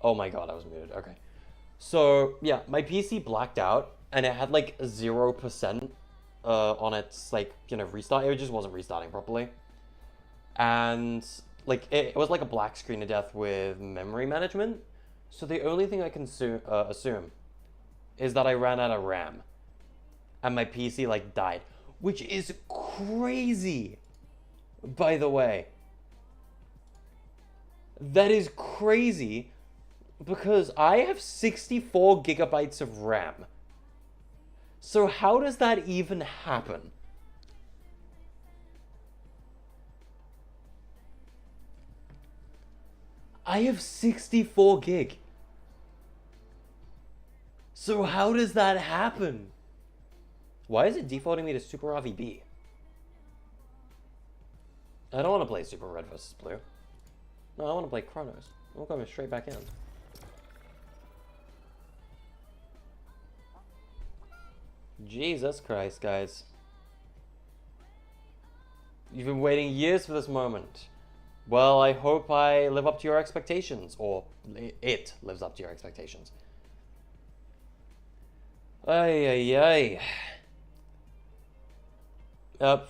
Oh my god, I was muted. Okay. So, yeah, my PC blacked out, and it had like 0% on its, like, restart. It just wasn't restarting properly. And, like, it was like a black screen of death with memory management. So the only thing I can assume is that I ran out of RAM. And my PC, like, died. Which is crazy, by the way. That is crazy because I have 64 gigabytes of RAM. So how does that even happen? I have 64 gig. So how does that happen? Why is it defaulting me to Super RVB? I don't want to play Super Red versus Blue. No, I want to play Kronos. I'm going straight back in. Jesus Christ, guys. You've been waiting years for this moment. Well, I hope I live up to your expectations. Or it lives up to your expectations. Ay, ay, ay. Yep.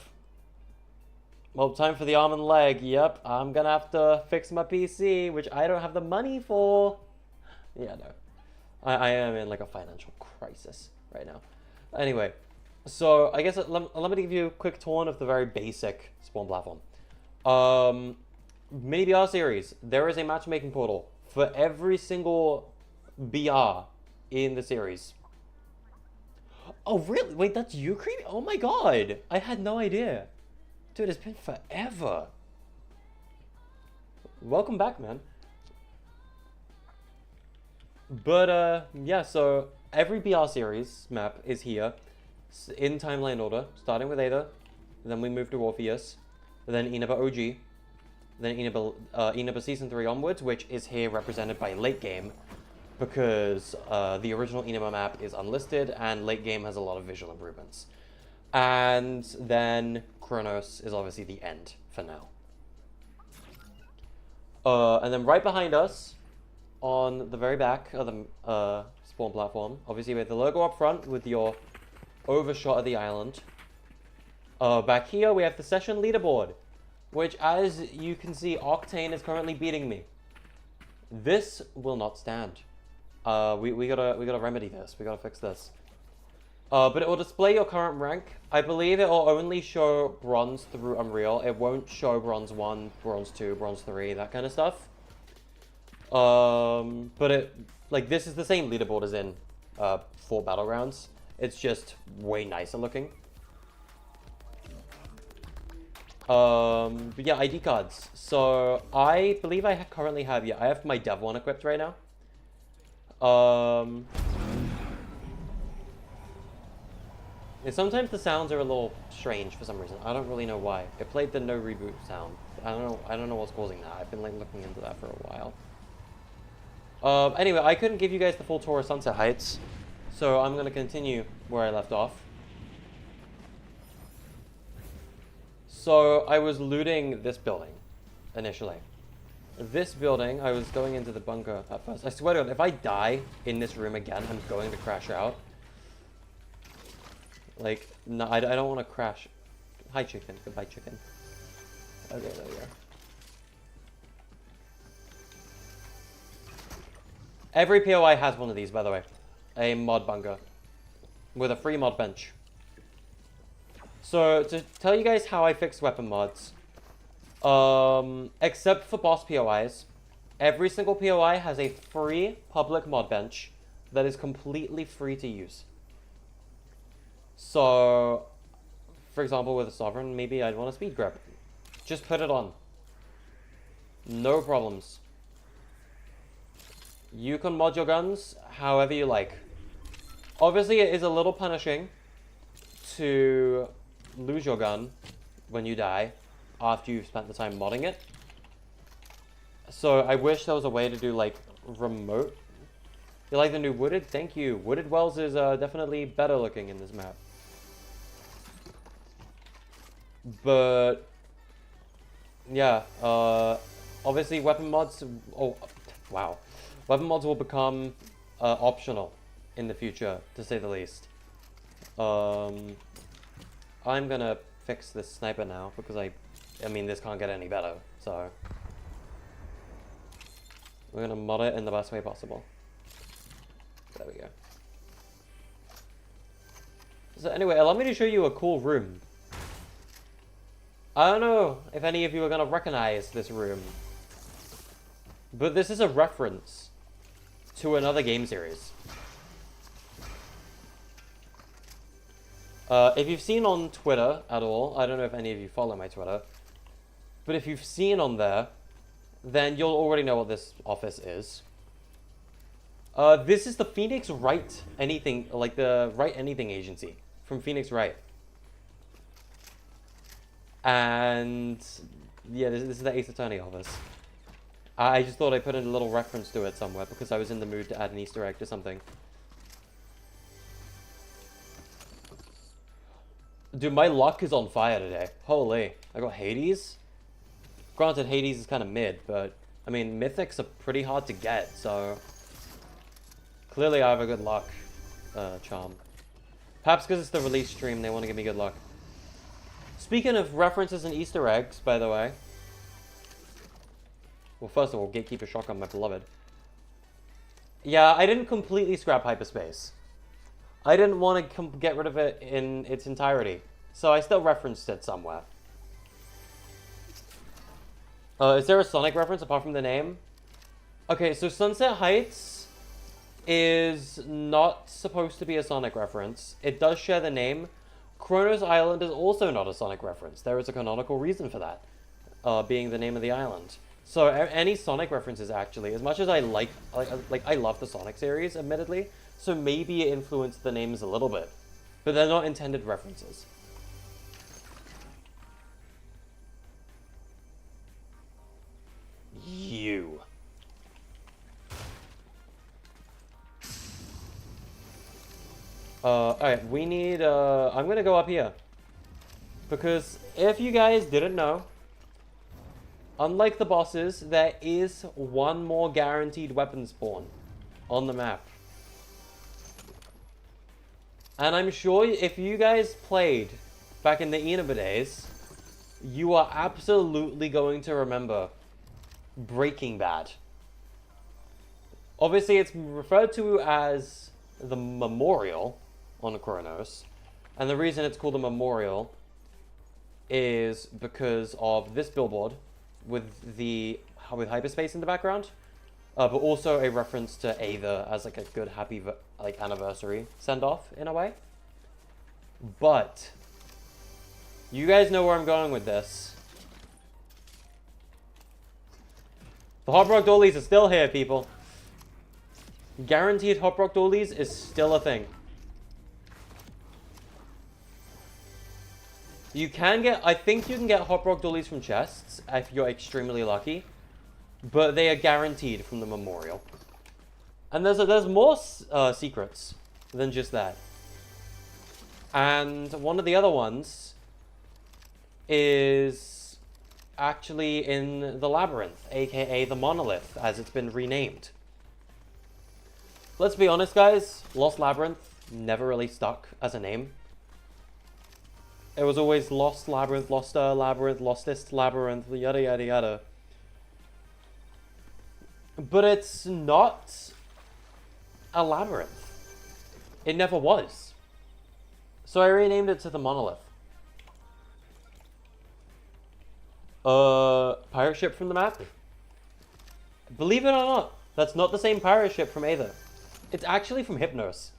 Well, time for the arm and leg. Yep, I'm gonna have to fix my PC, which I don't have the money for. Yeah, no. I am in like a financial crisis right now. Anyway, so I guess let me give you a quick tour of the very basic spawn platform. Mini BR series. There is a matchmaking portal for every single BR in the series. Oh, really? Wait, that's you, Creepy? Oh my god. I had no idea. Dude, it's been forever. Welcome back, man. But, yeah, so every BR series map is here in timeline order, starting with Aether, then we move to Orpheus, then Inaba OG, then Inaba Season 3 onwards, which is here represented by late game, because the original Inaba map is unlisted, and late game has a lot of visual improvements. And then Kronos is obviously the end for now. And then right behind us, on the very back of the spawn platform, obviously with the logo up front with your overshot of the island. Back here we have the session leaderboard, which, as you can see, Octane is currently beating me. This will not stand. We gotta remedy this. We gotta fix this. But it will display your current rank. I believe it will only show bronze through Unreal. It won't show bronze 1, bronze 2, bronze 3, that kind of stuff. But it, like, this is the same leaderboard as in 4 Battlegrounds. It's just way nicer looking. But yeah, ID cards. So I believe I currently have, yeah, I have my Dev one equipped right now. And sometimes the sounds are a little strange for some reason. I don't really know why. It played the no reboot sound. I don't know what's causing that. I've been like looking into that for a while. Anyway, I couldn't give you guys the full tour of Sunset Heights, so I'm gonna continue where I left off. So I was looting this building initially. This building, I was going into the bunker at first. I swear to God, if I die in this room again, I'm going to crash out. Like, no, I don't want to crash. Hi, chicken. Goodbye, chicken. Okay, there we go. Every POI has one of these, by the way. A mod bunker. With a free mod bench. So, to tell you guys how I fix weapon mods. Except for boss POIs. Every single POI has a free public mod bench that is completely free to use. So, for example, with a Sovereign, maybe I'd want a speed grip. Just put it on. No problems. You can mod your guns however you like. Obviously, it is a little punishing to lose your gun when you die after you've spent the time modding it. So I wish there was a way to do like remote. You like the new Wooded? Thank you. Wooded Wells is definitely better looking in this map. But yeah, obviously weapon mods. Oh, wow. Weapon mods will become optional in the future, to say the least. I'm gonna fix this sniper now because I mean, this can't get any better, so we're gonna mod it in the best way possible. There we go. So anyway, allow me to show you a cool room. I don't know if any of you are gonna recognize this room, but this is a reference to another game series. If you've seen on Twitter at all, I don't know if any of you follow my Twitter, but if you've seen on there, then you'll already know what this office is. This is the Phoenix Wright Anything, like the Wright Anything agency from Phoenix Wright. And yeah, this is the Ace Attorney office. I just thought I'd put in a little reference to it somewhere because I was in the mood to add an Easter egg to something. Dude, my luck is on fire today. Holy. I got Hades. Granted, Hades is kind of mid, but I mean, mythics are pretty hard to get, so clearly I have a good luck charm. Perhaps because it's the release stream, they want to give me good luck. Speaking of references and Easter eggs, by the way. Well, first of all, Gatekeeper Shotgun, my beloved. Yeah, I didn't completely scrap hyperspace. I didn't want to get rid of it in its entirety, so I still referenced it somewhere. Is there a Sonic reference apart from the name? Okay, so Sunset Heights is not supposed to be a Sonic reference. It does share the name. Kronos Island is also not a Sonic reference. There is a canonical reason for that, being the name of the island. So any Sonic references, actually, as much as I like I love the Sonic series, admittedly, so maybe it influenced the names a little bit, but they're not intended references. You. Alright, we need, I'm gonna go up here. Because if you guys didn't know, unlike the bosses, there is one more guaranteed weapon spawn on the map. And I'm sure if you guys played back in the Inaba days, you are absolutely going to remember Breaking Bad. Obviously, it's referred to as the Memorial on Kronos. And the reason it's called a Memorial is because of this billboard with hyperspace in the background. But also a reference to Ava as like a good happy anniversary send-off in a way. But you guys know where I'm going with this. The Hot Rock Dollies are still here, people. Guaranteed Hot Rock Dollies is still a thing. You can get, I think you can get Hot Rock Dollies from chests if you're extremely lucky. But they are guaranteed from the Memorial. And there's more secrets than just that. And one of the other ones is actually in the Labyrinth, aka the Monolith, as it's been renamed. Let's be honest, guys, Lost Labyrinth never really stuck as a name. It was always Lost Labyrinth, Loster Labyrinth, Lostest Labyrinth, yada yada yada. But it's not a labyrinth. It never was. So I renamed it to the Monolith. Pirate ship from the map? Believe it or not, that's not the same pirate ship from Aether. It's actually from Hypnos.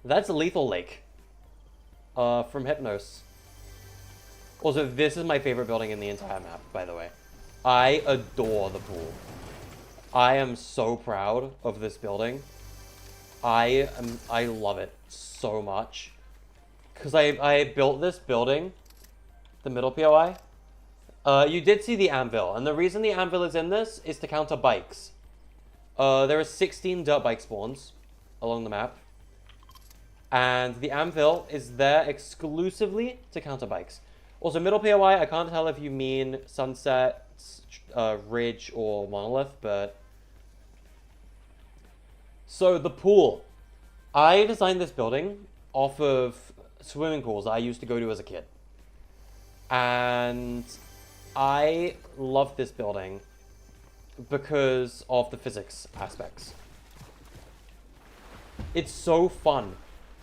That's Lethal Lake. From Hypnos. Also, this is my favorite building in the entire map, by the way. I adore the pool. I am so proud of this building. I love it so much. Because I built this building, the middle POI. You did see the anvil, and the reason the anvil is in this is to counter bikes. There are 16 dirt bike spawns along the map. And the anvil is there exclusively to counter bikes. Also, middle POI, I can't tell if you mean Sunset, Ridge, or Monolith, but So the pool. I designed this building off of swimming pools I used to go to as a kid. And I love this building because of the physics aspects. It's so fun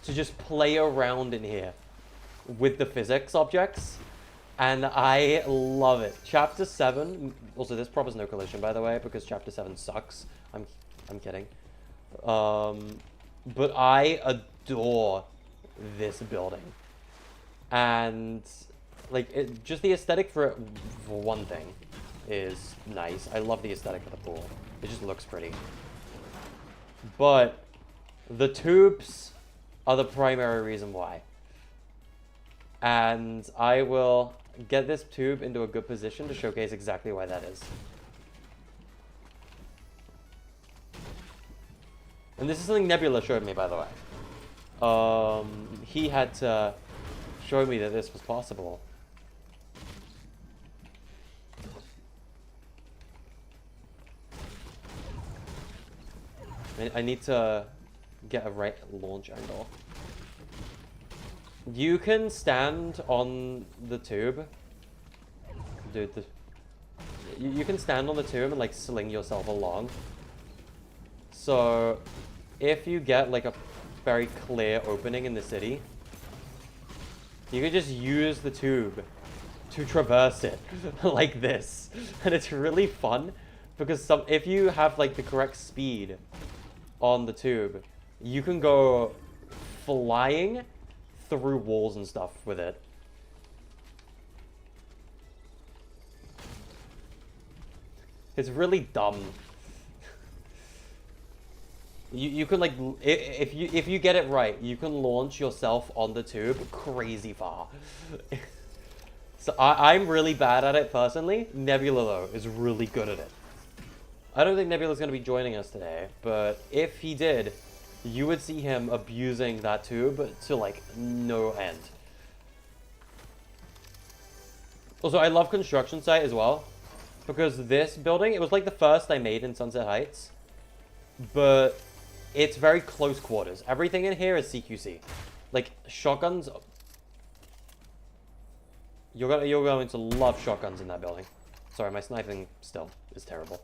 to just play around in here with the physics objects, and I love it. Chapter 7, also this prop is no collision by the way, because Chapter 7 sucks. I'm kidding. But I adore this building. And like just the aesthetic for one thing is nice. I love the aesthetic of the pool. It just looks pretty. But the tubes are the primary reason why. And I will get this tube into a good position to showcase exactly why that is. And this is something Nebula showed me, by the way. He had to show me that this was possible. I need to get a right launch angle. You can stand on the tube. Dude, you can stand on the tube and like sling yourself along. So if you get like a very clear opening in the city, you can just use the tube to traverse it like this. And it's really fun because if you have like the correct speed on the tube, you can go flying through walls and stuff with it. It's really dumb. You can like if you get it right, you can launch yourself on the tube crazy far. So I'm really bad at it personally. Nebula though is really good at it. I don't think Nebula's going to be joining us today, but if he did, you would see him abusing that tube to like no end. Also, I love construction site as well, because this building, it was like the first I made in Sunset Heights, but it's very close quarters. Everything in here is CQC. Like shotguns. You're going to love shotguns in that building. Sorry, my sniping still is terrible.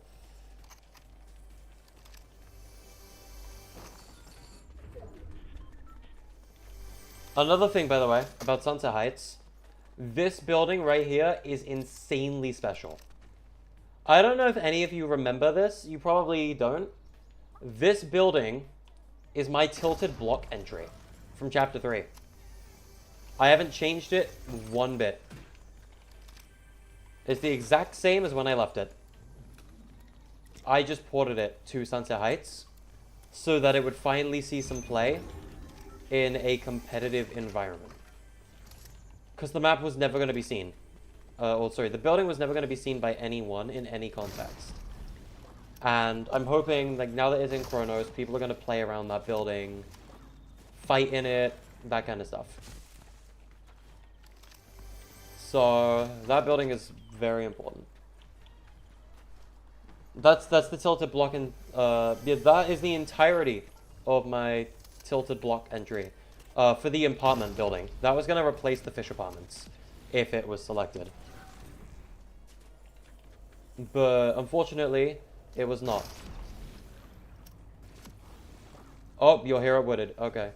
Another thing, by the way, about Sunset Heights, this building right here is insanely special. I don't know if any of you remember this. You probably don't. This building is my tilted block entry from Chapter 3. I haven't changed it one bit. It's the exact same as when I left it. I just ported it to Sunset Heights so that it would finally see some play in a competitive environment. Because the map was never going to be seen. The building was never going to be seen by anyone in any context. And I'm hoping, like, now that it's in Kronos, people are going to play around that building, fight in it, that kind of stuff. So, that building is very important. That's the tilted block, and yeah, that is the entirety of my tilted block entry for the apartment building. That was going to replace the fish apartments if it was selected. But unfortunately, it was not. Oh, you're here at Wooded. Okay.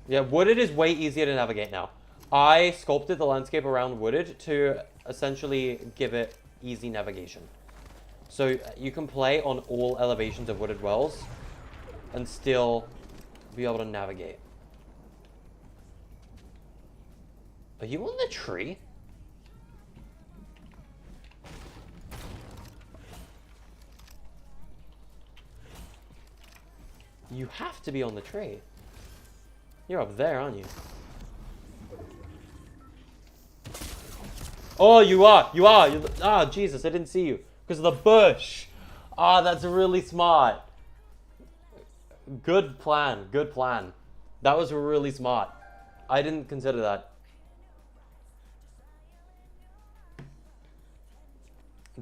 Yeah, Wooded is way easier to navigate now. I sculpted the landscape around Wooded to essentially give it easy navigation. So you can play on all elevations of Wooded Wells and still be able to navigate. Are you on the tree? You have to be on the tree. You're up there, aren't you? Oh, you are. Ah, Jesus, I didn't see you. Because of the bush. Ah, that's really smart. Good plan. Good plan. That was really smart. I didn't consider that.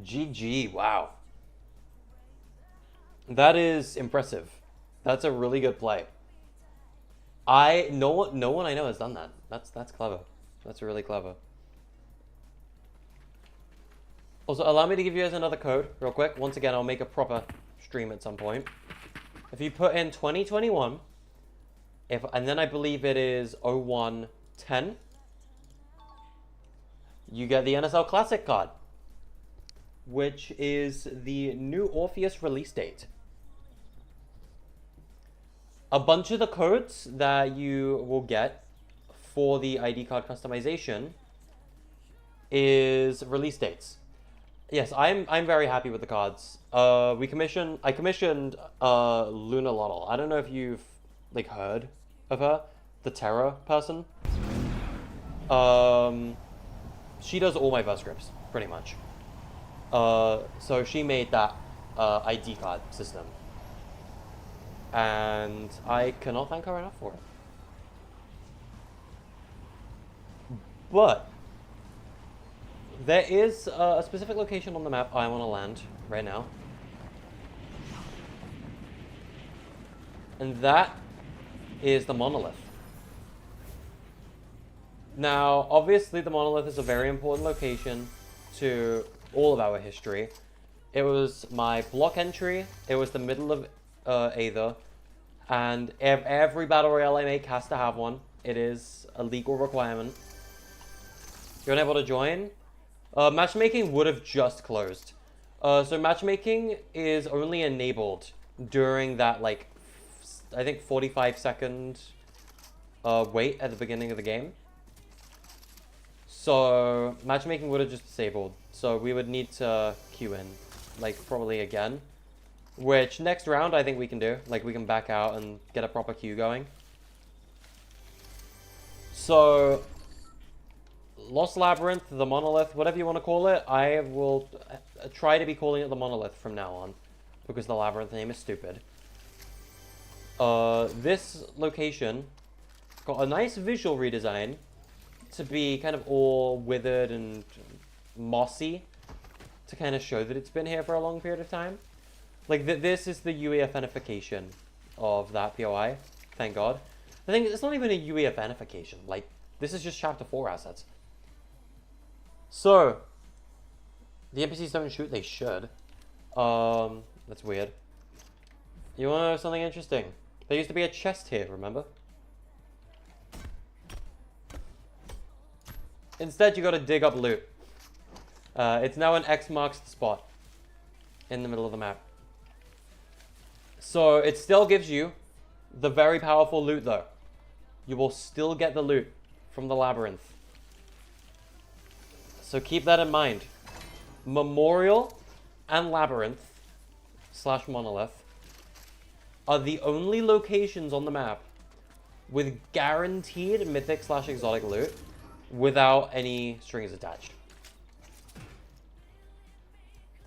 GG. Wow. That is impressive. That's a really good play. No one I know has done that. That's clever. That's really clever. Also, allow me to give you guys another code real quick. Once again, I'll make a proper stream at some point. If you put in 2021, and then I believe it is 0110, you get the NSL Classic card, which is the new Orpheus release date. A bunch of the codes that you will get for the ID card customization is release dates. Yes, I'm very happy with the cards. I commissioned Luna Lottle. I don't know if you've like heard of her, the Terra person. She does all my verse scripts pretty much. So she made that ID card system, and I cannot thank her enough for it. But there is a specific location on the map I want to land right now. And that is the monolith. Now, obviously the monolith is a very important location to all of our history. It was my block entry, it was the middle of Aether, and every battle royale I make has to have one. It is a legal requirement. You're unable to join? Matchmaking would have just closed. So matchmaking is only enabled during that, like, I think 45-second wait at the beginning of the game. So matchmaking would have just disabled. So we would need to queue in, like, probably again. Which next round I think we can do. Like, we can back out and get a proper queue going. So Lost Labyrinth, the Monolith, whatever you want to call it, I will try to be calling it the Monolith from now on, because the Labyrinth name is stupid. This location got a nice visual redesign to be kind of all withered and mossy, to kind of show that it's been here for a long period of time. Like, this is the UEFNification of that POI, thank God. I think it's not even a UEFNification, like, this is just Chapter 4 assets. So, the NPCs don't shoot, they should. That's weird. You wanna know something interesting? There used to be a chest here, remember? Instead, you gotta dig up loot. It's now an X marks the spot in the middle of the map. So, it still gives you the very powerful loot, though. You will still get the loot from the labyrinth. So keep that in mind. Memorial and Labyrinth / Monolith are the only locations on the map with guaranteed mythic / exotic loot without any strings attached.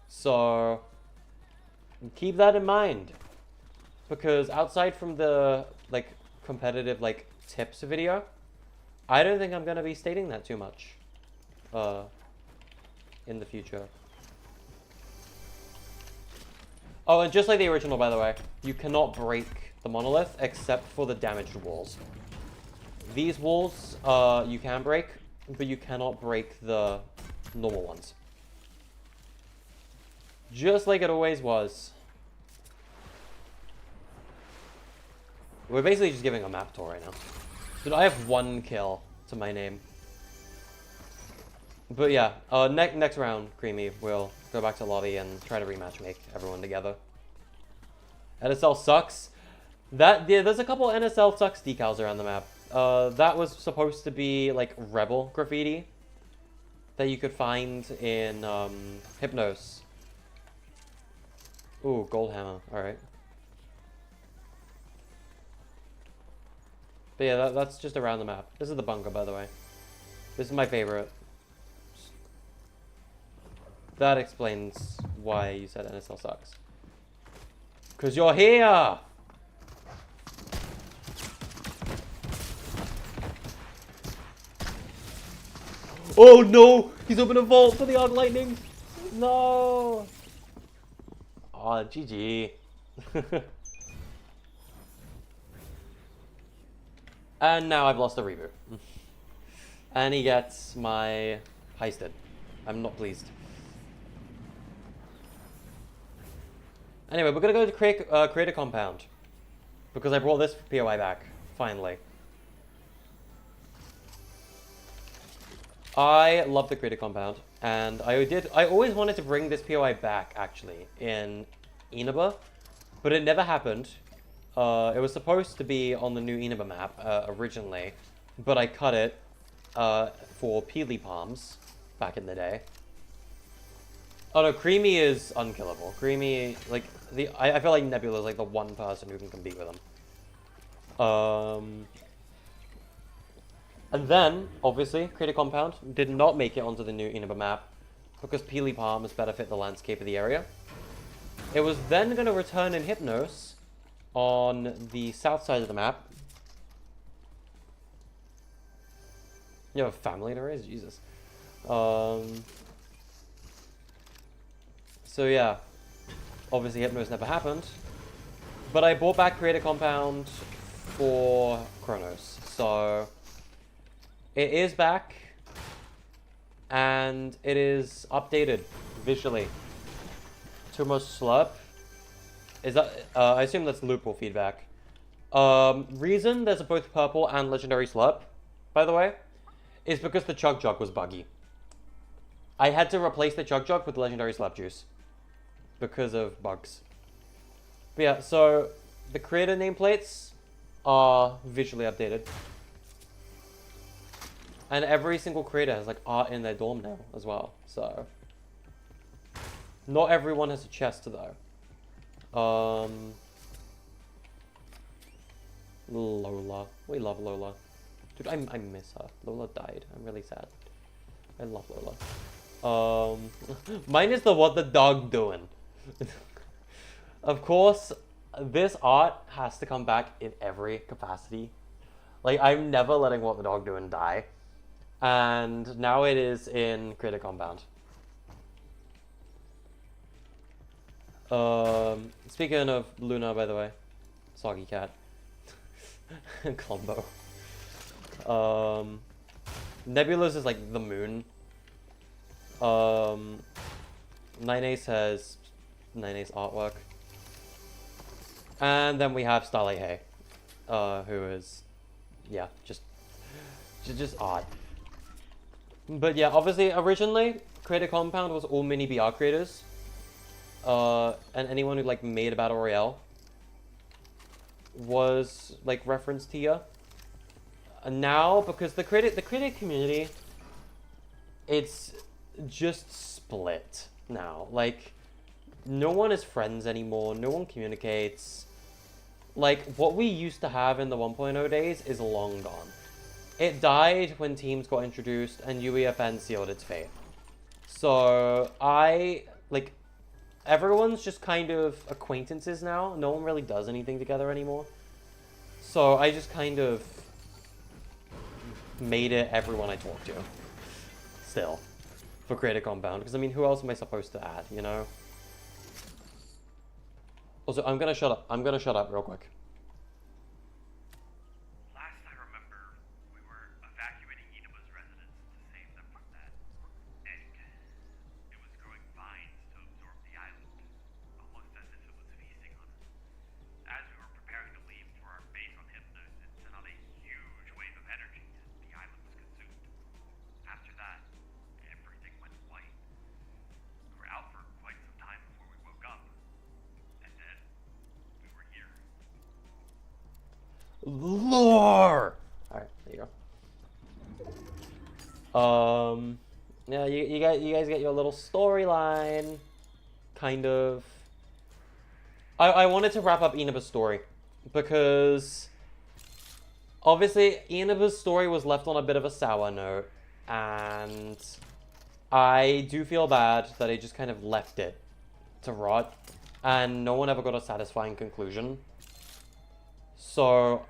So keep that in mind, because outside from the like competitive like tips video, I don't think I'm gonna be stating that too much in the future. Oh, and just like the original, by the way, you cannot break the monolith except for the damaged walls. These walls you can break, but you cannot break the normal ones. Just like it always was. We're basically just giving a map tour right now. Dude, I have 1 kill to my name. But yeah, next round, Creamy, we'll go back to lobby and try to rematch make everyone together. NSL sucks. There's a couple NSL sucks decals around the map. That was supposed to be like Rebel graffiti that you could find in Hypnos. Ooh, gold hammer. Alright. But yeah, that's just around the map. This is the bunker, by the way. This is my favorite. That explains why you said NSL sucks. 'Cause you're here! Oh no! He's opened a vault for the Arc Lightning! No! Oh, GG. And now I've lost a reboot. And he gets my heisted. I'm not pleased. Anyway, we're gonna go to create a compound. Because I brought this POI back, finally. I love the creator compound, and I always wanted to bring this POI back, actually, in Inaba, but it never happened. It was supposed to be on the new Inaba map, originally, but I cut it, for Peely Palms, back in the day. Oh no, Creamy is unkillable. Creamy, like, I feel like Nebula is like the one person who can compete with him. And then, obviously, Creator Compound did not make it onto the new Inaba map because Peely Palms better fit the landscape of the area. It was then going to return in Hypnos on the south side of the map. You have a family to raise? Jesus. So yeah, obviously Hypnos never happened. But I bought back Creator Compound for Kronos, so it is back, and it is updated visually. Too much slurp. Is that? I assume that's loophole feedback. Reason there's both purple and legendary slurp, by the way, is because the Chug Jug was buggy. I had to replace the Chug Jug with legendary slurp juice because of bugs. But yeah, so the creator nameplates are visually updated. And every single creator has like art in their dorm now as well, so not everyone has a chest though. Lola. We love Lola. Dude, I miss her. Lola died. I'm really sad. I love Lola. Mine is the what the dog doing. Of course, this art has to come back in every capacity. Like, I'm never letting what the dog doing die. And now it is in Creator Compound. Speaking of Luna, by the way, Soggy Cat. Colombo. Nebulous is like the moon. Nine Ace has Nine Ace artwork. And then we have Starlight Hay, who is, yeah, just odd. But yeah, obviously, originally, Creator Compound was all mini BR creators. And anyone who, like, made a Battle Royale was, like, referenced here. And now, because the creator community, it's just split now. Like, no one is friends anymore. No one communicates. Like, what we used to have in the 1.0 days is long gone. It died when teams got introduced and UEFN sealed its fate. So, everyone's just kind of acquaintances now. No one really does anything together anymore. So, I just kind of made it everyone I talk to. Still. For Creator Compound. Because, I mean, who else am I supposed to add, you know? Also, I'm gonna shut up. I'm gonna shut up real quick. Last I remember, we were evacuating Inaba's residents to save them from that egg. It was growing vines to absorb the island, almost as if it was feasting on us. As we were preparing to leave for our base on Hypnos, it sent out a huge wave of energy, and the island was consumed. After that, everything went white. We were out for quite some time before we woke up. And then, we were here. Lore! Alright, there you go. Yeah, you guys get your little storyline. Kind of. I wanted to wrap up Inaba's story. Because obviously Inaba's story was left on a bit of a sour note. And I do feel bad that I just kind of left it to rot. And no one ever got a satisfying conclusion. So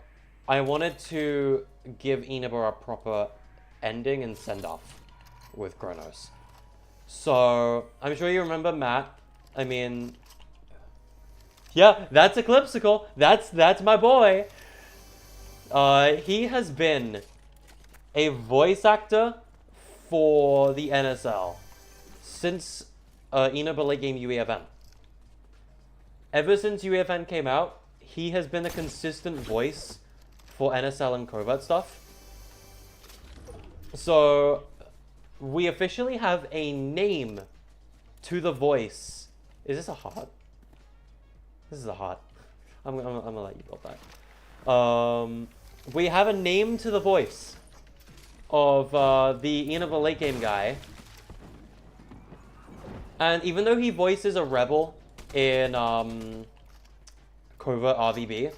I wanted to give Inaba a proper ending and send off with Kronos. So I'm sure you remember Matt. I mean, Yeah, that's Eclipsicle. That's my boy. He has been a voice actor for the NSL since Inaba late game UEFN. Ever since UEFN came out, he has been a consistent voice for NSL and covert stuff. So we officially have a name to the voice. Is this a heart? This is a heart. I'm gonna let you build that. We have a name to the voice of the Inaba late game guy. And even though he voices a rebel in Covert RVB,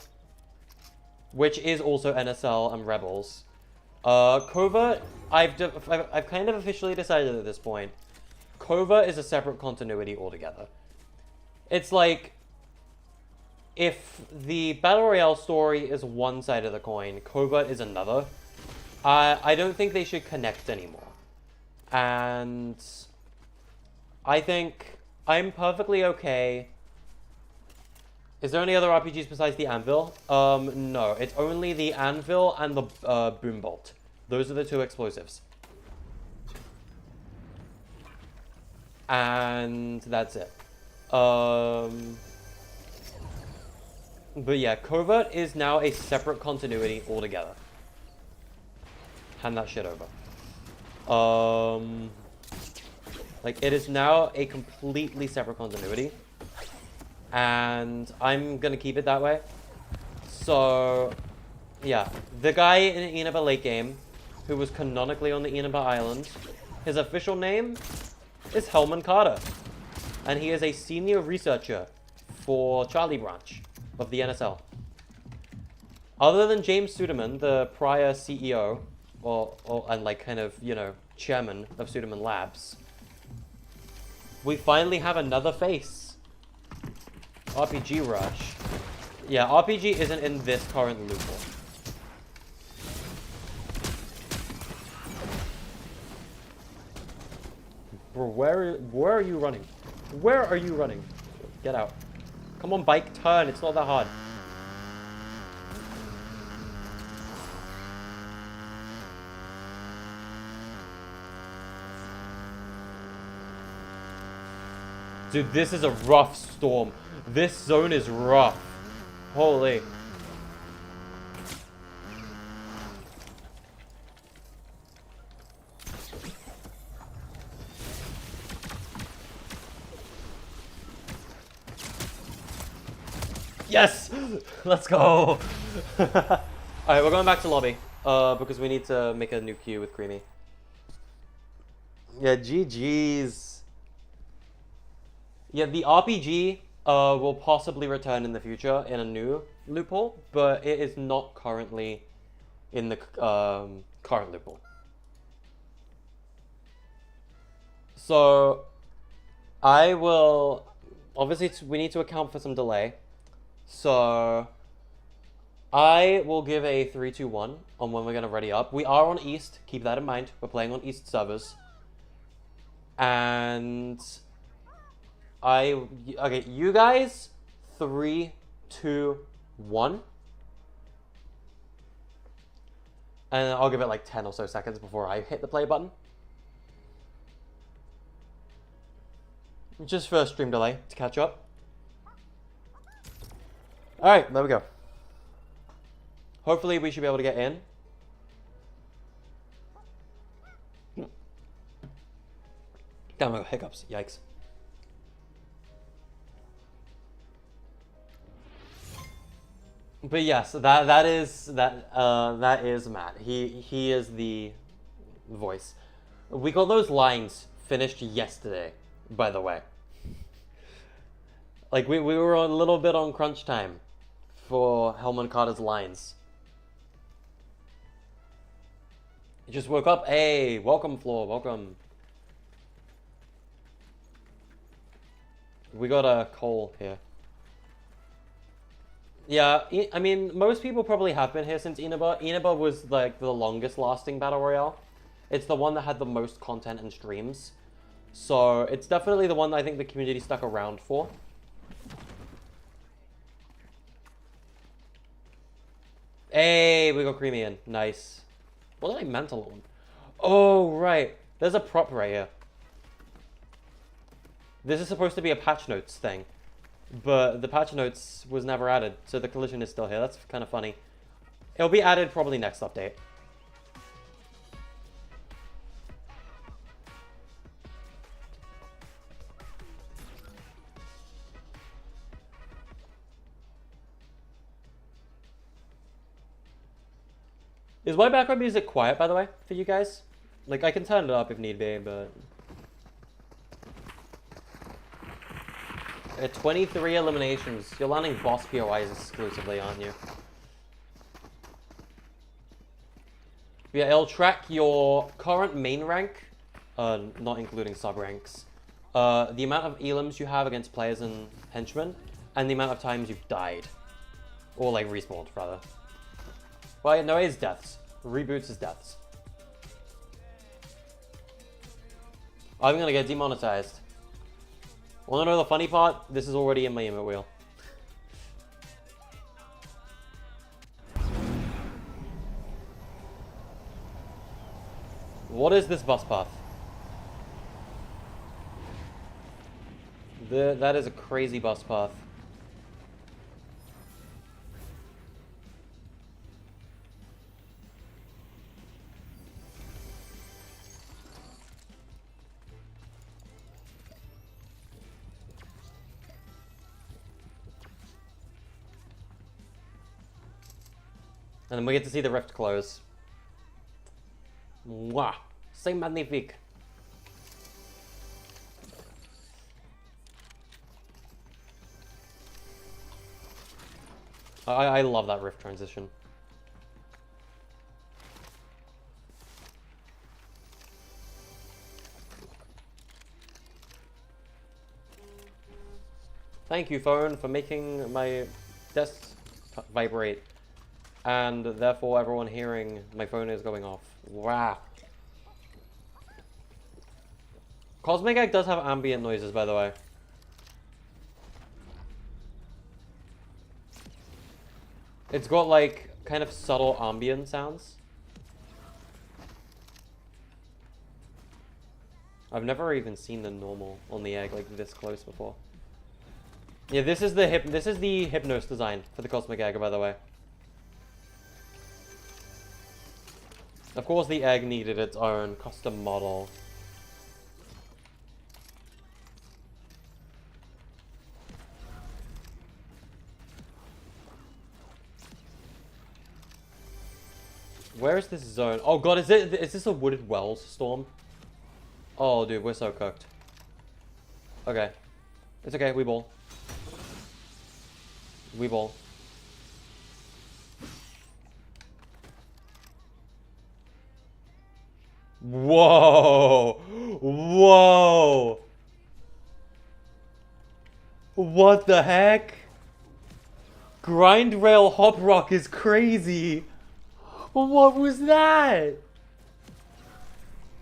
which is also NSL and Rebels, Covert, I've kind of officially decided at this point, Covert is a separate continuity altogether. It's like, if the Battle Royale story is one side of the coin, Covert is another. I don't think they should connect anymore. And I think I'm perfectly okay. Is there any other RPGs besides the Anvil? No. It's only the Anvil and the Boombolt. Those are the two explosives. And that's it. But yeah, Covert is now a separate continuity altogether. Hand that shit over. Like, it is now a completely separate continuity. And I'm gonna keep it that way. So, yeah. The guy in Inaba late game, who was canonically on the Inaba Island, his official name is Hellman Carter. And he is a senior researcher for Charlie Branch of the NSL. Other than James Suderman, the prior CEO, and like kind of, you know, chairman of Suderman Labs, we finally have another face. RPG Rush. Yeah, RPG isn't in this current loophole. Bro, where are you running? Where are you running? Get out. Come on, bike, turn. It's not that hard. Dude, this is a rough storm. This zone is rough. Holy. Yes! Let's go! Alright, we're going back to lobby. Because we need to make a new queue with Creamy. Yeah, GG's. Yeah, the RPG will possibly return in the future in a new loophole, but it is not currently in the current loophole. So, I will... Obviously, we need to account for some delay. So, I will give a 3-2-1 on when we're going to ready up. We are on East. Keep that in mind. We're playing on East servers. And... Okay, you guys, 3, 2, 1. And I'll give it like 10 or so seconds before I hit the play button. Just for a stream delay to catch up. Alright, there we go. Hopefully we should be able to get in. Damn, I got hiccups. Yikes. But yes, that is Matt. He is the voice. We got those lines finished yesterday, by the way. Like we were a little bit on crunch time for Hellman Carter's lines. You just woke up. Hey, welcome, Floor. Welcome. We got a Cole here. Yeah, I mean, most people probably have been here since Inaba. Inaba was like the longest lasting Battle Royale. It's the one that had the most content and streams. So it's definitely the one that I think the community stuck around for. Hey, we got Creamy in. Nice. What did I mental on? Oh, right. There's a prop right here. This is supposed to be a patch notes thing. But the patch notes was never added, so the collision is still here. That's kind of funny. It'll be added probably next update. Is my background music quiet, by the way, for you guys? Like, I can turn it up if need be, but... 23 eliminations. You're landing boss POIs exclusively, aren't you? Yeah, it'll track your current main rank, not including sub-ranks, the amount of elims you have against players and henchmen, and the amount of times you've died. Or, like, respawned, rather. Well, no, it's deaths. Reboots is deaths. I'm gonna get demonetized. Wanna know the funny part? This is already in my emote wheel. What is this bus path? That is a crazy bus path. And then we get to see the rift close. Mwah! C'est magnifique! I love that rift transition. Thank you, phone, for making my desk vibrate. And therefore everyone hearing my phone is going off. Wow. Cosmic Egg does have ambient noises, by the way. It's got like kind of subtle ambient sounds. I've never even seen the normal on the egg like this close before. Yeah, this is the Hypnos design for the Cosmic Egg, by the way. Of course, the egg needed its own custom model. Where is this zone? Oh god, is this a wooded wells storm? Oh dude, we're so cooked. Okay. It's okay, we ball. We ball. Whoa! Whoa! What the heck? Grind rail hop rock is crazy. What was that?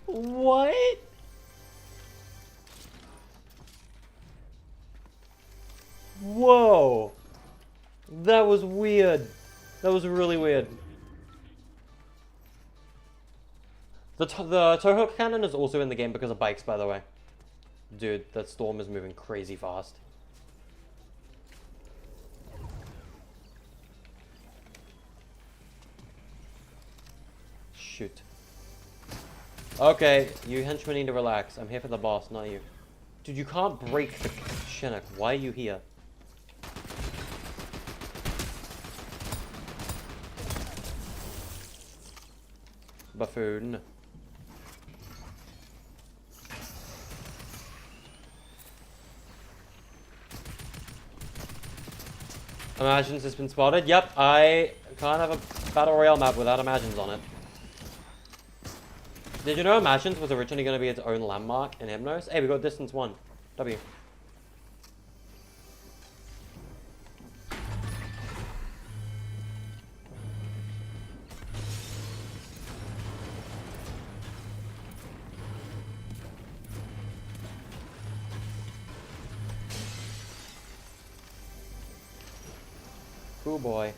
What? Whoa. That was weird. That was really weird. The towhook cannon is also in the game because of bikes, by the way. Dude, that storm is moving crazy fast. Shoot. Okay, you henchmen need to relax. I'm here for the boss, not you. Dude, you can't break the Chinook. Why are you here? Buffoon. Imagines has been spotted. Yep, I can't have a Battle Royale map without Imagines on it. Did you know Imagines was originally going to be its own landmark in Hypnos? Hey, we got distance 1. W. Cool boy.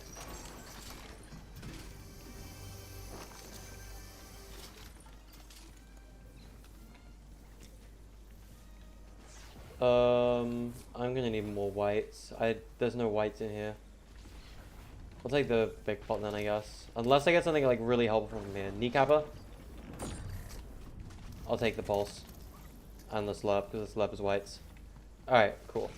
I'm gonna need more whites. There's no whites in here. I'll take the big pot then, I guess. Unless I get something like really helpful from here. Kneecapper? I'll take the pulse. And the slurp, because the slurp is whites. Alright, cool.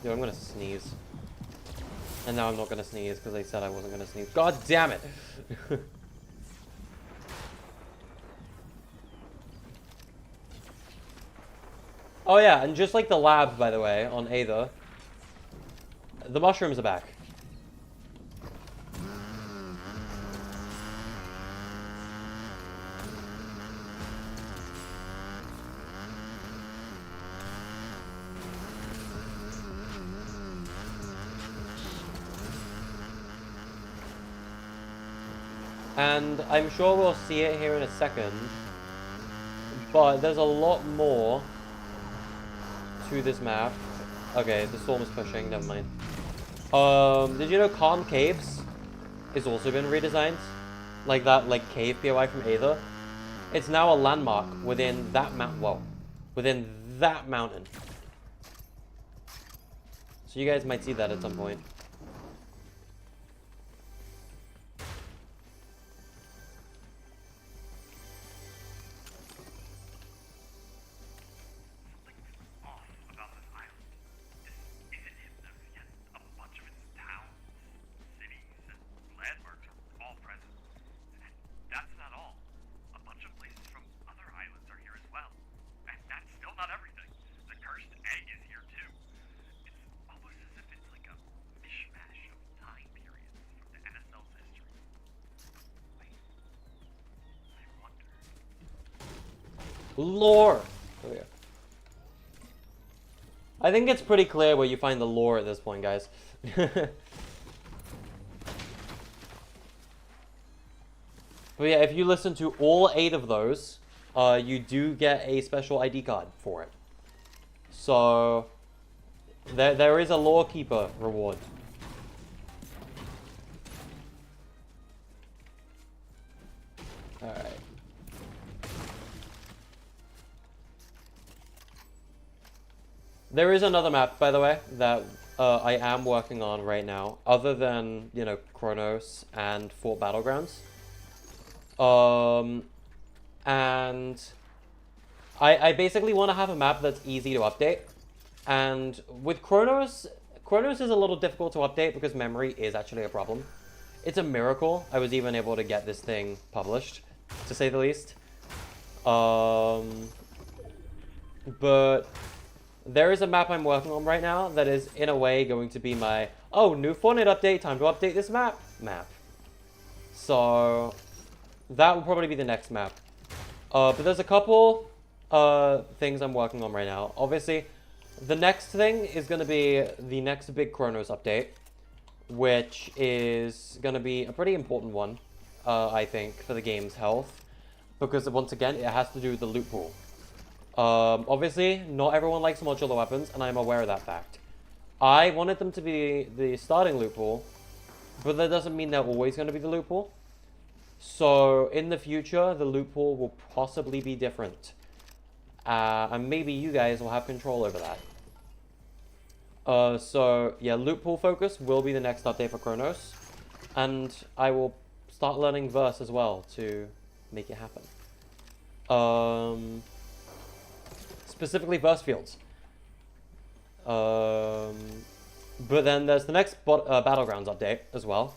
Yo, I'm gonna sneeze. And now I'm not gonna sneeze because they said I wasn't gonna sneeze. God damn it! Oh yeah, and just like the lab, by the way, on Aether, the mushrooms are back. And I'm sure we'll see it here in a second, but there's a lot more to this map. Okay, the storm is pushing, never mind. Did you know Calm Caves has also been redesigned? Like that, like cave POI from Aether? It's now a landmark within that within that mountain. So you guys might see that at some point. Lore! Oh yeah. I think it's pretty clear where you find the lore at this point, guys. But yeah, if you listen to all 8 of those, you do get a special ID card for it. So, there is a lore keeper reward. Alright. There is another map, by the way, that I am working on right now, other than, you know, Kronos and Fort Battlegrounds. And I basically want to have a map that's easy to update. And with Kronos is a little difficult to update because memory is actually a problem. It's a miracle I was even able to get this thing published, to say the least. But there is a map I'm working on right now that is, in a way, going to be my, oh, new Fortnite update, time to update this map. So, that will probably be the next map. But there's a couple things I'm working on right now. Obviously, the next thing is going to be the next big Kronos update, which is going to be a pretty important one, I think, for the game's health. Because, once again, it has to do with the loot pool. Obviously, not everyone likes modular weapons, and I'm aware of that fact. I wanted them to be the starting loot pool, but that doesn't mean they're always going to be the loot pool. So, in the future, the loot pool will possibly be different. And maybe you guys will have control over that. So, yeah, loot pool focus will be the next update for Kronos. And I will start learning Verse as well to make it happen. Specifically Verse fields. But then there's the next Battlegrounds update as well,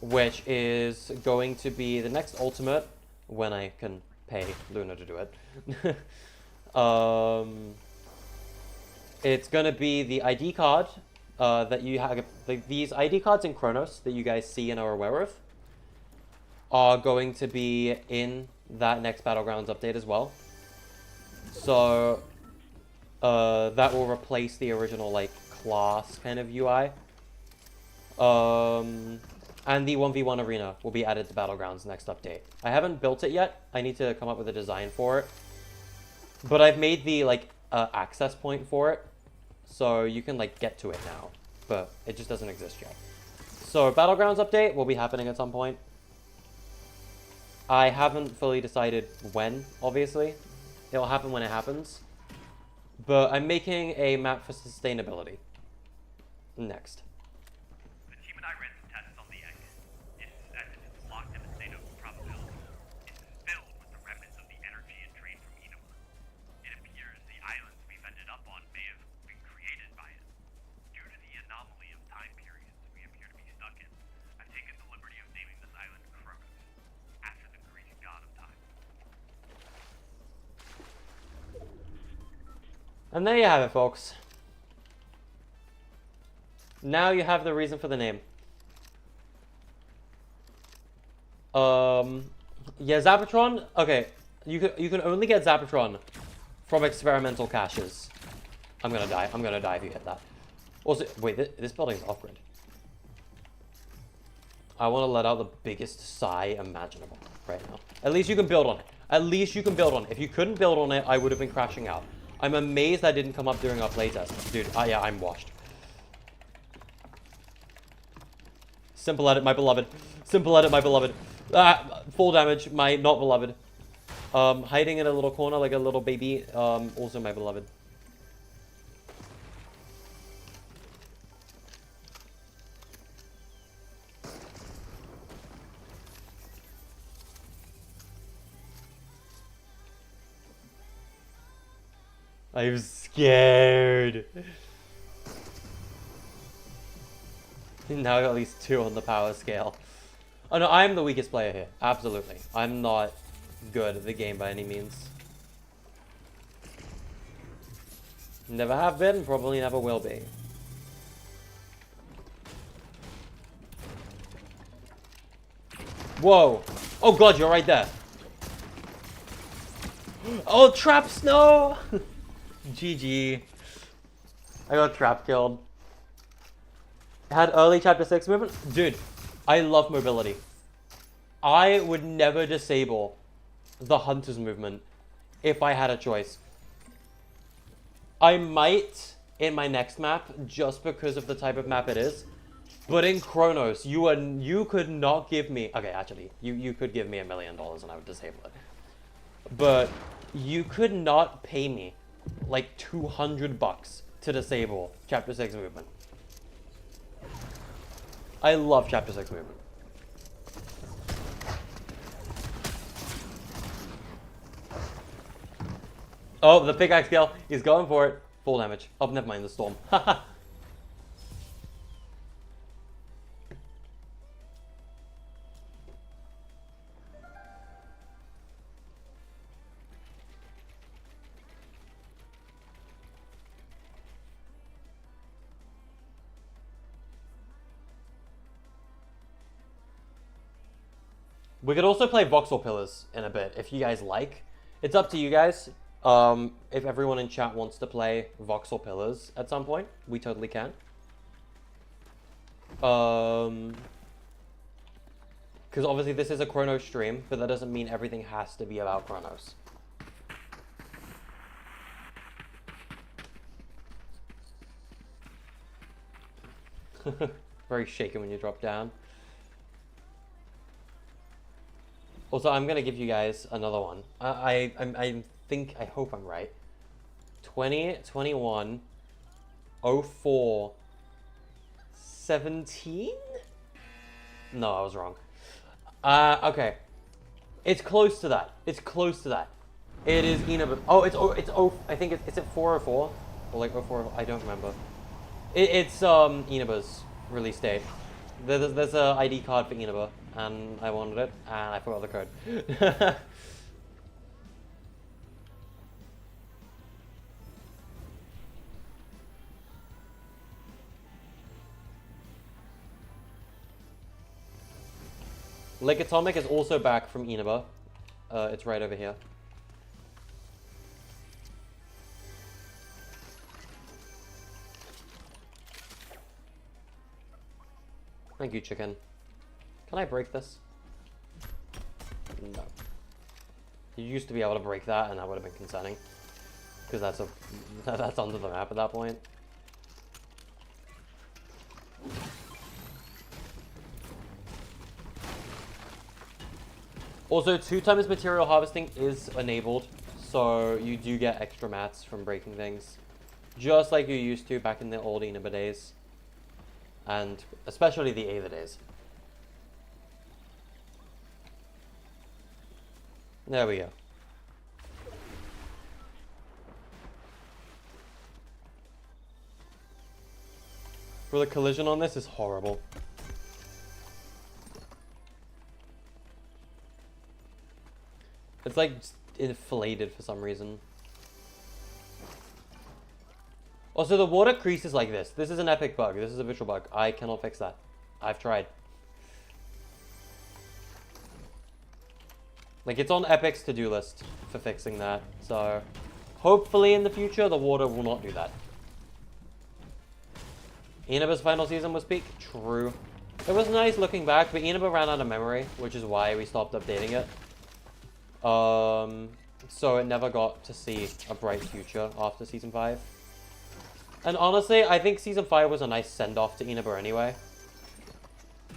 which is going to be the next ultimate when I can pay Luna to do it. It's going to be the ID card that you have. These ID cards in Kronos that you guys see and are aware of are going to be in that next Battlegrounds update as well. So that will replace the original like class kind of UI. And the 1v1 arena will be added to Battlegrounds next update. I haven't built it yet. I need to come up with a design for it. But I've made the like access point for it, so you can like get to it now, but it just doesn't exist yet. So, Battlegrounds update will be happening at some point. I haven't fully decided when, obviously. It'll happen when it happens. But I'm making a map for sustainability. Next. The team and I ran some tests on the egg. It's as if it's locked in a state of probability. It's filled with the remnants of the energy it drained from Enema. It appears the islands we've ended up on may have been created by it. Due to the anomaly of time periods we appear to be stuck in, I've taken the liberty of naming this island Kronos, after the Greek god of time. And there you have it, folks. Now you have the reason for the name. Yeah, Zapatron. Okay, you can only get Zapatron from experimental caches. I'm gonna die. I'm gonna die if you hit that. Also, wait, this building's off-grid. I want to let out the biggest sigh imaginable right now. At least you can build on it. At least you can build on it. If you couldn't build on it, I would have been crashing out. I'm amazed that didn't come up during our playtest. Dude, yeah, I'm washed. Simple edit, my beloved. Simple edit, my beloved. Full damage, my not beloved. Hiding in a little corner like a little baby. Also my beloved. I'm scared. Now I got at least 2 on the power scale. Oh no, I'm the weakest player here. Absolutely. I'm not good at the game by any means. Never have been, probably never will be. Whoa. Oh god, you're right there. Oh, traps, no! GG. I got trap killed. Had early chapter 6 movement. Dude, I love mobility. I would never disable the hunter's movement if I had a choice. I might in my next map just because of the type of map it is. But in Kronos, you could not give me... Okay, actually, you could give me $1 million and I would disable it. But you could not pay me like $200 to disable chapter 6 movement. I love chapter 6 movement. Oh, the pickaxe kill. He's going for it. Full damage. Oh, never mind the storm. Haha. We could also play voxel pillars in a bit if you guys like. It's up to you guys. If everyone in chat wants to play voxel pillars at some point, we totally can. Because obviously this is a Kronos stream, but that doesn't mean everything has to be about Kronos. Very shaken when you drop down. Also, I'm gonna give you guys another one. I hope I'm right. 2021 04 17? No, I was wrong. Okay. It's close to that. It's close to that. It is Enema. I think it's at 404 or like 04. I don't remember. It's Eneba's release date. There's a ID card for Eneba, and I wanted it, and I forgot the code. Lake Atomic is also back from Eneba. It's right over here. Thank you, chicken. Can I break this? No. You used to be able to break that, and that would have been concerning. Because that's under the map at that point. Also, 2 times material harvesting is enabled, so you do get extra mats from breaking things. Just like you used to back in the old Inaba days. And especially the Ava days. There we go. For the collision on this is horrible. It's like inflated for some reason. Also, the water creases like this. This is an epic bug. This is a visual bug. I cannot fix that. I've tried. Like, it's on Epic's to-do list for fixing that. So, hopefully in the future, the water will not do that. Inaba's final season was peak? True. It was nice looking back, but Inaba ran out of memory, which is why we stopped updating it. So it never got to see a bright future after Season 5. And honestly, I think Season 5 was a nice send-off to Inaba anyway.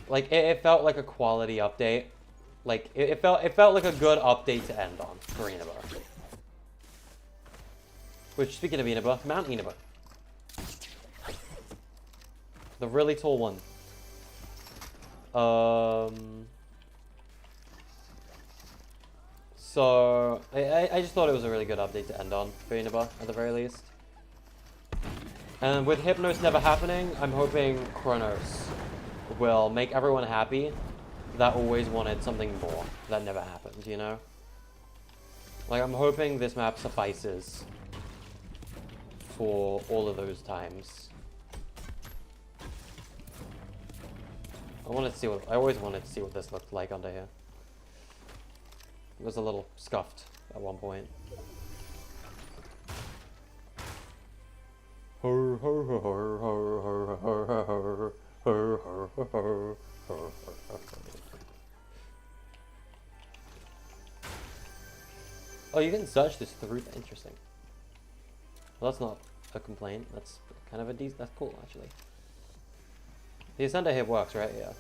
Like, it felt like a quality update. Like, it felt like a good update to end on for Inaba. Which, speaking of Inaba, Mount Inaba. The really tall one. So, I just thought it was a really good update to end on for Inaba, at the very least. And with Hypnos never happening, I'm hoping Kronos will make everyone happy that always wanted something more that never happened, you know? Like, I'm hoping this map suffices for all of those times. I always wanted to see what this looked like under here. It was a little scuffed at one point. Oh, you can search this through. Interesting. Well, that's not a complaint. That's kind of a decent. That's cool, actually. The ascender here works, right? Yeah.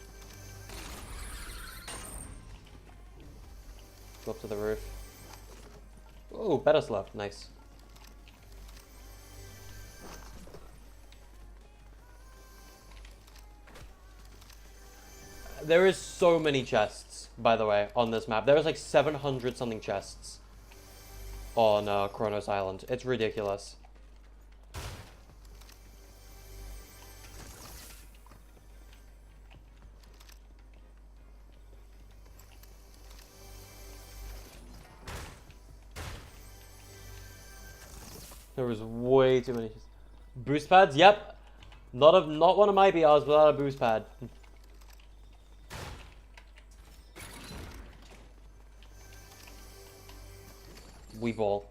Go up to the roof. Oh, better slope. Nice. There is so many chests, by the way, on this map. There is like 700 something chests on Kronos Island. It's ridiculous. There was way too many. Boost pads? Yep. Not one of my BRs without a boost pad. We ball.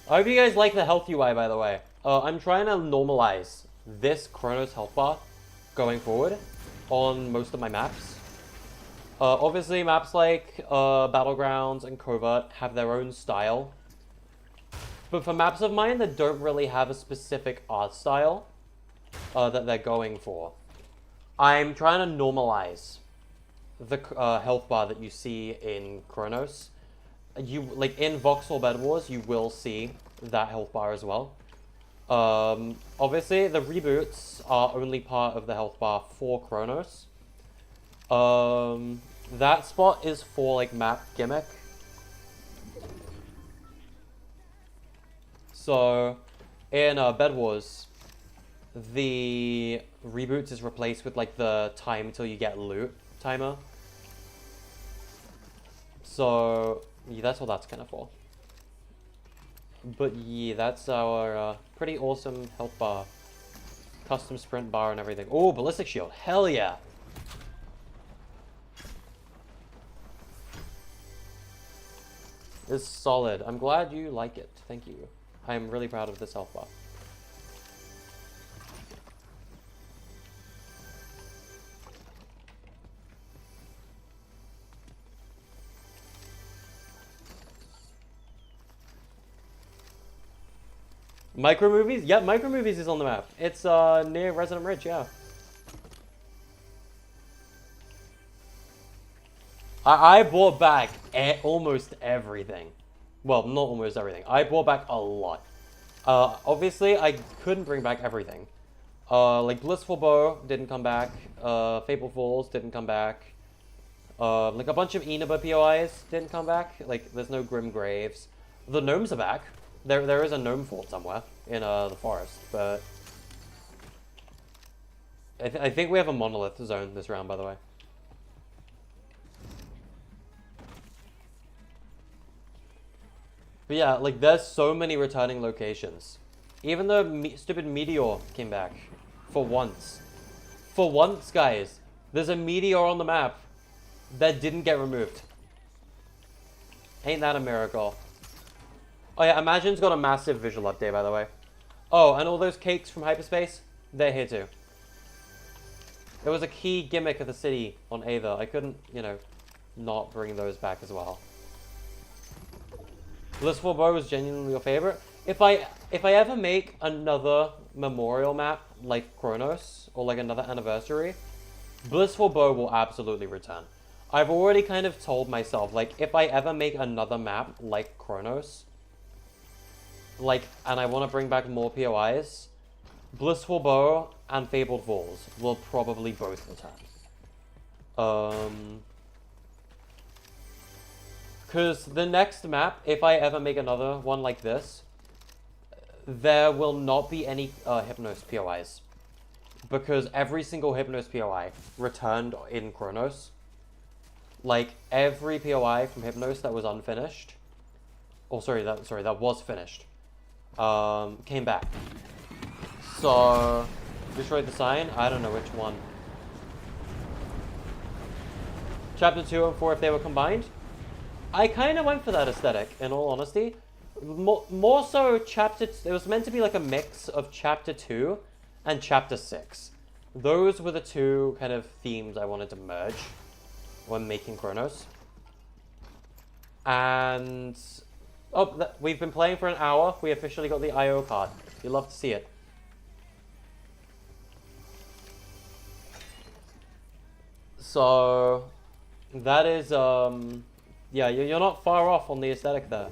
I hope you guys like the health UI, by the way. I'm trying to normalize this Kronos health bar going forward on most of my maps. Obviously, maps like Battlegrounds and Covert have their own style. But for maps of mine that don't really have a specific art style that they're going for, I'm trying to normalize the health bar that you see in Kronos. Like in Voxel Bed Wars, you will see that health bar as well. Obviously, the reboots are only part of the health bar for Kronos. That spot is for like map gimmick. So, in Bed Wars, the reboots is replaced with like the time till you get loot timer. So, yeah, that's what that's kind of for. But yeah, that's our pretty awesome health bar. Custom sprint bar and everything. Oh, ballistic shield. Hell yeah. It's solid. I'm glad you like it. Thank you. I'm really proud of this health bar. Micro Movies? Yep, Micro Movies is on the map. It's near Resident Ridge, yeah. I brought back almost everything. Well, not almost everything. I brought back a lot. Obviously, I couldn't bring back everything. Like Blissful Bow didn't come back. Fabled Falls didn't come back. Like a bunch of Inaba POIs didn't come back. Like there's no Grim Graves. The gnomes are back. There is a gnome fort somewhere in the forest, but I think we have a monolith zone this round, by the way. But yeah, like there's so many returning locations. Even the stupid meteor came back for once. For once, guys, there's a meteor on the map that didn't get removed. Ain't that a miracle? Oh yeah, Imagine's got a massive visual update, by the way. Oh, and all those cakes from hyperspace, they're here too. It was a key gimmick of the city on Aether. I couldn't, you know, not bring those back as well. Blissful Bow was genuinely your favorite. If I ever make another memorial map like Kronos or like another anniversary, Blissful Bow will absolutely return. I've already kind of told myself, like, if I ever make another map like Kronos, like, and I want to bring back more POIs, Blissful Bow and Fabled Falls will probably both return. Because the next map, if I ever make another one like this, there will not be any Hypnos POIs. Because every single Hypnos POI returned in Kronos. Like, every POI from Hypnos that was unfinished, that was finished, came back. So, destroyed the sign? I don't know which one. Chapter 2 and 4, if they were combined? I kind of went for that aesthetic, in all honesty. More so, it was meant to be like a mix of Chapter 2 and Chapter 6. Those were the two kind of themes I wanted to merge when making Kronos. And... oh, we've been playing for an hour. We officially got the IO card. You'd love to see it. So... that is, yeah, you're not far off on the aesthetic there.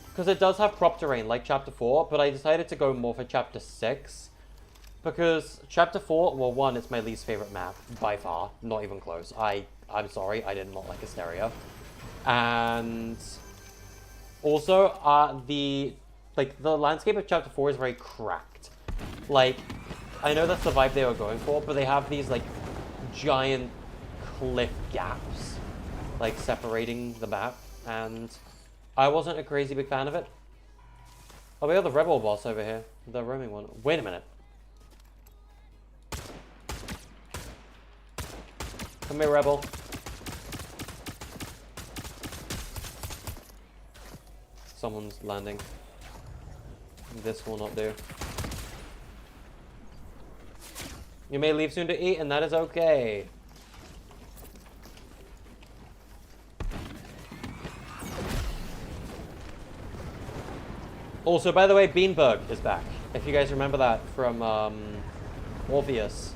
Because it does have prop terrain, like Chapter 4, but I decided to go more for Chapter 6. Because Chapter 4, well, one, it's my least favorite map, by far. Not even close. I'm sorry, I did not like Asteria. And... also, the landscape of Chapter 4 is very cracked. Like, I know that's the vibe they were going for, but they have these, like, giant cliff gaps, like, separating the map, and I wasn't a crazy big fan of it. Oh, we got the rebel boss over here, the roaming one. Wait a minute. Come here, rebel. Someone's landing. This will not do. You may leave soon to eat, and that is okay. Also, by the way, Beanberg is back. If you guys remember that from Orpheus.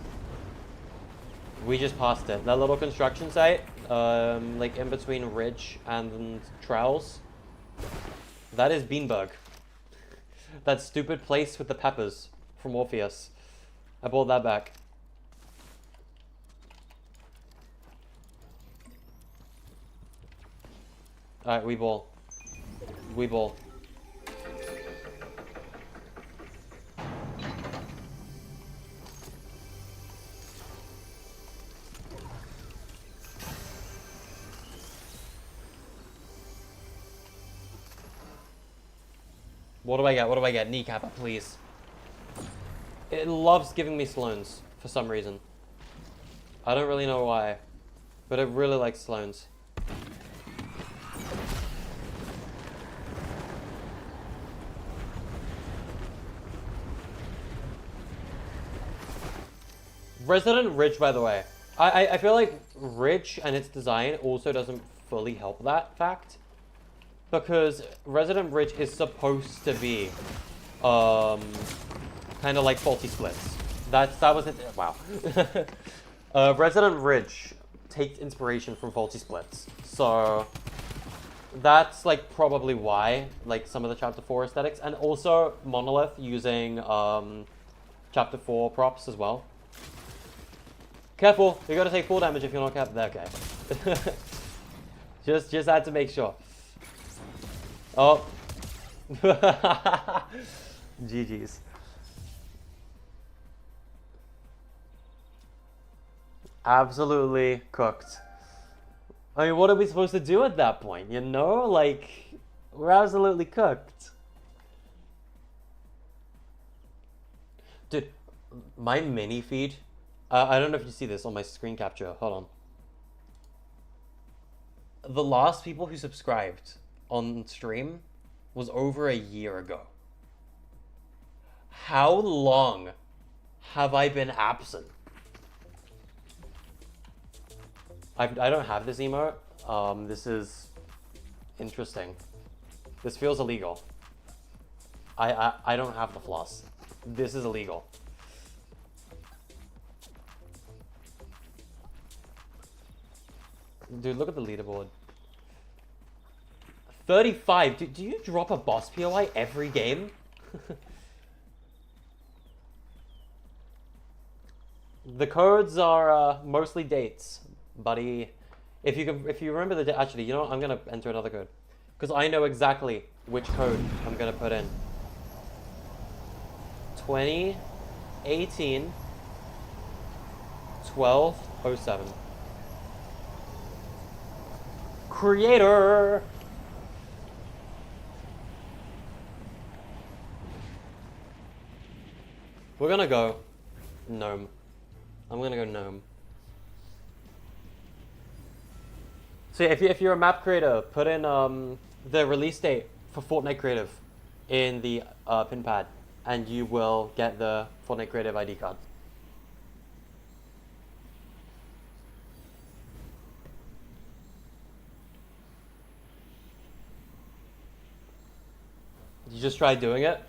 We just passed it. That little construction site, like in between Ridge and Trowels. That is Beanberg. That stupid place with the peppers from Orpheus. I brought that back. Alright, we ball. We ball. What do I get? What do I get? Kneecapper, please. It loves giving me Sloans for some reason. I don't really know why, but it really likes Sloans. Resident Ridge, by the way. I feel like Ridge and its design also doesn't fully help that fact. Because Resident Ridge is supposed to be, kind of like faulty splits. That was it. Wow. Resident Ridge takes inspiration from faulty splits. So that's like probably why, like some of the Chapter 4 aesthetics, and also Monolith using Chapter 4 props as well. Careful, you're gonna take full damage if you're not capped. Okay. just had to make sure. Oh. GG's. Absolutely cooked. I mean, what are we supposed to do at that point? You know, like, we're absolutely cooked. Dude, my mini feed, I don't know if you see this on my screen capture. Hold on. The last people who subscribed on stream was over a year ago. How long have I been absent? I don't have this emote. This is interesting. This feels illegal. I don't have the floss. This is illegal. Dude, look at the leaderboard. 35. Do you drop a boss POI every game? The codes are mostly dates, buddy. If you remember the actually, you know what? I'm gonna enter another code because I know exactly which code I'm gonna put in. 2018 1207. Creator. We're gonna go gnome. I'm gonna go gnome. So if you're a map creator, put in the release date for Fortnite Creative in the pin pad, and you will get the Fortnite Creative ID card. You just try doing it.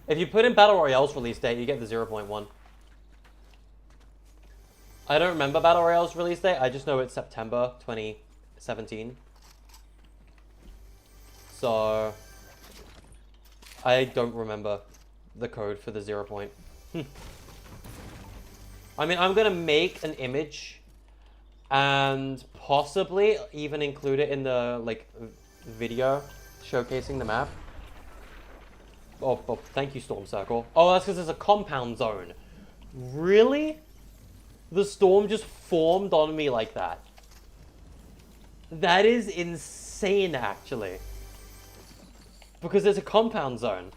If you put in Battle Royale's release date, you get the 0.1. I don't remember Battle Royale's release date. I just know it's September 2017. So I don't remember the code for the 0 point. I mean, I'm gonna make an image and possibly even include it in the like video showcasing the map. Oh, thank you, Storm Circle. Oh, that's because there's a compound zone. Really? The storm just formed on me like that. That is insane, actually. Because there's a compound zone.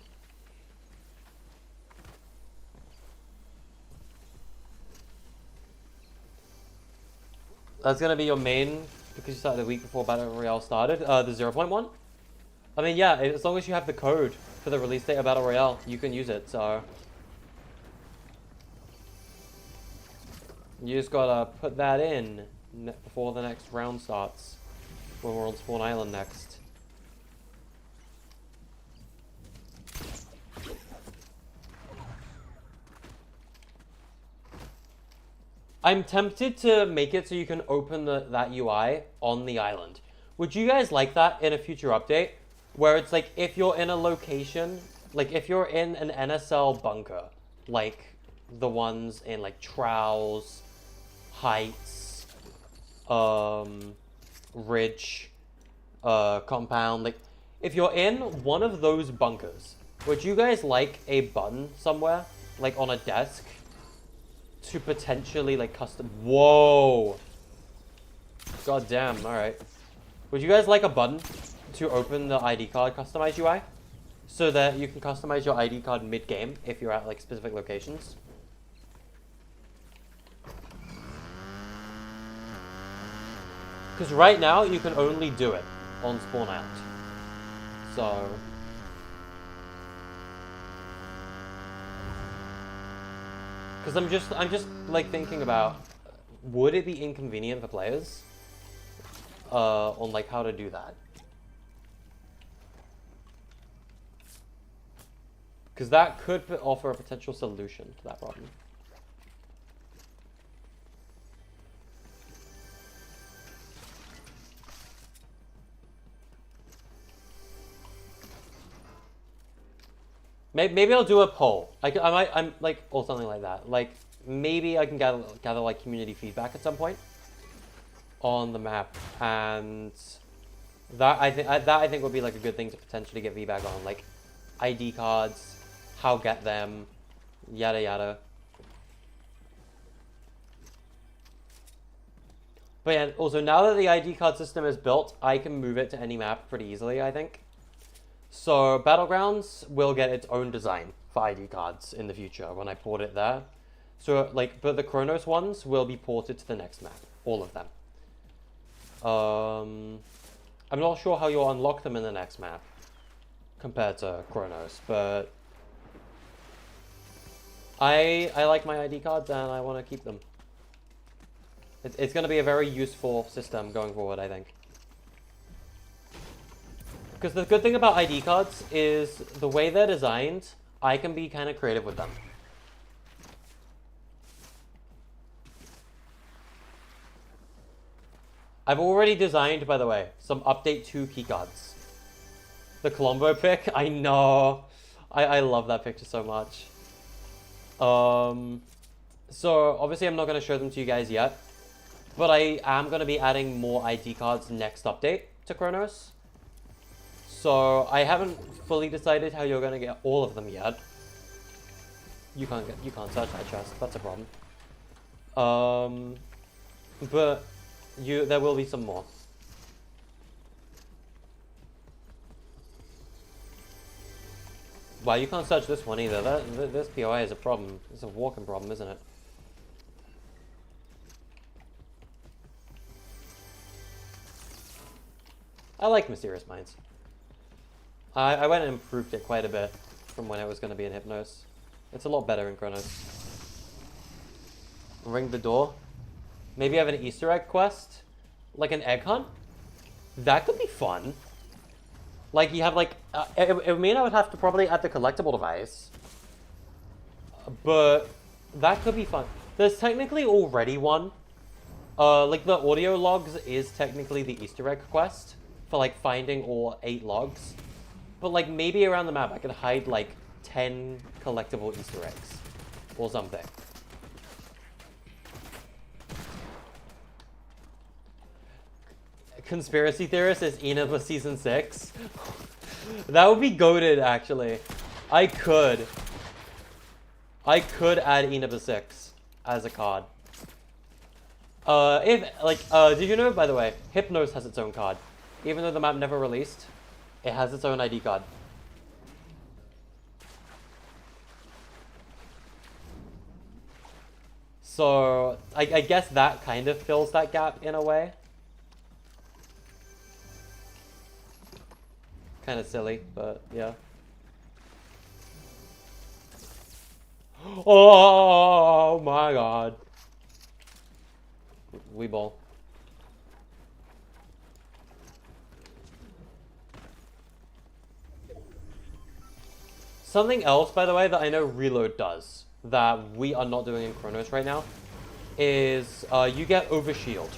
That's gonna be your main, because you started a week before Battle Royale started, the 0.1? I mean, yeah, as long as you have the code for the release date of Battle Royale, you can use it, so... You just gotta put that in before the next round starts, when we're on Spawn Island next. I'm tempted to make it so you can open that UI on the island. Would you guys like that in a future update? Where it's like, if you're in a location, like if you're in an NSL bunker, like the ones in like Trowels, Heights, Ridge, Compound, like if you're in one of those bunkers, would you guys like a button somewhere, like on a desk, to potentially like custom? Whoa! God damn! All right. Would you guys like a button to open the ID card customize UI, so that you can customize your ID card mid-game if you're at like specific locations? Because right now you can only do it on Spawn Island. So because I'm just like thinking about, would it be inconvenient for players on like how to do that? Because that could offer a potential solution to that problem. Maybe I'll do a poll. I might, I'm like, or something like that. Like, maybe I can gather like community feedback at some point on the map, and that I think would be like a good thing to potentially get feedback on, like ID cards, how get them, yada yada. But yeah, also now that the ID card system is built, I can move it to any map pretty easily, I think. So Battlegrounds will get its own design for ID cards in the future when I port it there. So like, but the Kronos ones will be ported to the next map, all of them. I'm not sure how you'll unlock them in the next map compared to Kronos, but I like my ID cards and I want to keep them. It's going to be a very useful system going forward, I think. Because the good thing about ID cards is the way they're designed, I can be kind of creative with them. I've already designed, by the way, some Update 2 keycards. The Colombo pic, I know. I love that picture so much. So, obviously I'm not going to show them to you guys yet. But I am going to be adding more ID cards next update to Kronos. So I haven't fully decided how you're going to get all of them yet. You can't search that chest. That's a problem. But there will be some more. Wow, you can't search this one either. This POI is a problem. It's a walking problem, isn't it? I like Mysterious Minds. I went and improved it quite a bit from when it was going to be in Hypnos. It's a lot better in Kronos. Ring the door. Maybe have an Easter egg quest? Like an egg hunt? That could be fun. Like, you have like... it would mean I would have to probably add the collectible device. But that could be fun. There's technically already one. Like, the audio logs is technically the Easter egg quest for, like, finding all 8 logs. But, like, maybe around the map I could hide, like, 10 collectible Easter eggs. Or something. Conspiracy theorist is Enaba Season 6. That would be goated, actually. I could add Enaba 6 as a card. Did you know, by the way, Hypnos has its own card. Even though the map never released, it has its own ID card. So, I guess that kind of fills that gap in a way. Kind of silly, but yeah. Oh my god. Weeball. Something else, by the way, that I know Reload does, that we are not doing in Kronos right now, is you get Overshield,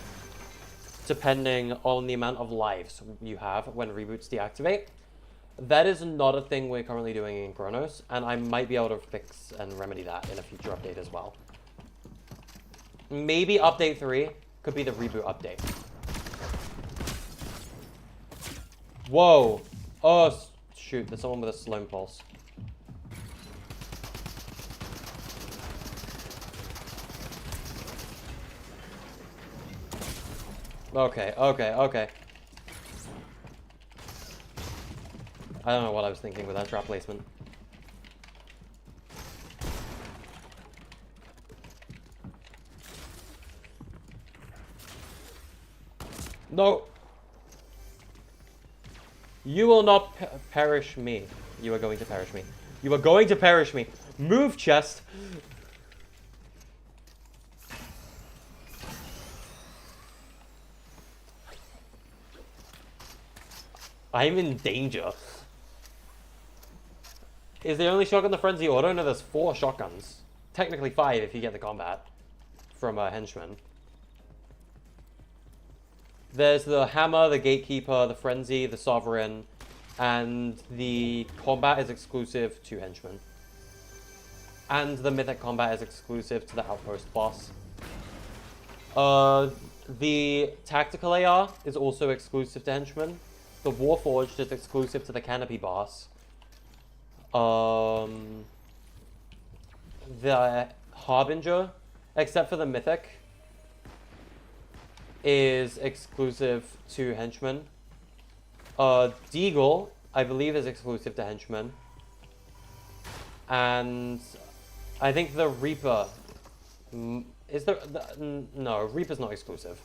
depending on the amount of lives you have when reboots deactivate. That is not a thing we're currently doing in Kronos, and I might be able to fix and remedy that in a future update as well. Maybe update 3 could be the reboot update. Whoa. Oh, shoot, there's someone with a Sloan Pulse. Okay. I don't know what I was thinking with that trap placement. No! You will not perish me. You are going to perish me. You are going to perish me. Move, chest! I'm in danger. Is the only shotgun the Frenzy Auto? No, there's 4 shotguns. Technically 5 if you get the combat from a henchman. There's the Hammer, the Gatekeeper, the Frenzy, the Sovereign, and the combat is exclusive to henchmen. And the mythic combat is exclusive to the outpost boss. The tactical AR is also exclusive to henchmen. The Warforged is exclusive to the canopy boss. The Harbinger, except for the mythic, is exclusive to henchmen. Deagle, I believe, is exclusive to henchmen. And I think the Reaper is no, Reaper's not exclusive.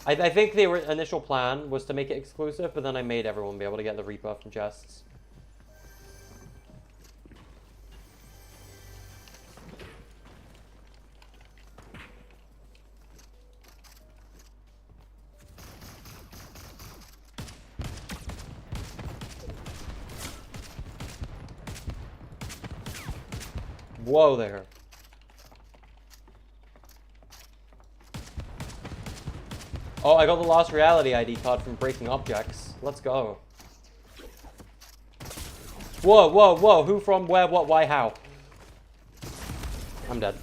I think the initial plan was to make it exclusive, but then I made everyone be able to get the Reaper from chests. Whoa there. Oh, I got the last reality ID card from breaking objects. Let's go. Whoa, whoa, whoa. Who, from, where, what, why, how? I'm dead.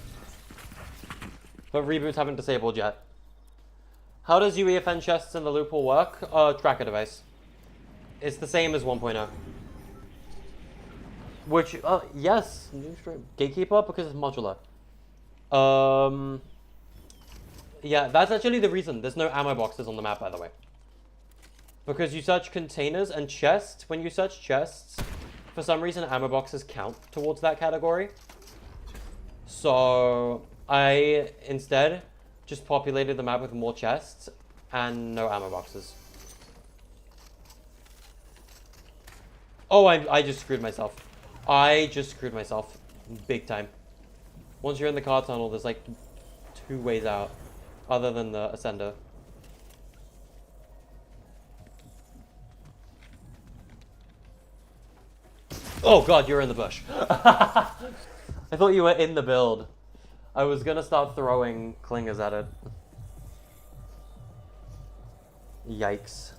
But reboots haven't disabled yet. How does UEFN chests in the loophole work? Tracker device. It's the same as 1.0. Which, yes, Gatekeeper, because it's modular. Yeah, that's actually the reason. There's no ammo boxes on the map, by the way. Because you search containers and chests. When you search chests, for some reason, ammo boxes count towards that category. So, I, instead, just populated the map with more chests and no ammo boxes. Oh, I just screwed myself. I just screwed myself. Big time. Once you're in the car tunnel, there's like 2 ways out. Other than the ascender. Oh god, you're in the bush. I thought you were in the build. I was gonna start throwing clingers at it. Yikes.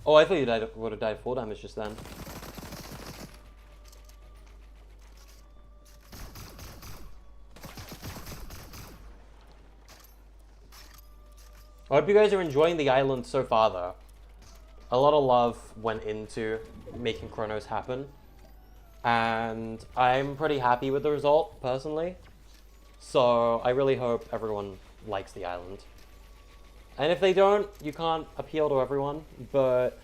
Oh, I thought you would have died 4 damage just then. I hope you guys are enjoying the island so far, though. A lot of love went into making Kronos happen. And I'm pretty happy with the result, personally. So I really hope everyone likes the island. And if they don't, you can't appeal to everyone. But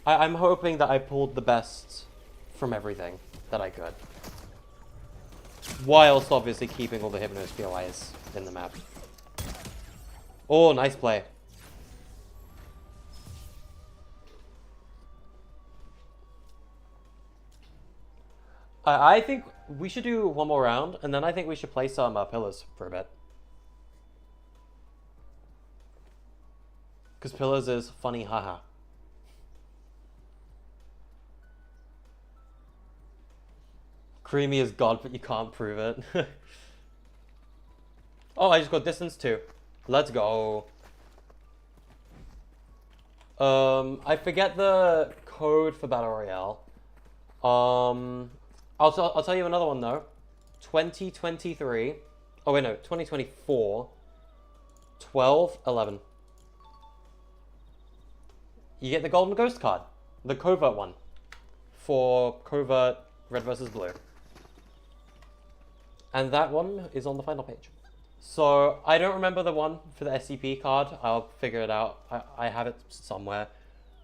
I'm hoping that I pulled the best from everything that I could. Whilst obviously keeping all the Hypnosphere eyes in the map. Oh, nice play. I think we should do one more round, and then I think we should play some pillars for a bit. Because pillars is funny, haha. Creamy is God, but you can't prove it. Oh, I just got distance 2. Let's go. I forget the code for Battle Royale. I'll tell you another one though. 2023. Oh wait, no, 2024. 12/11. You get the Golden Ghost card, the covert one, for covert red versus blue. And that one is on the final page. So I don't remember the one for the SCP card. I'll figure it out. I have it somewhere.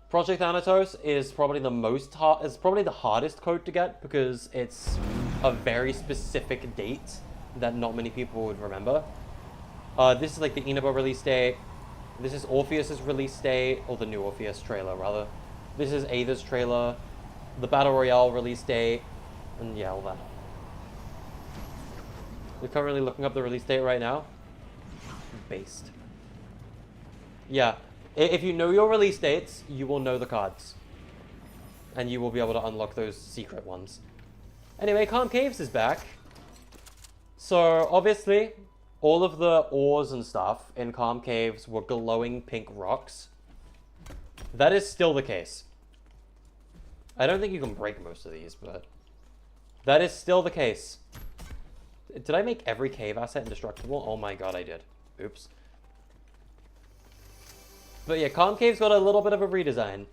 Project Thanatos is probably the hardest code to get because it's a very specific date that not many people would remember. This is like the Inaba release date. This is Orpheus's release date, or the new Orpheus trailer rather. This is Aether's trailer, the Battle Royale release date, and yeah, all that. We're currently looking up the release date right now. Based. Yeah. If you know your release dates, you will know the cards. And you will be able to unlock those secret ones. Anyway, Calm Caves is back. So, obviously, all of the ores and stuff in Calm Caves were glowing pink rocks. That is still the case. I don't think you can break most of these, but that is still the case. Did I make every cave asset indestructible? Oh my god, I did. Oops. But yeah, Calm Cave's got a little bit of a redesign.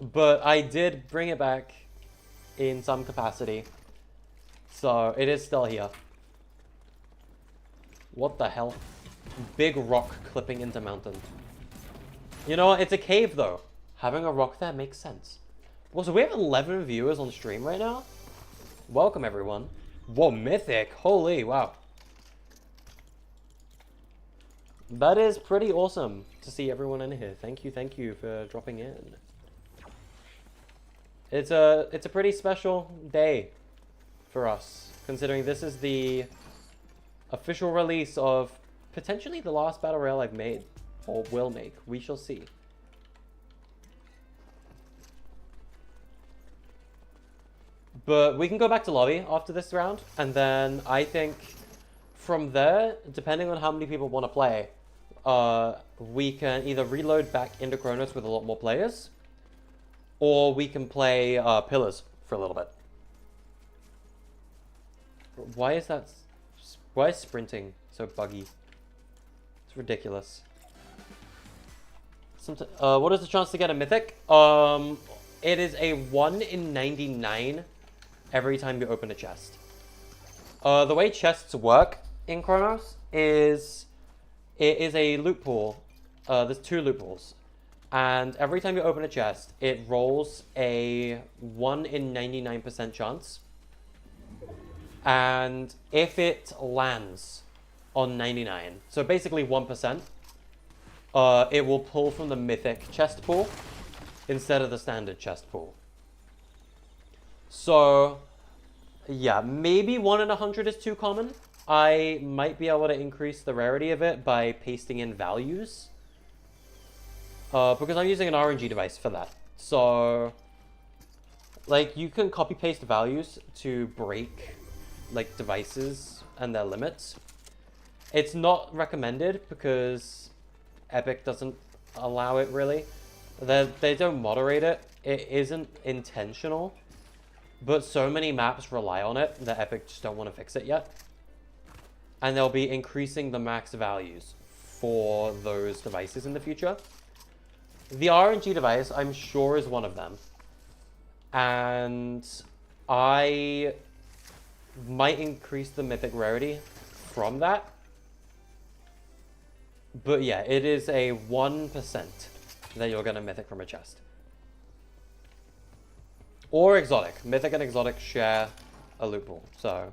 But I did bring it back in some capacity. So it is still here. What the hell? Big rock clipping into mountain. You know what? It's a cave though. Having a rock there makes sense. Well, so we have 11 viewers on stream right now. Welcome everyone. Whoa, mythic. Holy wow. That is pretty awesome to see everyone in here. Thank you for dropping in. It's a pretty special day for us, considering this is the official release of potentially the last battle royale I've made, or will make. We shall see. But we can go back to lobby after this round, and then I think from there, depending on how many people want to play, we can either reload back into Kronos with a lot more players, or we can play Pillars for a little bit. Why is that? Why is sprinting so buggy? It's ridiculous. What is the chance to get a mythic? It is a 1 in 99 every time you open a chest. The way chests work in Kronos is it is a loot pool. There's 2 loot pools. And every time you open a chest, it rolls a 1 in 99% chance. And if it lands on 99, so basically 1%, it will pull from the mythic chest pool instead of the standard chest pool. So, yeah, maybe 1 in 100 is too common. I might be able to increase the rarity of it by pasting in values. Because I'm using an RNG device for that. So, like, you can copy-paste values to break, like, devices and their limits. It's not recommended because Epic doesn't allow it, really. They don't moderate it. It isn't intentional. But so many maps rely on it that Epic just don't want to fix it yet. And they'll be increasing the max values for those devices in the future. The RNG device, I'm sure, is one of them. And I might increase the mythic rarity from that. But yeah, it is a 1% that you'll get a mythic from a chest. Or exotic. Mythic and exotic share a loot pool, so...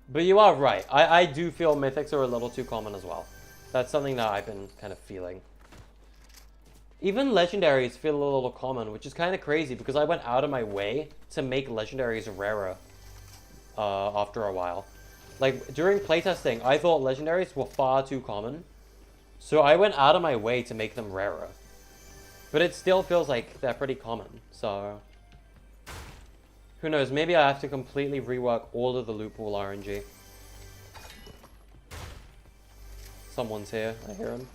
But you are right. I do feel mythics are a little too common as well. That's something that I've been kind of feeling. Even legendaries feel a little common, which is kind of crazy because I went out of my way to make legendaries rarer after a while. Like, during playtesting, I thought legendaries were far too common. So I went out of my way to make them rarer. But it still feels like they're pretty common, so... Who knows, maybe I have to completely rework all of the loot pool RNG. Someone's here, I hear him.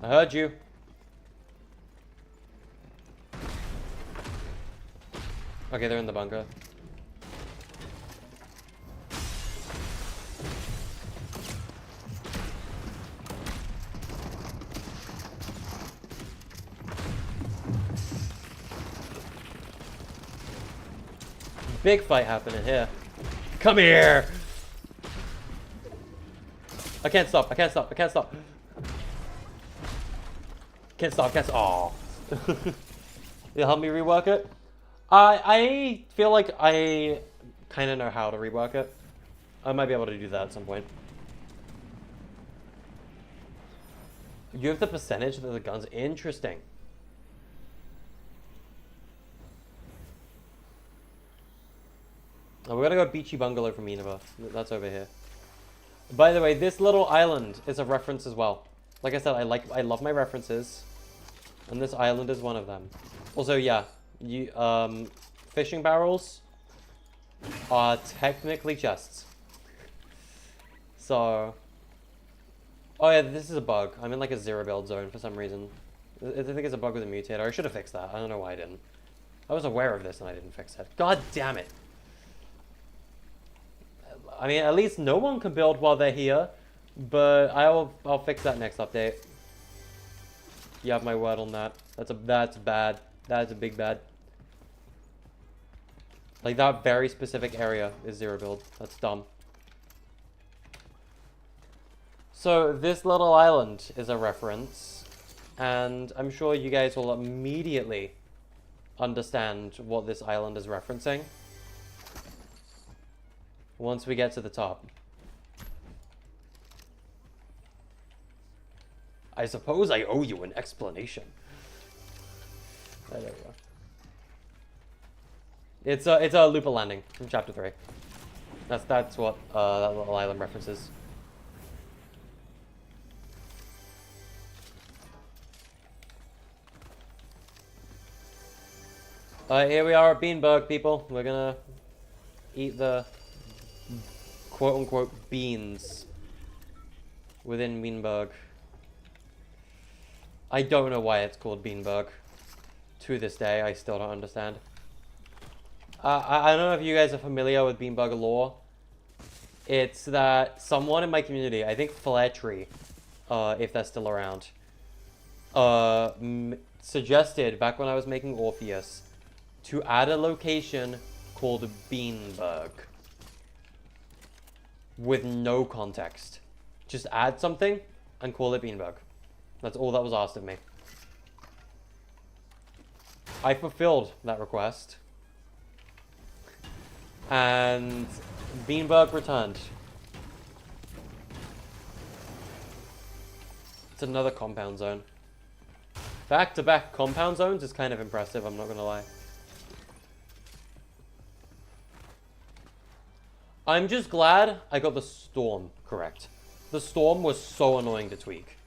I heard you. Okay, they're in the bunker. Big fight happening here. Come here! I can't stop, I can't stop, I can't stop. Can't stop, can't stop. Aw. You'll help me rework it? I feel like I kind of know how to rework it. I might be able to do that at some point. You have the percentage of the guns. Interesting. Oh, we're gonna go Beachy Bungalow from Minerva. That's over here. By the way, this little island is a reference as well. Like I said, I love my references, and this island is one of them. Also, yeah, fishing barrels are technically chests. So, oh yeah, this is a bug. I'm in like a zero build zone for some reason. I think it's a bug with a mutator. I should have fixed that. I don't know why I didn't. I was aware of this and I didn't fix it. God damn it. I mean, at least no one can build while they're here, but I'll fix that next update. You have my word on that. That's bad. That is a big bad. Like, that very specific area is zero build. That's dumb. So, this little island is a reference, and I'm sure you guys will immediately understand what this island is referencing once we get to the top. I suppose I owe you an explanation. There we go. It's a Lupa landing from chapter 3. That's what that little island references. Here we are at Beanburg, people. We're gonna eat the quote-unquote beans within Beanburg. I don't know why it's called Beanburg. To this day, I still don't understand. I don't know if you guys are familiar with Beanburg lore. It's that someone in my community, I think Fletchery, if they're still around, suggested back when I was making Orpheus to add a location called Beanburg with no context. Just add something and call it Beanburg. That's all that was asked of me. I fulfilled that request. And Beanburg returned. It's another compound zone. Back-to-back compound zones is kind of impressive, I'm not gonna lie. I'm just glad I got the storm correct. The storm was so annoying to tweak.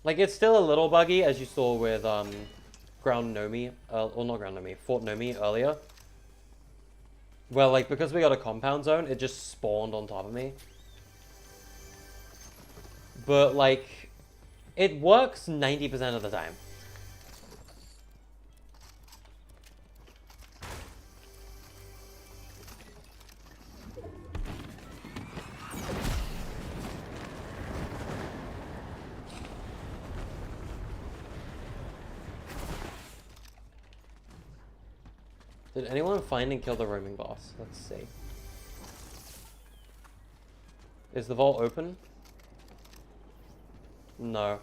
Like, it's still a little buggy, as you saw with, Ground Nomi, or not Ground Nomi, Fort Nomi earlier. Well, like, because we got a compound zone, it just spawned on top of me. But, like, it works 90% of the time. Did anyone find and kill the roaming boss? Let's see. Is the vault open? No.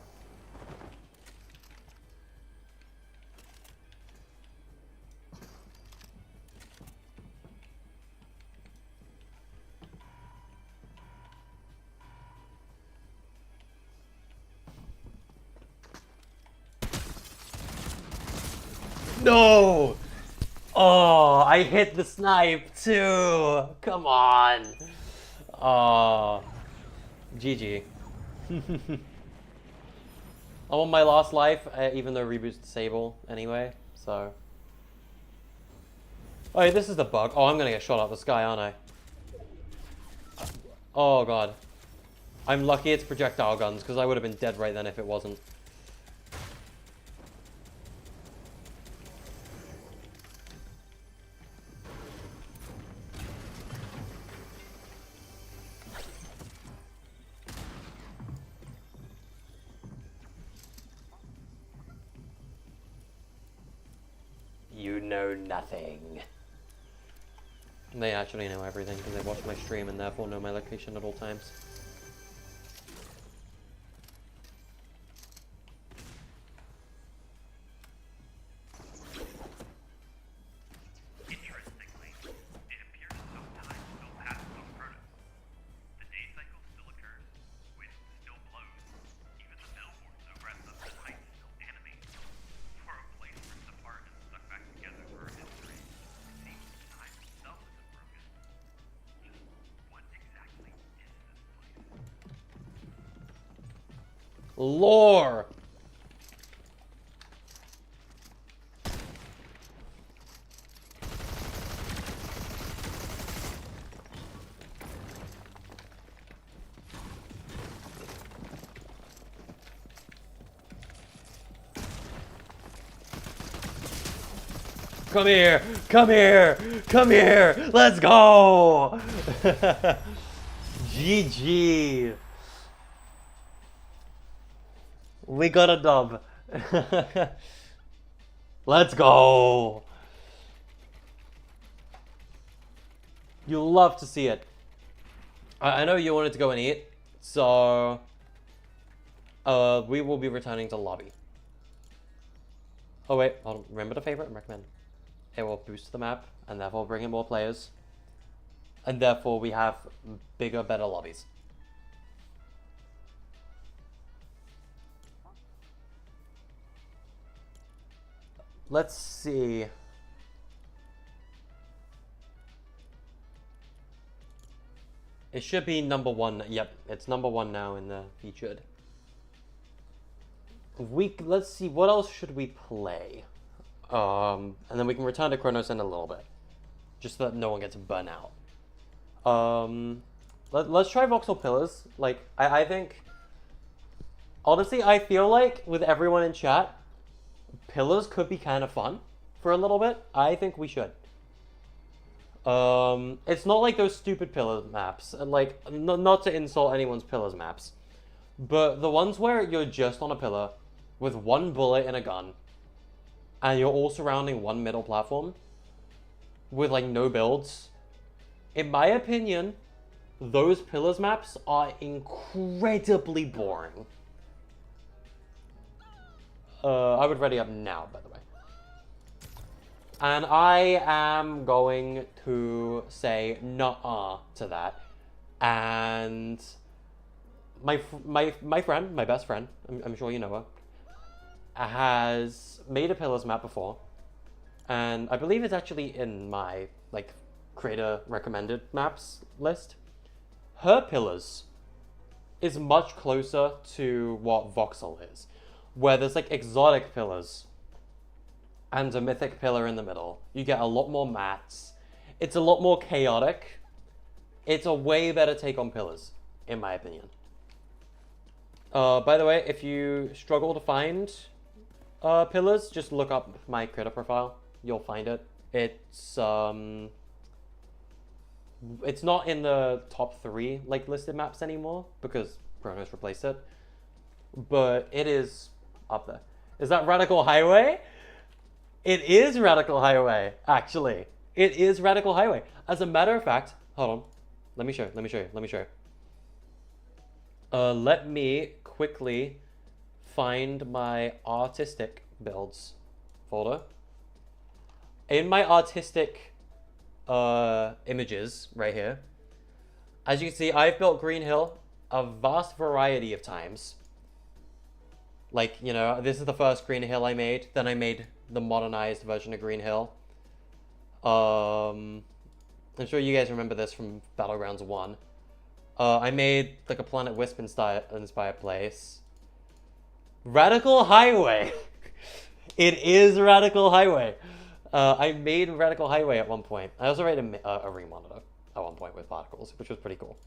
No! Oh, I hit the snipe too. Come on. Oh, GG. I'm on my last life, even though reboot's disable anyway. So. Oh, yeah, this is the bug. Oh, I'm gonna get shot out of the sky, aren't I? Oh god. I'm lucky it's projectile guns because I would have been dead right then if it wasn't. You know nothing. They actually know everything because they watch my stream and therefore know my location at all times. Interestingly, it appears some time still passes on Kronos. The day cycle still occurs, wind still blows, even the billboards over at Sunset Heights still animate. For a place ripped apart and stuck back together for a history, it seems time itself isn't broken. Just what exactly is this place? Lore. Come here! Come here! Come here! Let's go! GG. We got a dub. Let's go! You love to see it. I know you wanted to go and eat, so we will be returning to lobby. Oh wait, hold on. Remember to favorite and recommend. It will boost the map and therefore bring in more players. And therefore we have bigger, better lobbies. Let's see. It should be number 1. Yep, it's number 1 now in the featured. Let's see, what else should we play? And then we can return to Kronos in a little bit. Just so that no one gets burnt out. Let's try Voxel Pillars. Like, I think... Honestly, I feel like with everyone in chat, Pillars could be kind of fun for a little bit. I think we should. It's not like those stupid Pillars maps. Like, not to insult anyone's Pillars maps. But the ones where you're just on a pillar with one bullet and a gun, and you're all surrounding one middle platform with like no builds. In my opinion, those Pillars maps are incredibly boring. I would ready up now, by the way. And I am going to say nuh-uh to that. And my friend, my best friend, I'm sure you know her, has made a Pillars map before, and I believe it's actually in my like creator recommended maps list. Her Pillars is much closer to what Voxel is, where there's like exotic pillars and a mythic pillar in the middle. You get a lot more mats. It's a lot more chaotic. It's a way better take on Pillars, in my opinion. By the way, if you struggle to find Pillars, just look up my creator profile. You'll find it. It's not in the top 3 like listed maps anymore because Kronos replaced it, but it is up there. Is that Radical Highway? It is Radical Highway, actually. It is Radical Highway. As a matter of fact, hold on. Let me show you. Let me quickly find my artistic builds folder. In my artistic images right here, as you can see, I've built Green Hill a vast variety of times. Like, you know, this is the first Green Hill I made. Then I made the modernized version of Green Hill. I'm sure you guys remember this from Battlegrounds 1. I made like a Planet Wisp inspired place. Radical Highway. It is Radical Highway. I made Radical Highway at one point. I also made a ring monitor at one point with particles, which was pretty cool.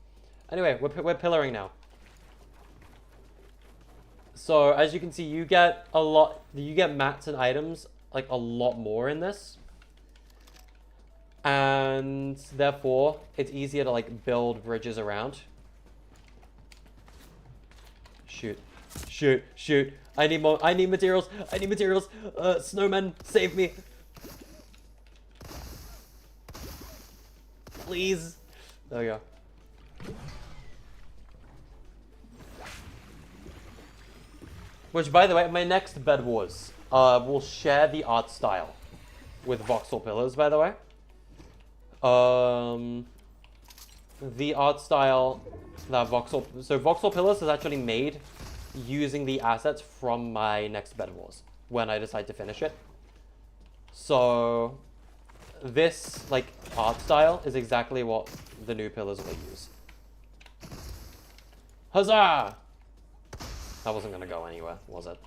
Anyway, we're pillaring now. So as you can see, you get mats and items like a lot more in this. And therefore, it's easier to like build bridges around. Shoot. I need more. I need materials. Snowmen, save me. Please. There we go. Which, by the way, my next Bed Wars will share the art style with Voxel Pillars, by the way. The art style that Voxel Pillars is actually made using the assets from my next Bed Wars when I decide to finish it. So this like art style is exactly what the new pillars will use. Huzzah! That wasn't gonna go anywhere, was it?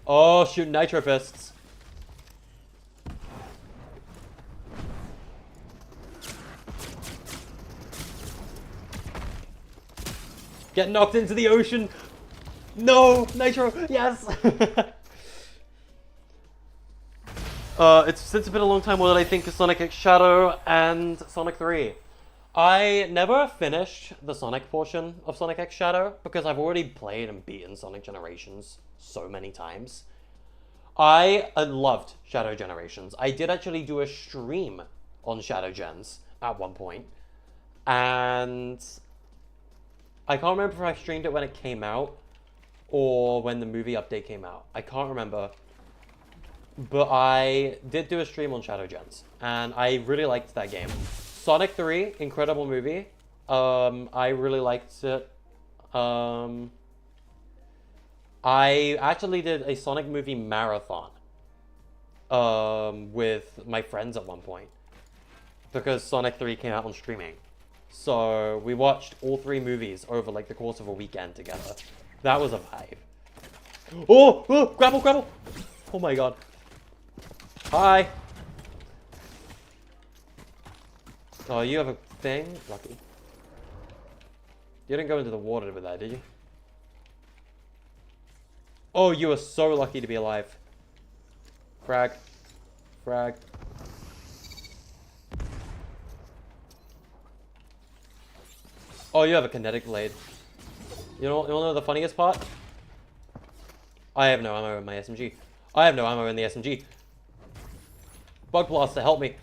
Oh, shoot, Nitro Fists. Get knocked into the ocean. No, Nitro, yes. It's been a long time. What did I think of Sonic X Shadow and Sonic 3? I never finished the Sonic portion of Sonic X Shadow because I've already played and beaten Sonic Generations so many times. I loved Shadow Generations. I did actually do a stream on Shadow Gens at one point, and I can't remember if I streamed it when it came out or when the movie update came out. I can't remember. But I did do a stream on Shadow Gens, and I really liked that game. Sonic 3, incredible movie. I really liked it. I actually did a Sonic movie marathon with my friends at one point because Sonic 3 came out on streaming. So we watched all 3 movies over like the course of a weekend together. That was a vibe. Oh, oh, grapple, grapple. Oh my god. Hi. Oh, you have a thing? Lucky. You didn't go into the water with that, did you? Oh, you are so lucky to be alive. Frag. Frag. Oh, you have a kinetic blade. You know the funniest part? I have no ammo in my SMG. I have no ammo in the SMG. Bug Blaster, help me.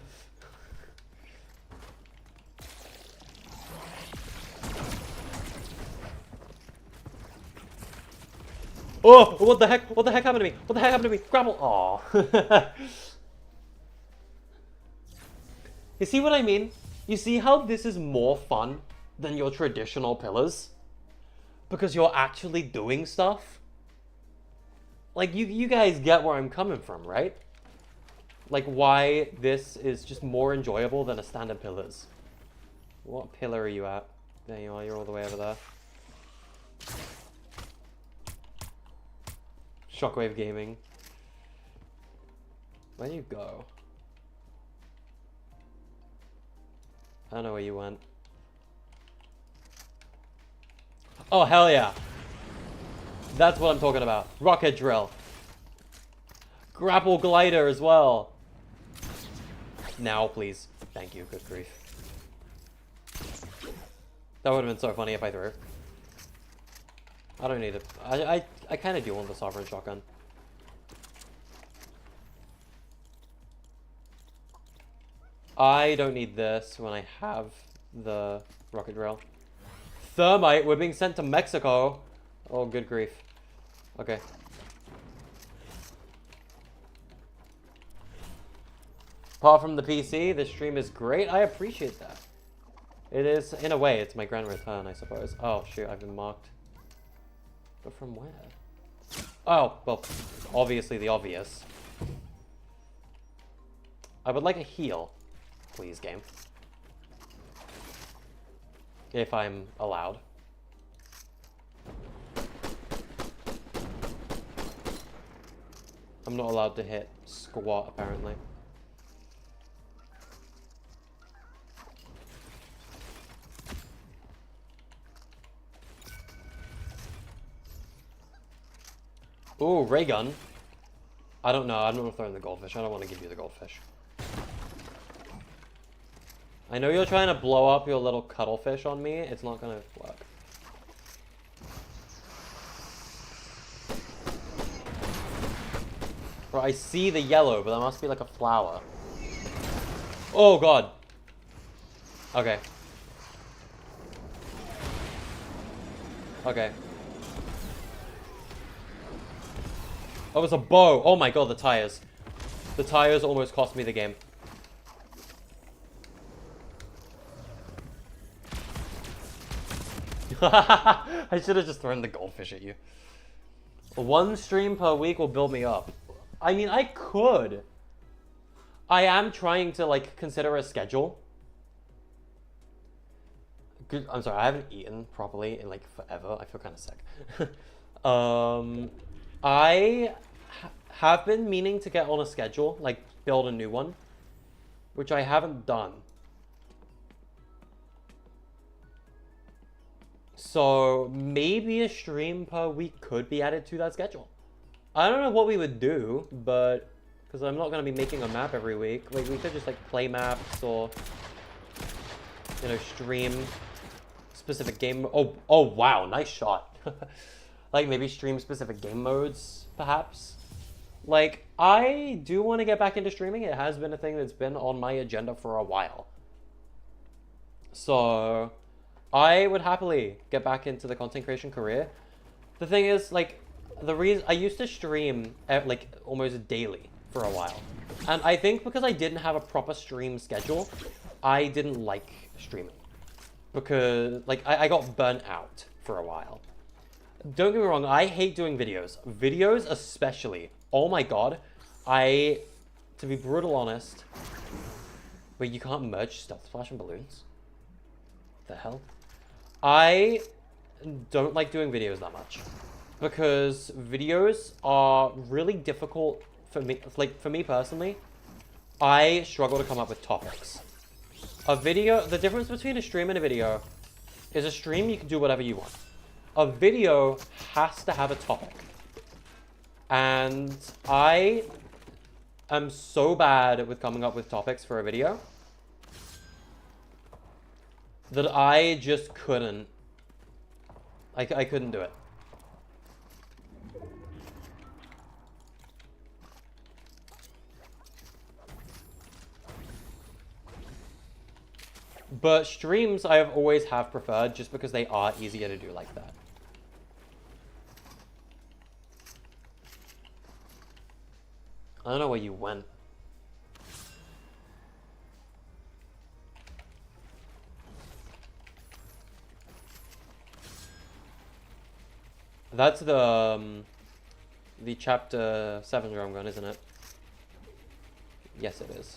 Oh, what the heck? What the heck happened to me? What the heck happened to me? Grapple. Aw. You see what I mean? You see how this is more fun than your traditional pillars? Because you're actually doing stuff? Like, you guys get where I'm coming from, right? Like, why this is just more enjoyable than a standard pillars. What pillar are you at? There you are, you're all the way over there. Shockwave Gaming. Where'd you go? I don't know where you went. Oh, hell yeah. That's what I'm talking about. Rocket Drill. Grapple Glider as well. Now, please. Thank you. Good grief. That would have been so funny if I threw. I don't need it. I kind of do want the Sovereign Shotgun. I don't need this when I have the Rocket Drill. Thermite, we're being sent to Mexico. Oh, good grief. Okay. Apart from the PC, this stream is great. I appreciate that. It is, in a way, it's my grand return, I suppose. Oh, shoot, I've been marked. But from where? Oh, well, obviously the obvious. I would like a heal, please, game. If I'm allowed. I'm not allowed to hit squat, apparently. Ooh, ray gun. I don't know. I'm not throwing the goldfish. I don't want to give you the goldfish. I know you're trying to blow up your little cuttlefish on me. It's not going to work. Bro, I see the yellow, but that must be like a flower. Oh, God. Okay. Okay. Oh, it's a bow. Oh my god, the tires. The tires almost cost me the game. I should have just thrown the goldfish at you. One stream per week will build me up. I mean, I could. I am trying to, like, consider a schedule. Good. I'm sorry, I haven't eaten properly in, like, forever. I feel kind of sick. I have been meaning to get on a schedule, like, build a new one, which I haven't done. So maybe a stream per week could be added to that schedule. I don't know what we would do, but because I'm not going to be making a map every week. Like, we could just, like, play maps or, you know, stream specific game. Oh, wow, nice shot. Like, maybe stream specific game modes, perhaps. Like, I do want to get back into streaming. It has been a thing that's been on my agenda for a while. So I would happily get back into the content creation career. The thing is, like, the reason I used to stream like almost daily for a while, and I think because I didn't have a proper stream schedule, I didn't like streaming because, like, I got burnt out for a while. Don't get me wrong, I hate doing videos. Videos especially. Oh my god. To be brutal honest. Wait, you can't merge Stealth Splash and balloons? The hell? I don't like doing videos that much. Because videos are really difficult for me. Like, for me personally, I struggle to come up with topics. A video, the difference between a stream and a video is a stream you can do whatever you want. A video has to have a topic. And I am so bad with coming up with topics for a video that I just couldn't. I couldn't do it. But streams I have always have preferred just because they are easier to do like that. I don't know where you went. That's the chapter 7 drum gun, isn't it? Yes, it is.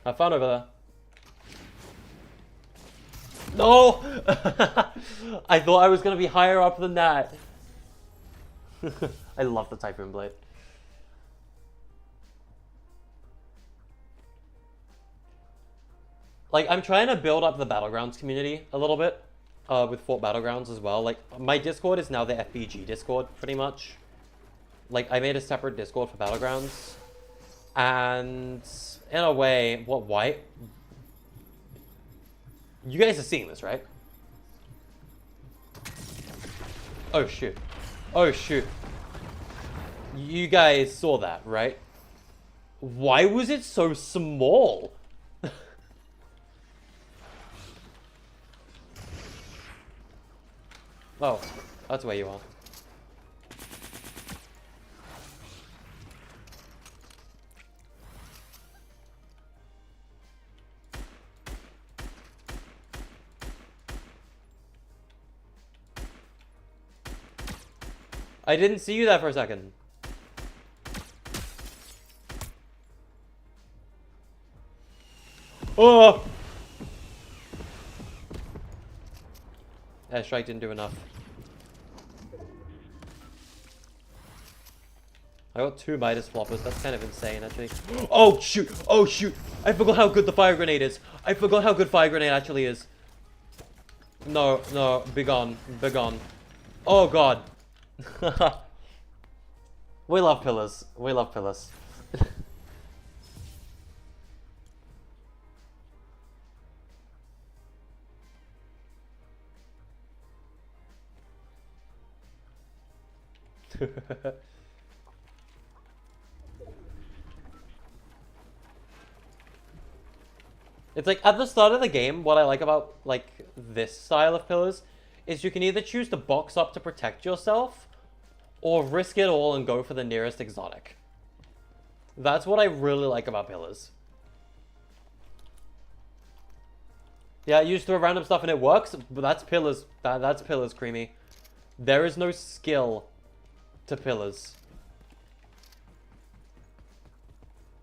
Have fun over there. No! I thought I was going to be higher up than that. I love the Typhoon Blade. Like, I'm trying to build up the Battlegrounds community a little bit. With Fort Battlegrounds as well. Like, my Discord is now the FBG Discord, pretty much. Like, I made a separate Discord for Battlegrounds. And in a way, why? You guys are seeing this, right? Oh, shoot. Oh, shoot. You guys saw that, right? Why was it so small? Oh, that's where you are. I didn't see you there for a second. Oh! Airstrike didn't do enough. I got 2 Midas floppers. That's kind of insane, actually. Oh, shoot! Oh, shoot! I forgot how good the fire grenade is. I forgot how good fire grenade actually is. No, no. Begone. Begone. Oh, God. We love pillars. We love pillars. It's like at the start of the game, what I like about like this style of pillars is you can either choose to box up to protect yourself or risk it all and go for the nearest exotic. That's what I really like about pillars. Yeah, you just throw random stuff and it works, but that's pillars. That's pillars, Creamy. There is no skill to pillars.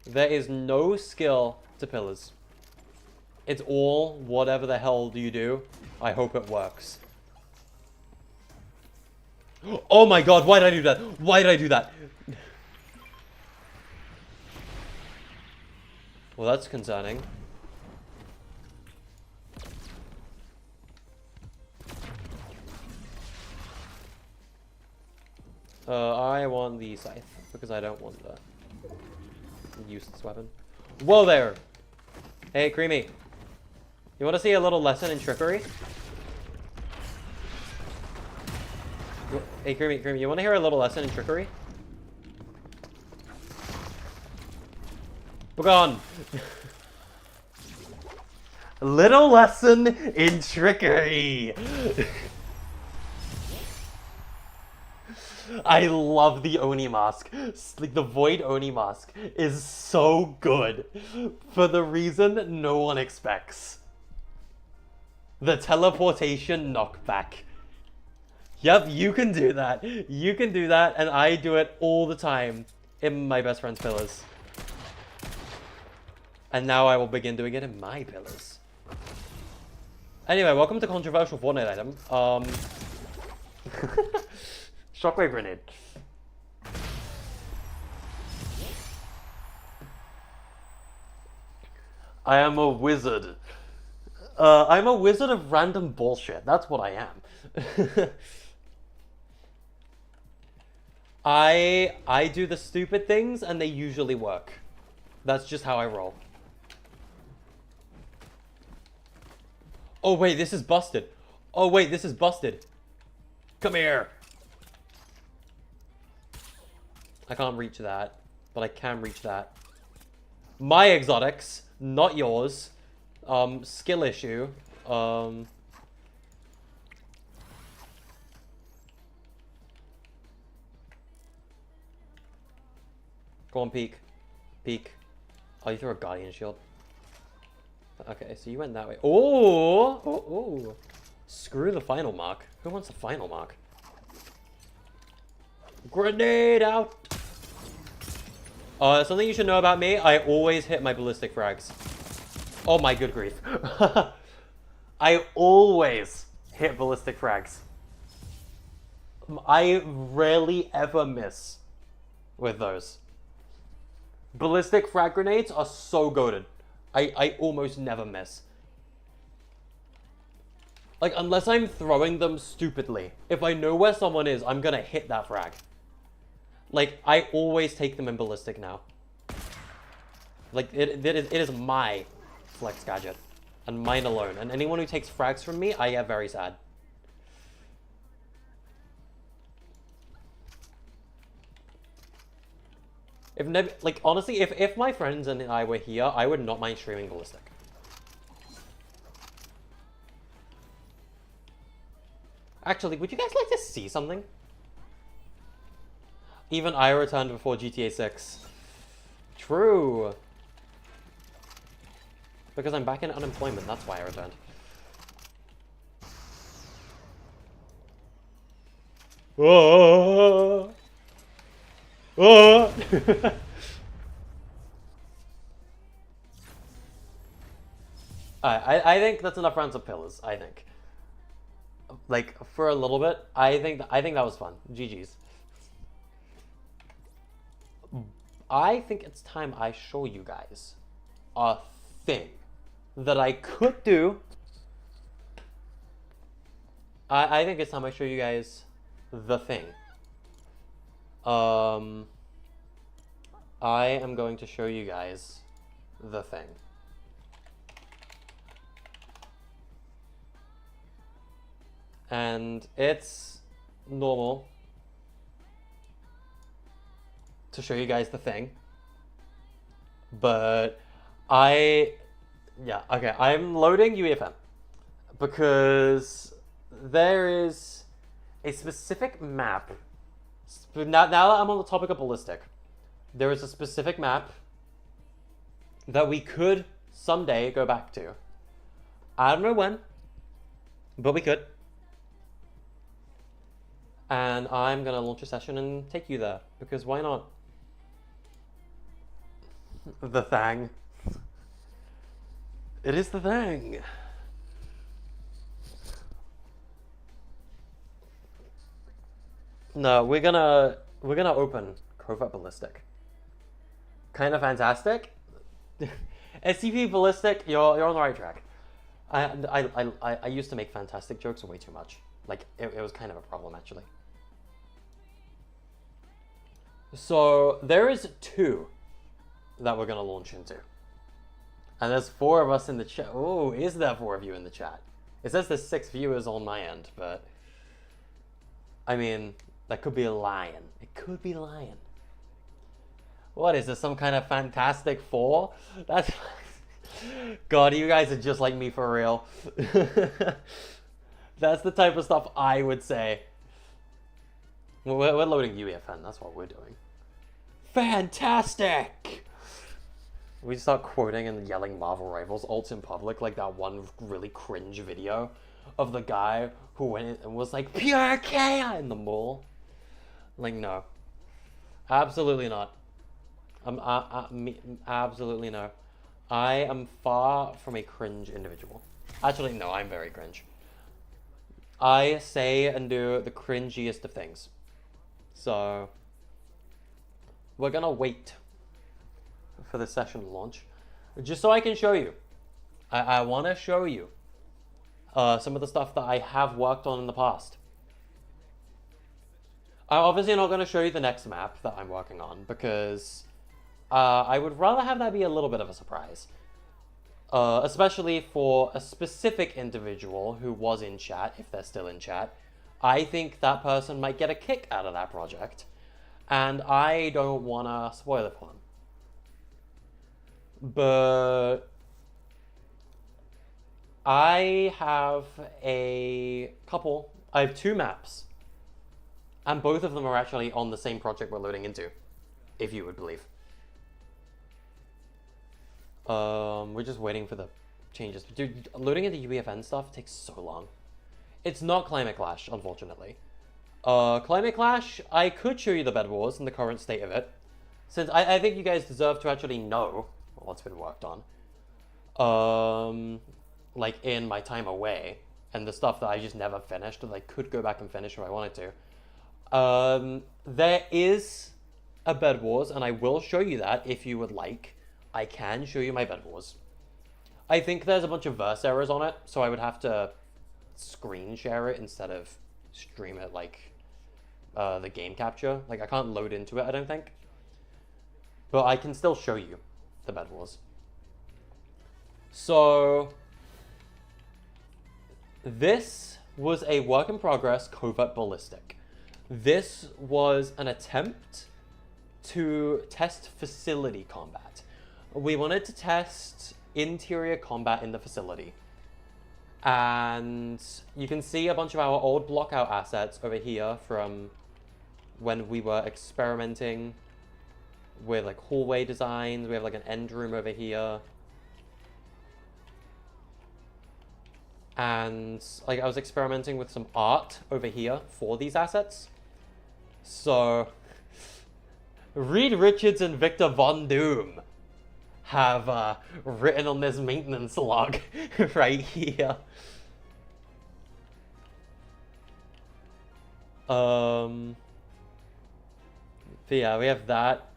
There is no skill to pillars. It's all whatever the hell do you do. I hope it works. Oh my god, why did I do that? Why did I do that? Well, that's concerning. I want the scythe, because I don't want the useless weapon. Whoa there! Hey, Creamy. You want to see a little lesson in trickery? Hey, Creamy, you want to hear a little lesson in trickery? Begone! Little lesson in trickery! I love the Oni mask. Like, the Void Oni mask is so good for the reason no one expects. The teleportation knockback. Yep, you can do that. You can do that, and I do it all the time in my best friend's pillars. And now I will begin doing it in my pillars. Anyway, welcome to controversial Fortnite item. Shockwave grenade. I am a wizard. I'm a wizard of random bullshit. That's what I am. I do the stupid things and they usually work. That's just how I roll. Oh wait, this is busted. Oh wait, this is busted. Come here. I can't reach that, but I can reach that. My exotics, not yours. Skill issue. Go on, peek. Peek. Oh, you threw a guardian shield. Okay, so you went that way. Oh! Oh! Screw the final mark. Who wants the final mark? Grenade out! Something you should know about me, I always hit my ballistic frags. Oh my good grief. I always hit ballistic frags. I rarely ever miss with those. Ballistic frag grenades are so goated. I almost never miss. Like, unless I'm throwing them stupidly. If I know where someone is, I'm gonna hit that frag. Like, I always take them in ballistic now. Like, it is my flex gadget. And mine alone. And anyone who takes frags from me, I get very sad. Like, honestly, if my friends and I were here, I would not mind streaming ballistic. Actually, would you guys like to see something? Even I returned before GTA 6. True. Because I'm back in unemployment, that's why I returned. Oh! Oh! I think that's enough rounds of pillars, I think. Like, for a little bit, I think that was fun. GG's. I think it's time I show you guys a thing that I could do. I think it's time I show you guys the thing. I am going to show you guys the thing. And it's normal to show you guys the thing. But yeah, okay, I'm loading UEFM because there is a specific map. Now that I'm on the topic of ballistic, there is a specific map that we could someday go back to. I don't know when, but we could. And I'm gonna launch a session and take you there, because why not? The thing. It is the thing. No, we're gonna open Covert Ballistic. Kind of fantastic. SCP Ballistic, you're on the right track. I used to make fantastic jokes way too much. Like it was kind of a problem actually. So there is 2 that we're gonna launch into. And there's 4 of us in the chat. Oh, is there 4 of you in the chat? It says there's 6 viewers on my end, but I mean, that could be lying. It could be lying. What is this? Some kind of Fantastic Four? That's God, you guys are just like me for real. That's the type of stuff I would say. We're loading UEFN. That's what we're doing. Fantastic! We start quoting and yelling Marvel Rivals ults in public, like that one really cringe video of the guy who went in and was like, pure chaos in the mall. Like, no. Absolutely not. Absolutely no. I am far from a cringe individual. Actually, no, I'm very cringe. I say and do the cringiest of things. So, we're gonna wait for the session launch, just so I can show you. I want to show you some of the stuff that I have worked on in the past. I'm obviously not going to show you the next map that I'm working on, because I would rather have that be a little bit of a surprise. Especially for a specific individual who was in chat, if they're still in chat. I think that person might get a kick out of that project, and I don't want to spoil it for them. But I have a couple. I have 2 maps, and both of them are actually on the same project we're loading into, if you would believe. We're just waiting for the changes. Dude, loading into UEFN stuff takes so long. It's not Climate Clash, unfortunately. Climate Clash, I could show you the Bed Wars and the current state of it, since I think you guys deserve to actually know what's been worked on. Like in my time away, and the stuff that I just never finished, that I could go back and finish if I wanted to. There is a Bed Wars, and I will show you that if you would like. I can show you my Bed Wars. I think there's a bunch of verse errors on it, so I would have to screen share it instead of stream it like the game capture. Like, I can't load into it, I don't think. But I can still show you the Bed Wars. So, this was a work in progress Covert Ballistic. This was an attempt to test facility combat. We wanted to test interior combat in the facility. And you can see a bunch of our old blockout assets over here from when we were experimenting with like hallway designs. We have like an end room over here. And like I was experimenting with some art over here for these assets. So Reed Richards and Victor Von Doom have written on this maintenance log right here. But yeah, we have that.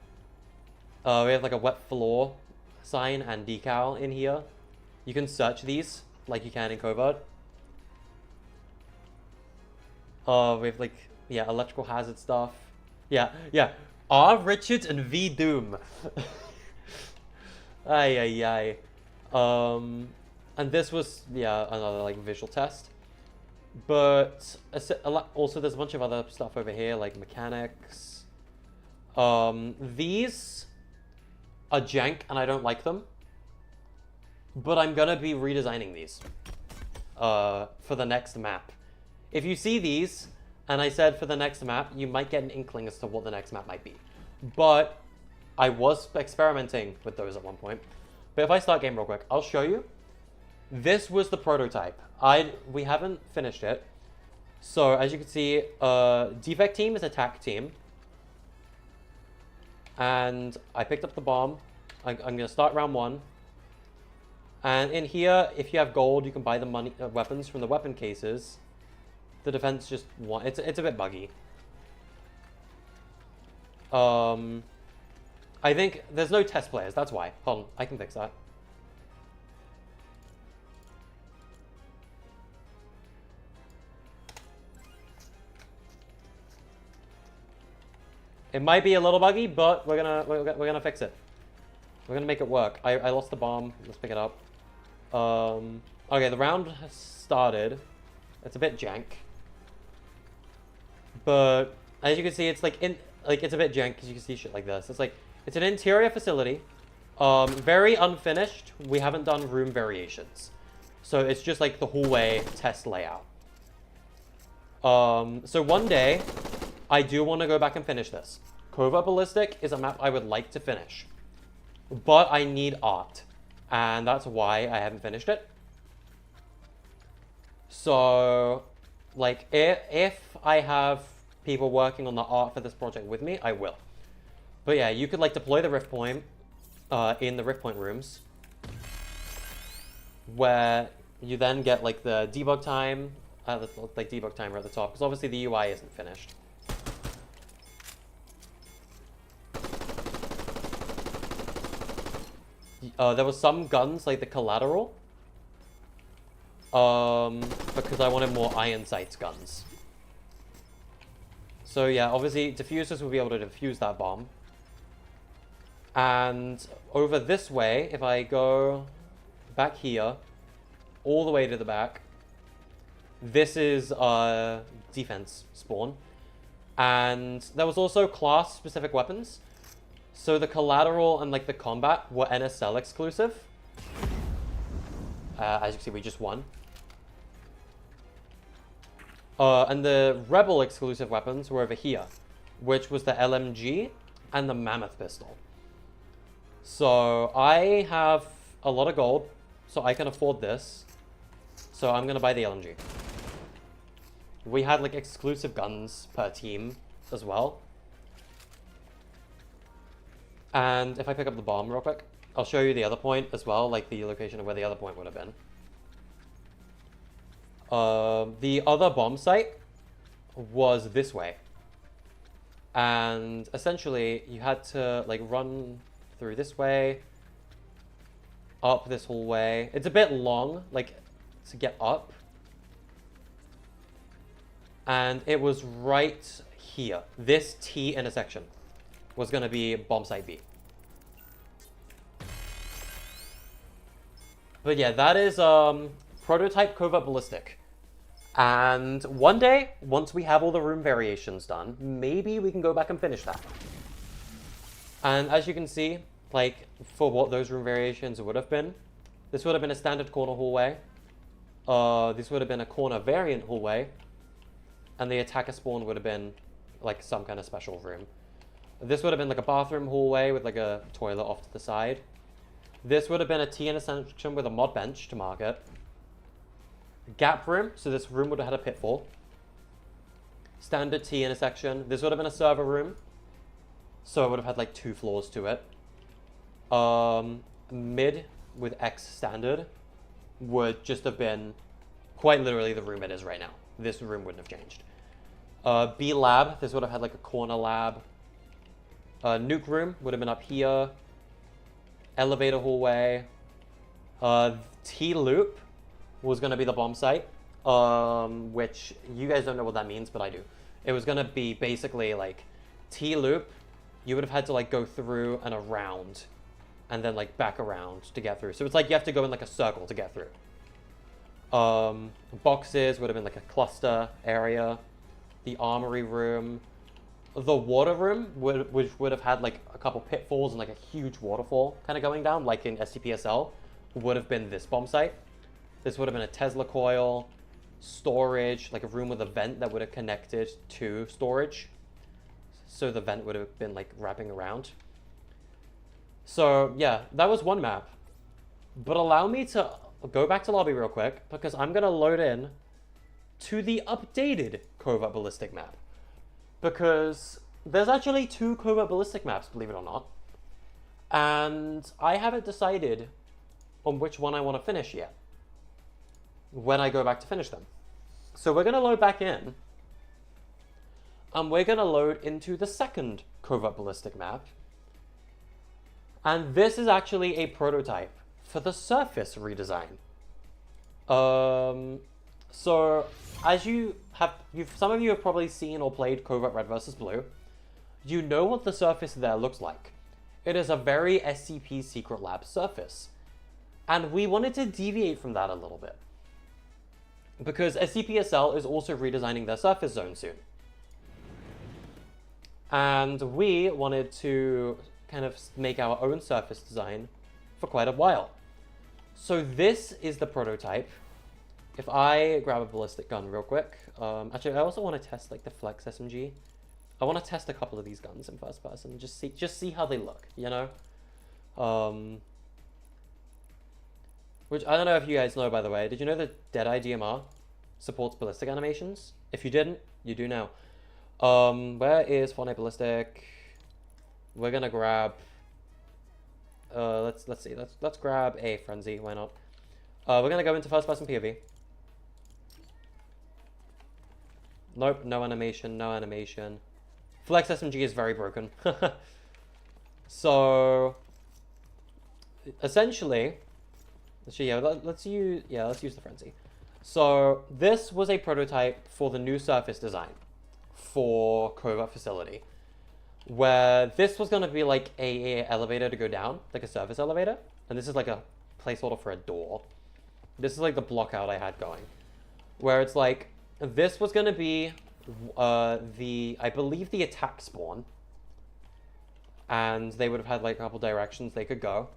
We have like a wet floor sign and decal in here. You can search these like you can in Covert. We have like, yeah, electrical hazard stuff. Yeah. R. Richards and V. Doom. Ay. And this was, yeah, another like visual test. But also there's a bunch of other stuff over here, like mechanics. These are jank and I don't like them. But I'm gonna be redesigning these for the next map. If you see these, and I said for the next map, you might get an inkling as to what the next map might be. But I was experimenting with those at one point. But if I start game real quick, I'll show you This was the prototype. We haven't finished it. So as you can see, defect team is attack team. And I picked up the bomb. I'm gonna start round 1. And in here, if you have gold, you can buy the weapons from the weapon cases. The defense just it's a bit buggy. I think there's no test players. That's why. Hold on, I can fix that. It might be a little buggy, but we're gonna fix it. We're gonna make it work. I lost the bomb. Let's pick it up. Okay, the round has started. It's a bit jank, but as you can see, it's like it's a bit jank because you can see shit like this. It's an interior facility, very unfinished. We haven't done room variations, so it's just like the hallway test layout. So one day, I do want to go back and finish this. Covert Ballistic is a map I would like to finish, but I need art, and that's why I haven't finished it. So, like, if I have people working on the art for this project with me, I will. But yeah, you could, like, deploy the Rift Point in the Rift Point rooms, where you then get, like, the debug time, debug timer at the top, because obviously the UI isn't finished. There was some guns, like the Collateral, because I wanted more iron sights guns. So yeah, obviously diffusers will be able to defuse that bomb. And over this way, if I go back here, all the way to the back, this is defense spawn. And there was also class-specific weapons. So the Collateral and like the Combat were NSL exclusive. As you can see, we just won. And the Rebel exclusive weapons were over here, which was the LMG and the Mammoth pistol. So I have a lot of gold, so I can afford this. So I'm gonna buy the LMG. We had like exclusive guns per team as well. And if I pick up the bomb real quick, I'll show you the other point as well, like the location of where the other point would have been. The other bomb site was this way. And essentially, you had to like run through this way, up this hallway. It's a bit long, like, to get up. And it was right here. This T intersection was going to be bomb site B. But yeah, that is prototype Covert Ballistic. And one day, once we have all the room variations done, maybe we can go back and finish that. And as you can see, like, for what those room variations would have been, this would have been a standard corner hallway. This would have been a corner variant hallway. And the attacker spawn would have been, like, some kind of special room. This would have been like a bathroom hallway with like a toilet off to the side. This would have been a T intersection with a mod bench to mark it. Gap room, so this room would have had a pitfall. Standard T intersection. This would have been a server room, so it would have had like 2 floors to it. Mid with X standard would just have been quite literally the room it is right now. This room wouldn't have changed. B lab, this would have had like a corner lab. Nuke room would have been up here. Elevator hallway. T loop was going to be the bomb site, which you guys don't know what that means, but I do. It was going to be basically like T loop. You would have had to like go through and around and then like back around to get through. So it's like you have to go in like a circle to get through. Boxes would have been like a cluster area. The armory room. The water room, which would have had like a couple pitfalls and like a huge waterfall kind of going down, like in STPSL, would have been this bomb site. This would have been a Tesla coil, storage, like a room with a vent that would have connected to storage. So the vent would have been like wrapping around. So yeah, that was one map. But allow me to go back to lobby real quick because I'm gonna load in to the updated Covert Ballistic map. Because there's actually 2 Covert Ballistic maps, believe it or not. And I haven't decided on which one I want to finish yet when I go back to finish them. So we're going to load back in. And we're going to load into the second Covert Ballistic map. And this is actually a prototype for the surface redesign. So as some of you have probably seen or played Covert Red vs. Blue. You know what the surface there looks like. It is a very SCP Secret Lab surface. And we wanted to deviate from that a little bit. Because SCPSL is also redesigning their surface zone soon. And we wanted to kind of make our own surface design for quite a while. So this is the prototype. If I grab a ballistic gun real quick. Actually, I also want to test like the Flex SMG. I want to test a couple of these guns in first person, just see how they look, you know? Which I don't know if you guys know, by the way. Did you know that Deadeye DMR supports ballistic animations? If you didn't, you do now. Where is Fortnite Ballistic? We're gonna grab. Let's see. Let's grab a Frenzy. Why not? We're gonna go into first person POV. Nope, no animation, no animation. Flex SMG is very broken. So essentially, let's use the Frenzy. So this was a prototype for the new surface design for Covert Facility, where this was going to be like a elevator to go down, like a surface elevator, and this is like a placeholder for a door. This is like the block out I had going, where it's like this was going to be I believe the attack spawn, and they would have had like a couple directions they could go.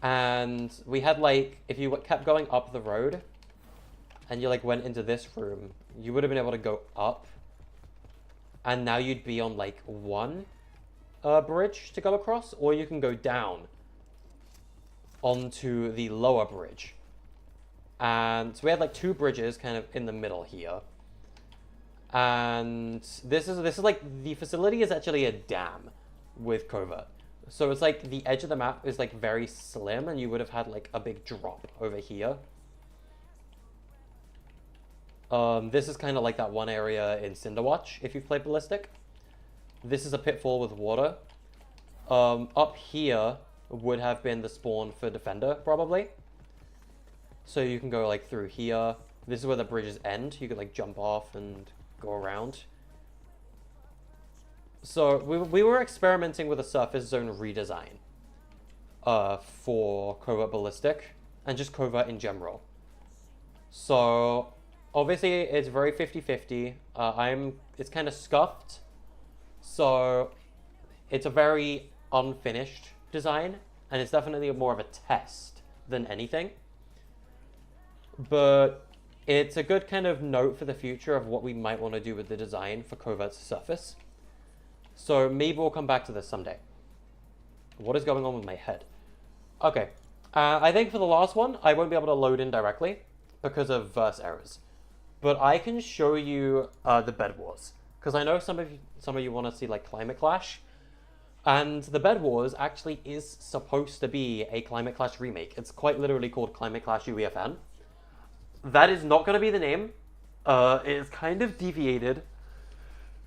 And we had like, if you kept going up the road and you like went into this room, you would have been able to go up, and now you'd be on like one bridge to go across, or you can go down onto the lower bridge. And so we had like 2 bridges kind of in the middle here. And this is like, the facility is actually a dam with Covert. So it's like the edge of the map is like very slim, and you would have had like a big drop over here. This is kind of like that one area in Cinderwatch, if you've played Ballistic. This is a pitfall with water. Up here would have been the spawn for Defender, probably. So you can go like through here. This is where the bridges end. You could like jump off and go around. So we were experimenting with a surface zone redesign for Covert Ballistic and just Covert in general. So obviously it's very 50-50. It's kind of scuffed. So it's a very unfinished design, and it's definitely more of a test than anything. But it's a good kind of note for the future of what we might want to do with the design for Covert's surface. So maybe we'll come back to this someday. What is going on with my head? Okay. I think for the last one, I won't be able to load in directly because of verse errors. But I can show you the Bed Wars, because I know some of you want to see like Climate Clash. And the Bed Wars actually is supposed to be a Climate Clash remake. It's quite literally called Climate Clash UEFN. That is not going to be the name. It is kind of deviated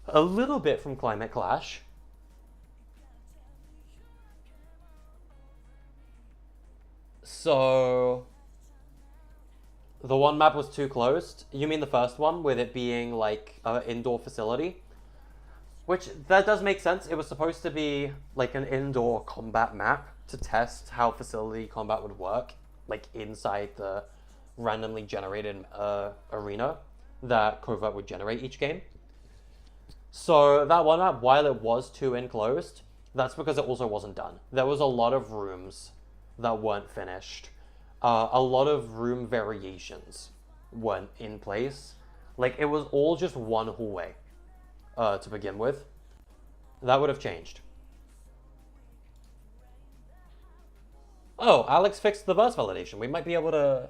a little bit from Climate Clash. So the one map was too closed. You mean the first one, with it being like an indoor facility? Which, that does make sense. It was supposed to be like an indoor combat map to test how facility combat would work, like inside the randomly generated arena that Covert would generate each game. So that one map, while it was too enclosed, that's because it also wasn't done. There was a lot of rooms that weren't finished. A lot of room variations weren't in place. Like, it was all just one hallway to begin with. That would have changed. Oh, Alex fixed the verse validation. We might be able to...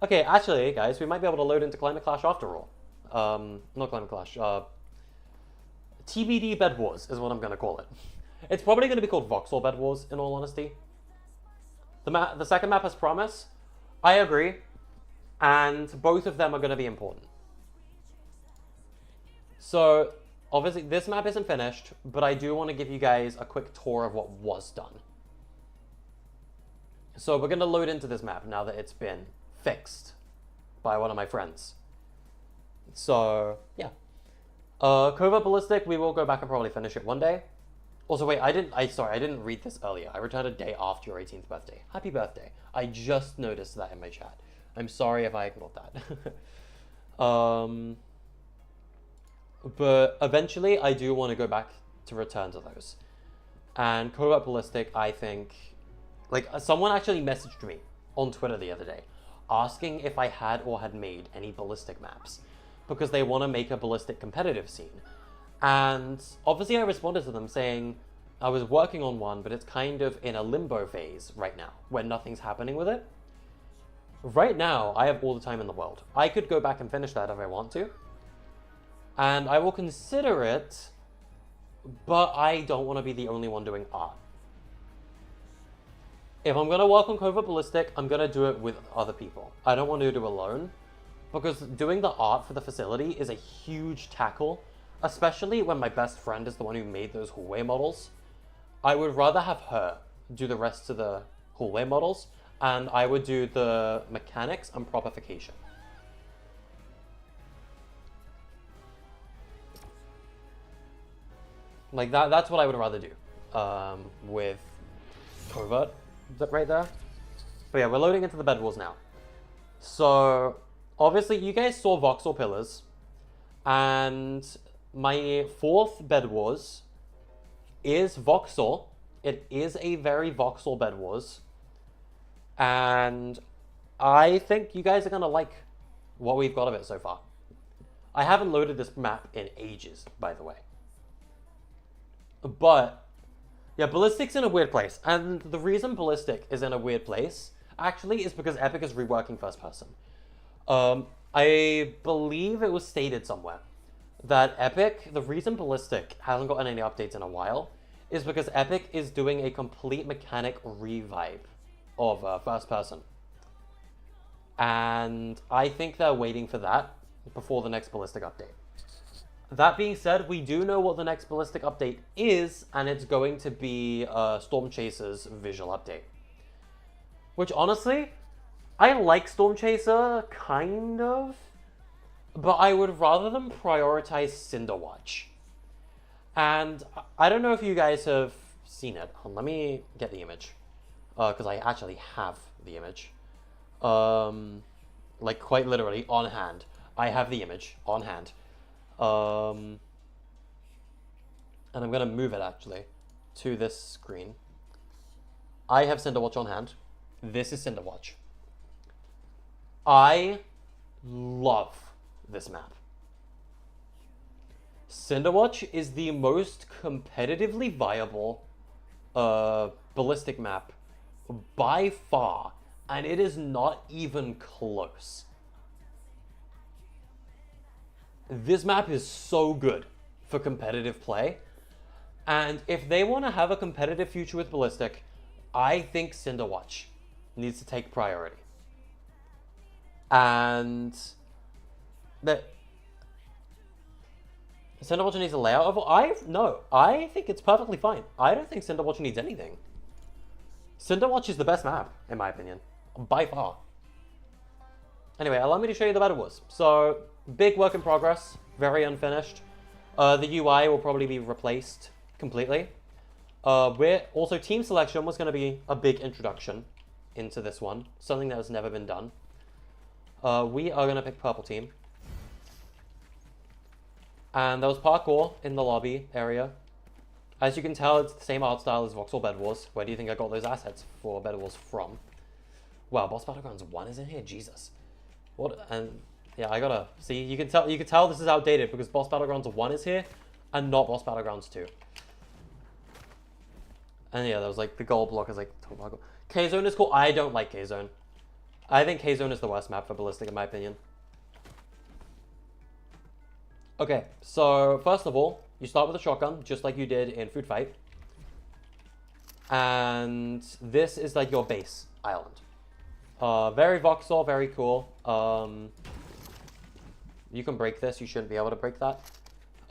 Okay, actually, guys, we might be able to load into Climate Clash after all. Not Climate Clash. TBD Bed Wars is what I'm going to call it. It's probably going to be called Voxel Bed Wars, in all honesty. The second map has promise. I agree. And both of them are going to be important. So, obviously, this map isn't finished, but I do want to give you guys a quick tour of what was done. So, we're going to load into this map now that it's been fixed by one of my friends. So, yeah. Covert Ballistic, we will go back and probably finish it one day. Also, wait, I didn't read this earlier. I returned a day after your 18th birthday. Happy birthday. I just noticed that in my chat. I'm sorry if I ignored that. But eventually, I do want to go back to return to those. And Covert Ballistic, I think... Like, someone actually messaged me on Twitter the other day, asking if I had or had made any ballistic maps, because they want to make a ballistic competitive scene. And obviously I responded to them saying I was working on one, but it's kind of in a limbo phase right now, where nothing's happening with it. Right now, I have all the time in the world. I could go back and finish that if I want to. And I will consider it, but I don't want to be the only one doing art. If I'm going to work on Covert Ballistic, I'm going to do it with other people. I don't want to do it alone, because doing the art for the facility is a huge tackle, especially when my best friend is the one who made those hallway models. I would rather have her do the rest of the hallway models, and I would do the mechanics and propification. Like, that's what I would rather do with Covert right there. But yeah, we're loading into the bed walls now. So, obviously, you guys saw voxel pillars, and my fourth bed wars is voxel. It is a very voxel bed wars, and I think you guys are gonna like what we've got of it so far. I haven't loaded this map in ages, by the way. But yeah, Ballistic's in a weird place, and the reason Ballistic is in a weird place actually is because Epic is reworking first person. I believe it was stated somewhere that Epic, the reason Ballistic hasn't gotten any updates in a while is because Epic is doing a complete mechanic revive of first person. And I think they're waiting for that before the next Ballistic update. That being said, we do know what the next Ballistic update is, and it's going to be Storm Chaser's visual update. Which, honestly, I like Storm Chaser, kind of, but I would rather them prioritize Cinderwatch. And I don't know if you guys have seen it. Let me get the image, because I actually have the image. Like, quite literally, on hand. I have the image, on hand. And I'm going to move it, actually, to this screen. I have Cinderwatch on hand. This is Cinderwatch. I love this map. Cinderwatch is the most competitively viable ballistic map by far, and it is not even close. This map is so good for competitive play, and if they want to have a competitive future with Ballistic, I think Cinderwatch needs to take priority. And that Cinderwatch needs a layout of I think it's perfectly fine. I don't think Cinderwatch needs anything. Cinderwatch is the best map, in my opinion, by far. Anyway, allow me to show you the Battle Wars. So, big work in progress, very unfinished. The UI will probably be replaced completely. Also, team selection was going to be a big introduction into this one, something that has never been done. We are going to pick purple team. And there was parkour in the lobby area. As you can tell, it's the same art style as Voxel Bed Wars. Where do you think I got those assets for Bed Wars from? Wow, Boss Battlegrounds 1 is in here? Jesus. What? And yeah, I gotta see. You can tell this is outdated because Boss Battlegrounds 1 is here and not Boss Battlegrounds 2. And yeah, there was like the gold block is like K-Zone is cool. I don't like K-Zone. I think K-Zone is the worst map for Ballistic in my opinion. Okay, so first of all, you start with a shotgun, just like you did in Food Fight. And this is like your base island. Very voxel, very cool. You can break this, you shouldn't be able to break that.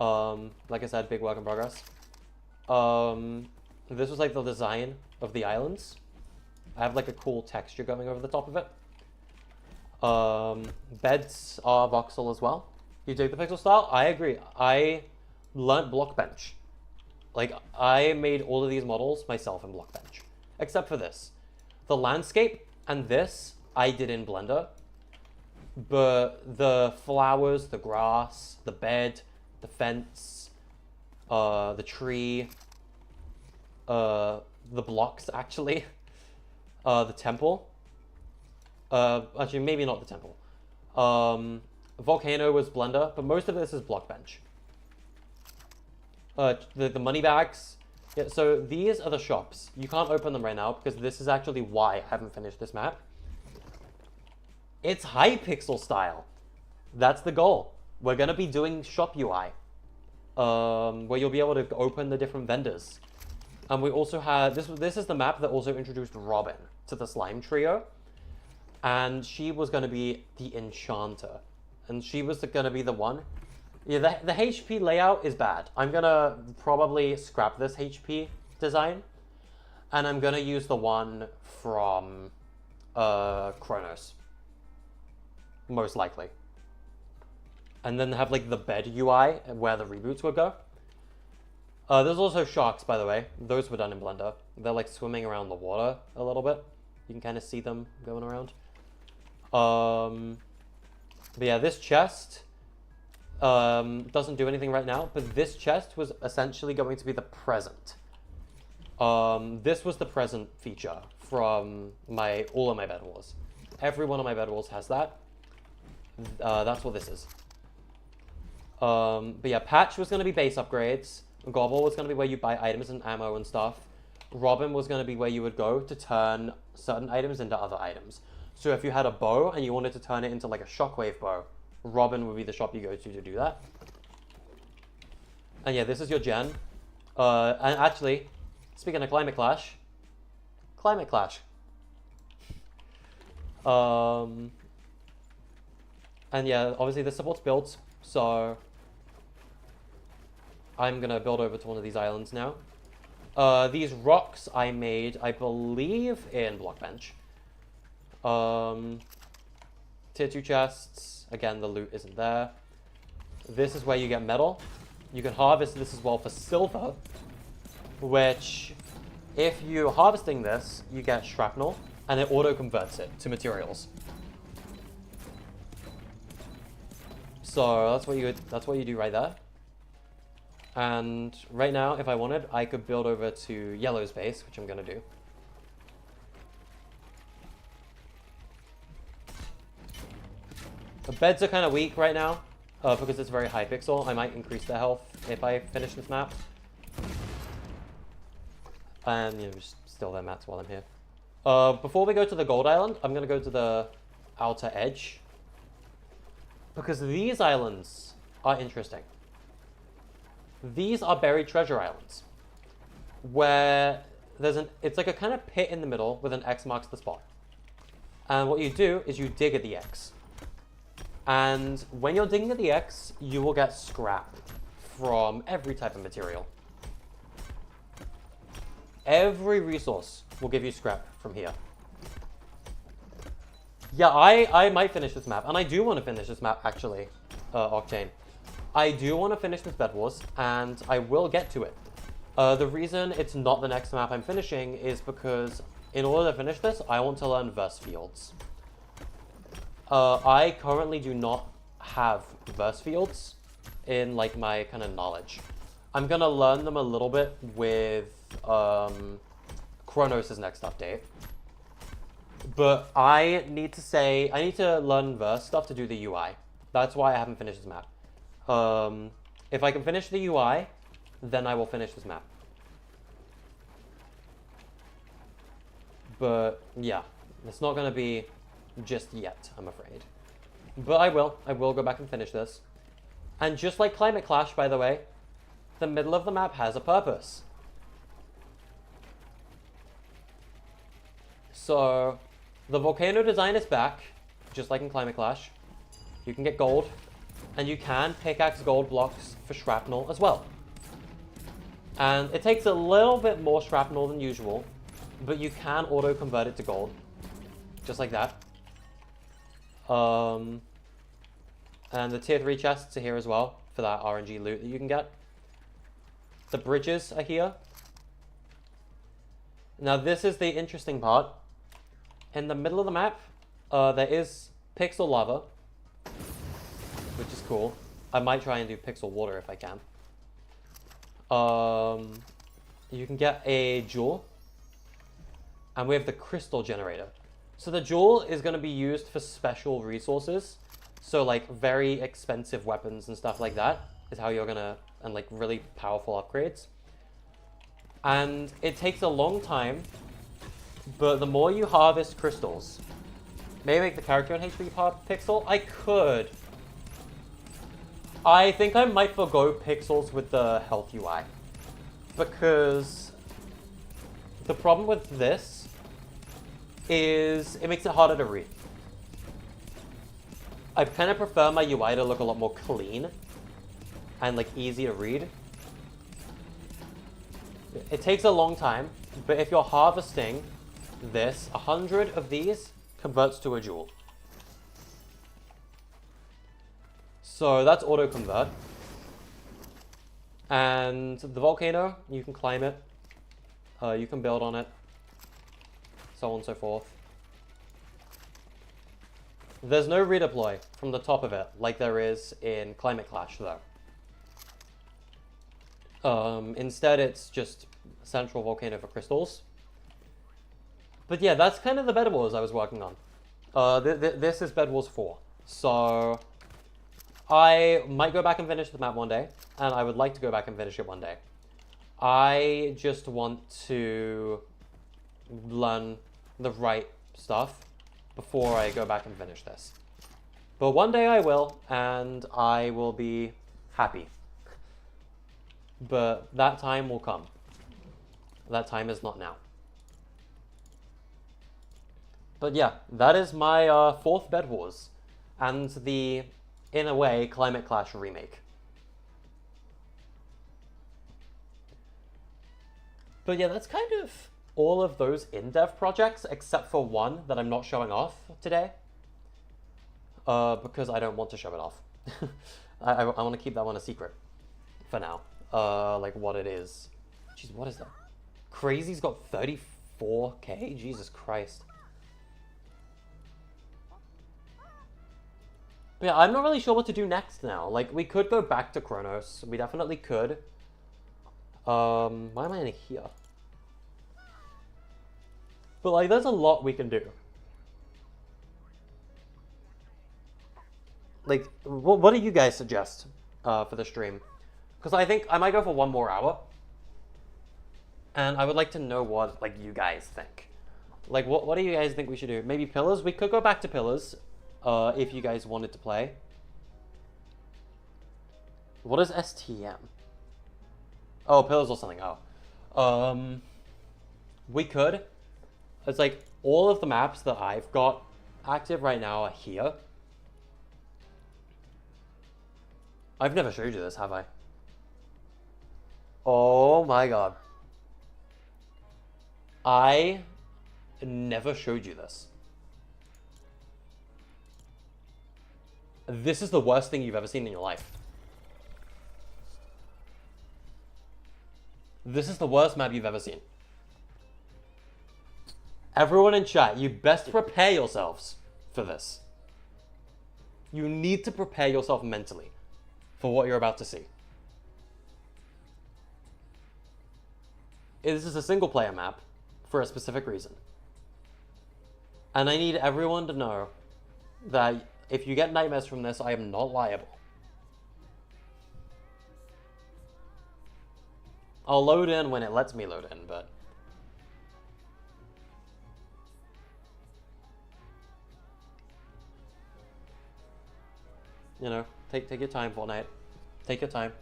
Like I said, big work in progress. This was like the design of the islands. I have like a cool texture going over the top of it. Beds are voxel as well. You take the pixel style? I agree. I learned Blockbench. Like, I made all of these models myself in Blockbench. Except for this. The landscape and this, I did in Blender. But the flowers, the grass, the bed, the fence, the tree, the blocks, actually, the temple. Actually, maybe not the temple. Volcano was Blender, but most of this is Blockbench. The money bags. Yeah, so these are the shops. You can't open them right now because this is actually why I haven't finished this map. It's Hypixel style. That's the goal. We're gonna be doing shop UI, where you'll be able to open the different vendors. And we also had this is the map that also introduced Robin to the slime trio, and she was gonna be the enchanter, and she was gonna be the one. Yeah, the HP layout is bad. I'm gonna probably scrap this HP design, and I'm gonna use the one from Kronos, most likely. And then have like the bed UI where the reboots would go. There's also sharks, by the way. Those were done in Blender. They're like swimming around the water a little bit. You can kind of see them going around. But yeah, this chest doesn't do anything right now, but this chest was essentially going to be the present. This was the present feature from all of my bed wars. Every one of my bed wars has that. That's what this is. But yeah, Patch was going to be base upgrades. Gobble was going to be where you buy items and ammo and stuff. Robin was going to be where you would go to turn certain items into other items. So if you had a bow and you wanted to turn it into like a shockwave bow, Robin would be the shop you go to do that. And yeah, this is your gen. And actually, speaking of Climate Clash. And yeah, obviously this supports builds, so I'm gonna build over to one of these islands now. These rocks I made, I believe, in Blockbench. Tier 2 chests. Again, the loot isn't there. This is where you get metal. You can harvest this as well for silver, which, if you're harvesting this, you get shrapnel, and it auto-converts it to materials. So that's what you do right there. And right now, if I wanted, I could build over to Yellow's base, which I'm gonna do. The beds are kind of weak right now, because it's very high pixel. I might increase their health if I finish this map. And, you know, just steal their mats while I'm here. Before we go to the Gold Island, I'm going to go to the outer edge. Because these islands are interesting. These are buried treasure islands. Where it's like a kind of pit in the middle with an X marks the spot. And what you do is you dig at the X. And when you're digging at the X, you will get scrap from every type of material. Every resource will give you scrap from here. Yeah, I might finish this map, and I do want to finish this map, actually, Octane. I do want to finish this Bed Wars, and I will get to it. The reason it's not the next map I'm finishing is because in order to finish this, I want to learn verse fields. I currently do not have verse fields in like my kind of knowledge. I'm gonna learn them a little bit with Kronos' next update. But I need to learn verse stuff to do the UI. That's why I haven't finished this map. If I can finish the UI, then I will finish this map. But yeah, it's not going to be just yet, I'm afraid. But I will. I will go back and finish this. And just like Climate Clash, by the way, the middle of the map has a purpose. So, the volcano design is back, just like in Climate Clash. You can get gold, and you can pickaxe gold blocks for shrapnel as well. And it takes a little bit more shrapnel than usual, but you can auto-convert it to gold, just like that. And the tier 3 chests are here as well, for that RNG loot that you can get. The bridges are here. Now this is the interesting part. In the middle of the map, there is pixel lava, which is cool. I might try and do pixel water if I can. You can get a jewel, and we have the crystal generator. So the jewel is going to be used for special resources. So like very expensive weapons and stuff like that is how you're going to, and like really powerful upgrades. And it takes a long time, but the more you harvest crystals, maybe make the character an HP pixel? I could. I think I might forgo pixels with the health UI. Because the problem with this is it makes it harder to read. I kind of prefer my UI to look a lot more clean and like easy to read. It takes a long time, but if you're harvesting this, 100 of these converts to a jewel. So that's auto-convert. And the volcano, you can climb it. You can build on it. So on and so forth. There's no redeploy from the top of it, like there is in Climate Clash, though. Instead, it's just central volcano for crystals. But yeah, that's kind of the Bed Wars I was working on. This is Bed Wars 4. So I might go back and finish the map one day, and I would like to go back and finish it one day. I just want to learn the right stuff before I go back and finish this. But one day I will, and I will be happy. But that time will come. That time is not now. But yeah, that is my 4th Bed Wars, and the, in a way, Climate Clash remake. But yeah, that's kind of all of those in-dev projects, except for one that I'm not showing off today. Because I don't want to show it off. I want to keep that one a secret for now. Like what it is. Jeez, what is that? Crazy's got 34k? Jesus Christ. But yeah, I'm not really sure what to do next now. Like, we could go back to Kronos. We definitely could. Why am I in here? But like, there's a lot we can do. Like, what do you guys suggest for the stream? Because I think I might go for 1 more hour. And I would like to know what, like, you guys think. Like, what do you guys think we should do? Maybe Pillars? We could go back to Pillars, if you guys wanted to play. What is STM? Oh, Pillars or something. Oh. We could. It's like, all of the maps that I've got active right now are here. I've never showed you this, have I? Oh my god. I never showed you this. This is the worst thing you've ever seen in your life. This is the worst map you've ever seen. Everyone in chat, you best prepare yourselves for this. You need to prepare yourself mentally for what you're about to see. This is a single player map for a specific reason. And I need everyone to know that if you get nightmares from this, I am not liable. I'll load in when it lets me load in, but... You know, take your time, Fortnite. Take your time.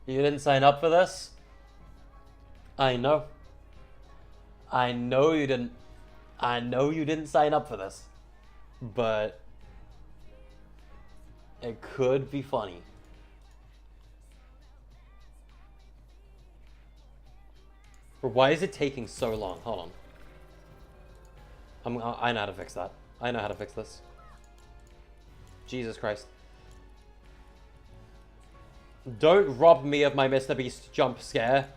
You didn't sign up for this? I know. I know you didn't. I know you didn't sign up for this. But it could be funny. But why is it taking so long? Hold on. I know how to fix that. I know how to fix this. Jesus Christ. Don't rob me of my Mr. Beast jump scare.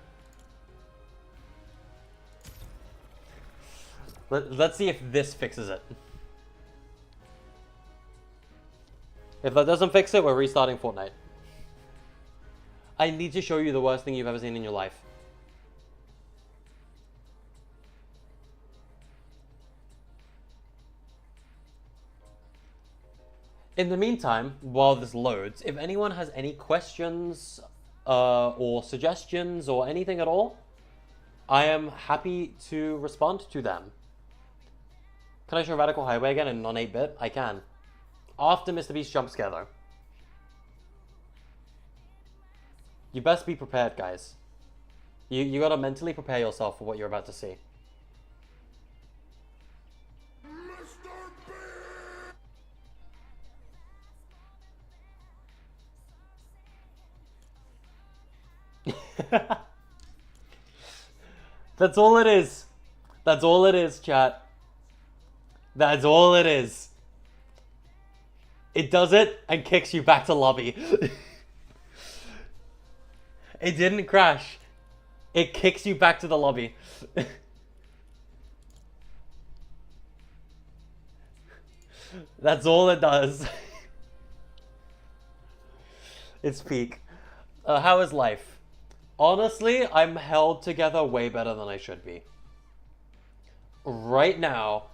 Let's see if this fixes it. If that doesn't fix it, we're restarting Fortnite. I need to show you the worst thing you've ever seen in your life. In the meantime, while this loads, if anyone has any questions or suggestions or anything at all, I am happy to respond to them. Can I show Radical Highway again in non-8-bit? I can. After Mr. Beast jump scare, though. You best be prepared, guys. You gotta mentally prepare yourself for what you're about to see. That's all it is. That's all it is, chat. That's all it is. It does it and kicks you back to lobby. It didn't crash. It kicks you back to the lobby. That's all it does. It's peak. How is life? Honestly, I'm held together way better than I should be. Right now,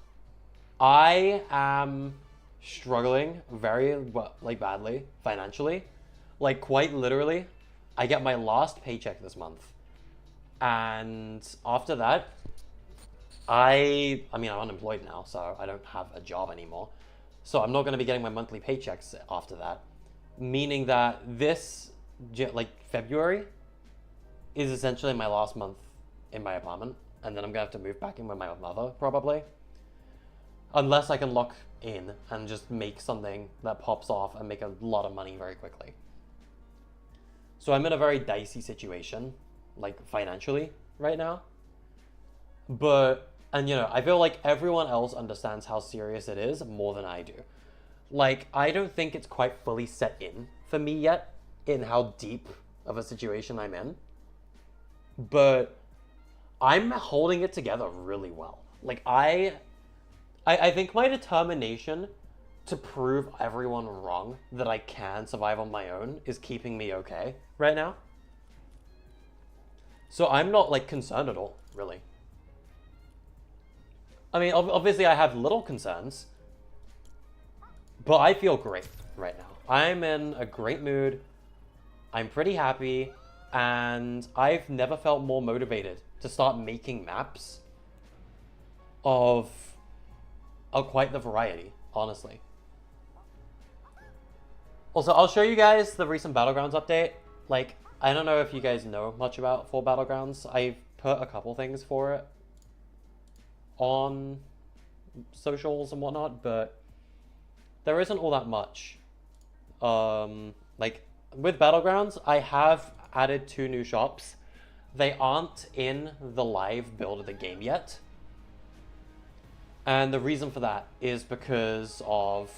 I am struggling very, badly, financially. Like, quite literally, I get my last paycheck this month. And after that, I'm unemployed now, so I don't have a job anymore. So I'm not going to be getting my monthly paychecks after that. Meaning that this, February, is essentially my last month in my apartment. And then I'm going to have to move back in with my mother, probably. Unless I can lock in and just make something that pops off and make a lot of money very quickly. So I'm in a very dicey situation, financially, right now. I feel like everyone else understands how serious it is more than I do. I don't think it's quite fully set in for me yet in how deep of a situation I'm in. But I'm holding it together really well. I think my determination to prove everyone wrong that I can survive on my own is keeping me okay right now. So I'm not, concerned at all, really. I mean, obviously I have little concerns, but I feel great right now. I'm in a great mood. I'm pretty happy, and I've never felt more motivated to start making maps of quite the variety, honestly. Also, I'll show you guys the recent Battlegrounds update. I don't know if you guys know much about for Battlegrounds. I've put a couple things for it on socials and whatnot, but there isn't all that much. With Battlegrounds, I have added 2 new shops. They aren't in the live build of the game yet. And the reason for that is because of,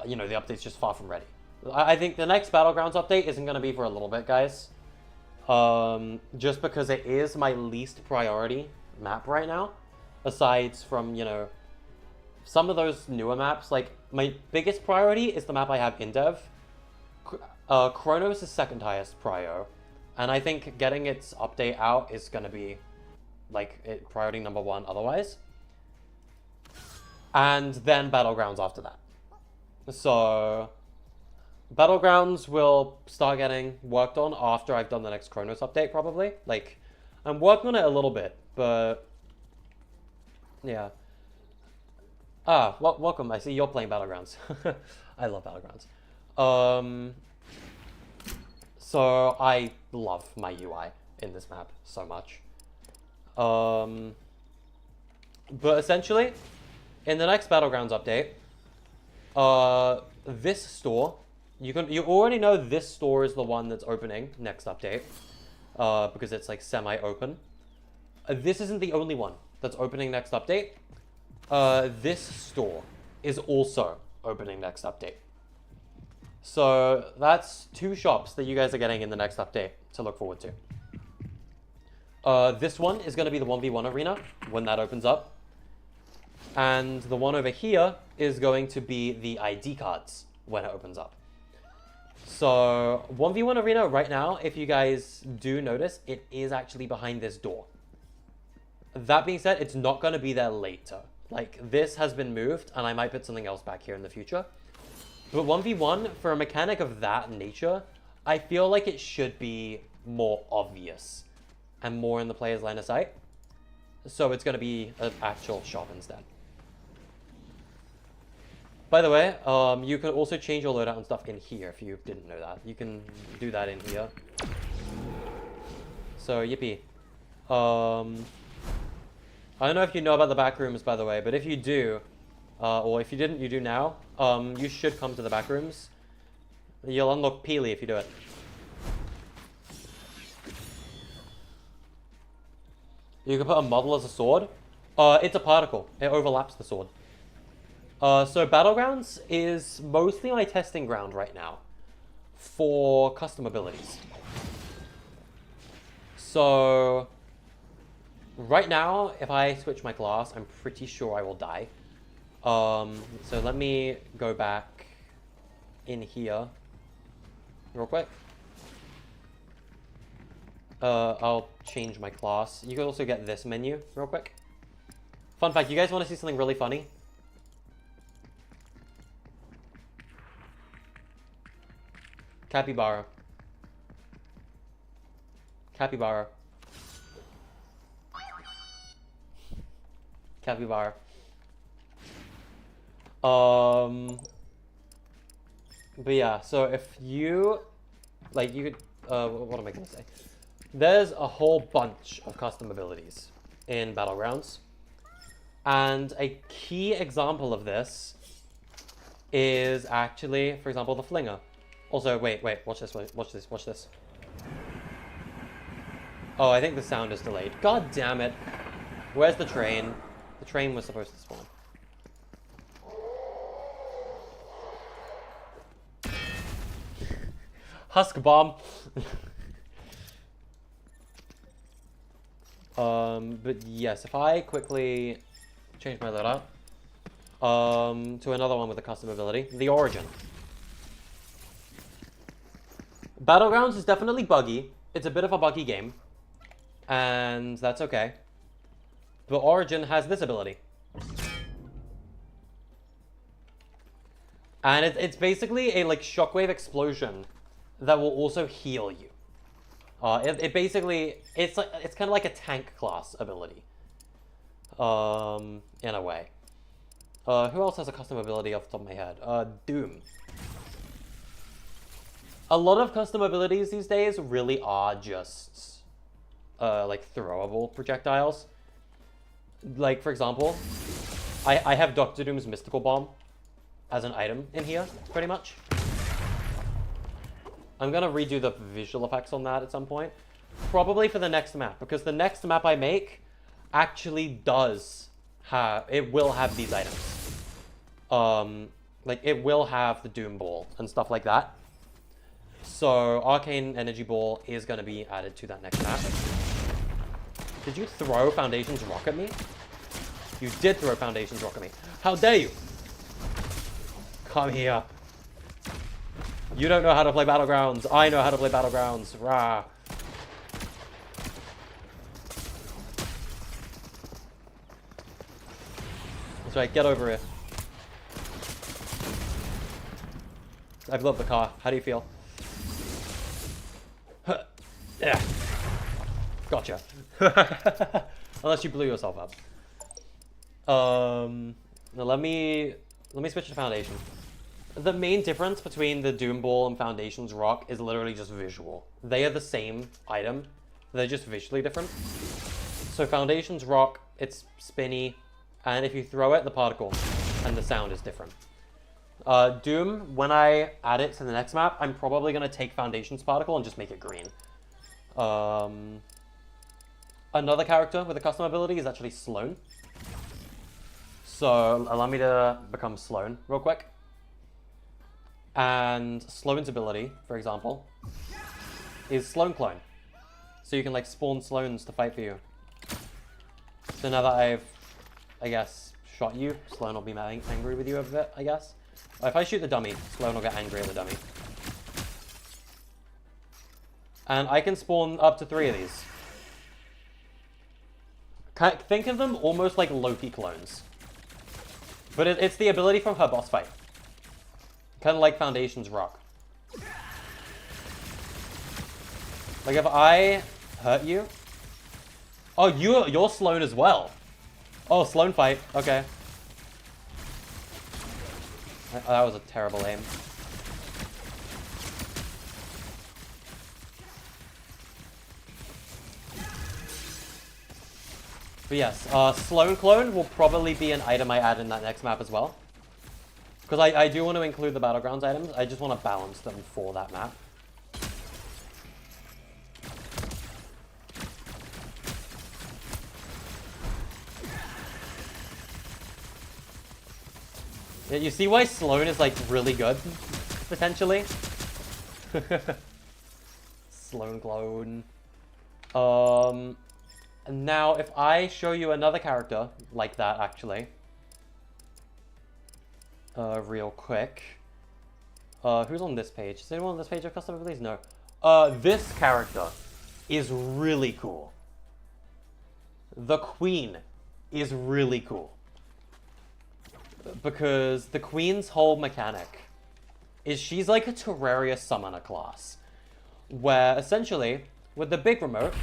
the update's just far from ready. I think the next Battlegrounds update isn't going to be for a little bit, guys. Just because it is my least priority map right now. Aside from, some of those newer maps. My biggest priority is the map I have in dev. Kronos is second highest prio. And I think getting its update out is going to be, priority number 1 otherwise. And then Battlegrounds after that. So Battlegrounds will start getting worked on after I've done the next Kronos update, probably. I'm working on it a little bit, but yeah. Welcome. I see you're playing Battlegrounds. I love Battlegrounds. So I love my UI in this map so much. But essentially, in the next Battlegrounds update, this store, you already know this store is the one that's opening next update, because it's like semi-open. This isn't the only one that's opening next update. This store is also opening next update. So that's 2 shops that you guys are getting in the next update to look forward to. This one is going to be the 1v1 arena when that opens up. And the one over here is going to be the ID cards when it opens up. So 1v1 arena right now, if you guys do notice, it is actually behind this door. That being said, it's not going to be there later. Like, this has been moved, and I might put something else back here in the future. But 1v1, for a mechanic of that nature, I feel like it should be more obvious and more in the player's line of sight. So it's going to be an actual shop instead. By the way, you can also change your loadout and stuff in here if you didn't know that. You can do that in here. So, yippee. I don't know if you know about the back rooms, by the way, but if you do, or if you didn't, you do now, you should come to the back rooms. You'll unlock Peely if you do it. You can put a model as a sword. It's a particle. It overlaps the sword. So Battlegrounds is mostly my testing ground right now for custom abilities. So right now, if I switch my class, I'm pretty sure I will die. So let me go back in here real quick. I'll change my class. You can also get this menu real quick. Fun fact, you guys want to see something really funny? Capybara. Capybara. Capybara. But yeah, so if you, like, you could, what am I gonna say? There's a whole bunch of custom abilities in Battlegrounds. And a key example of this is actually, for example, the Flinger. Also, wait, watch this, watch this. Oh, I think the sound is delayed. God damn it. Where's the train? The train was supposed to spawn. Husk bomb. But yes, if I quickly change my loadout to another one with a custom ability, the Origin. Battlegrounds is definitely buggy. It's a bit of a buggy game, and that's okay. But Origin has this ability. And it's basically a like shockwave explosion that will also heal you. It basically, it's kind of like a tank class ability. In a way. Who else has a custom ability off the top of my head? Doom. A lot of custom abilities these days really are just like throwable projectiles. Like, for example, I have Doctor Doom's Mystical Bomb as an item in here, pretty much. I'm gonna redo the visual effects on that at some point. Probably for the next map, because the next map I make actually does have, it will have these items. Like, it will have the Doom Ball and stuff like that. So, Arcane Energy Ball is gonna be added to that next map. Did you throw Foundation's Rock at me? You did throw Foundation's Rock at me. How dare you? Come here. You don't know how to play Battlegrounds. I know how to play Battlegrounds. Rah. That's right, get over here. I blew up the car. How do you feel? Yeah. Gotcha. Unless you blew yourself up. Now let me switch to Foundation. The main difference between the Doom Ball and Foundation's Rock is literally just visual. They are the same item, they're just visually different. So Foundation's Rock, it's spinny, and if you throw it, the particle and the sound is different. Doom, when I add it to the next map, I'm probably going to take Foundation's particle and just make it green. Another character with a custom ability is actually Sloan. So allow me to become Sloan real quick. And Sloan's ability, for example, is Sloan Clone. So you can like spawn Sloans to fight for you. So now that I've, I guess, shot you, Sloan will be angry with you a bit, I guess. If I shoot the dummy, Sloan will get angry at the dummy. And I can spawn up to 3 of these. Think of them almost like Loki clones. But it's the ability from her boss fight. Kind of like Foundation's Rock. Like if I hurt you... Oh, you're Sloan as well. Oh, Sloan fight. Okay. That was a terrible aim. But yes, Sloan Clone will probably be an item I add in that next map as well. Because I do want to include the Battlegrounds items, I just want to balance them for that map. Yeah, you see why Sloan is like really good, potentially? Sloan Clone. Now, if I show you another character like that, actually, real quick, who's on this page? Is anyone on this page of custom abilities? No. This character is really cool. The Queen is really cool. Because the Queen's whole mechanic is she's like a Terraria summoner class. Where, essentially, with the big remote,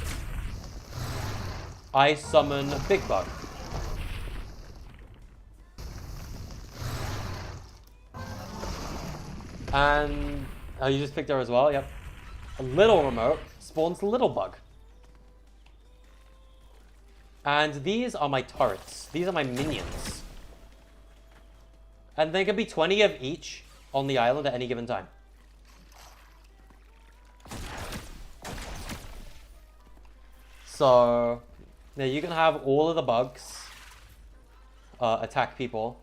I summon Big Bug. And... oh, you just picked her as well? Yep. A little remote spawns Little Bug. And these are my turrets. These are my minions. And there can be 20 of each on the island at any given time. So, now you can have all of the bugs attack people.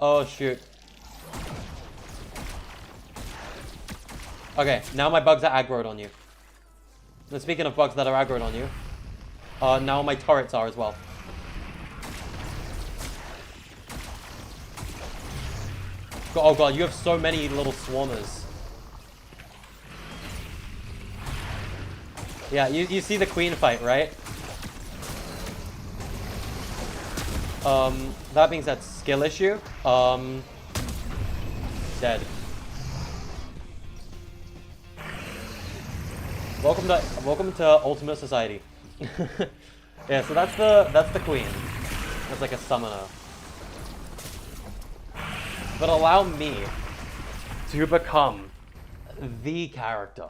Oh, shoot. Okay, now my bugs are aggroed on you. And speaking of bugs that are aggroed on you, now my turrets are as well. Oh god, you have so many little swarmers. Yeah, you see the Queen fight, right? That being said, skill issue. Dead. Welcome to Ultimate Society. Yeah, so that's the Queen. That's like a summoner. But allow me to become the character.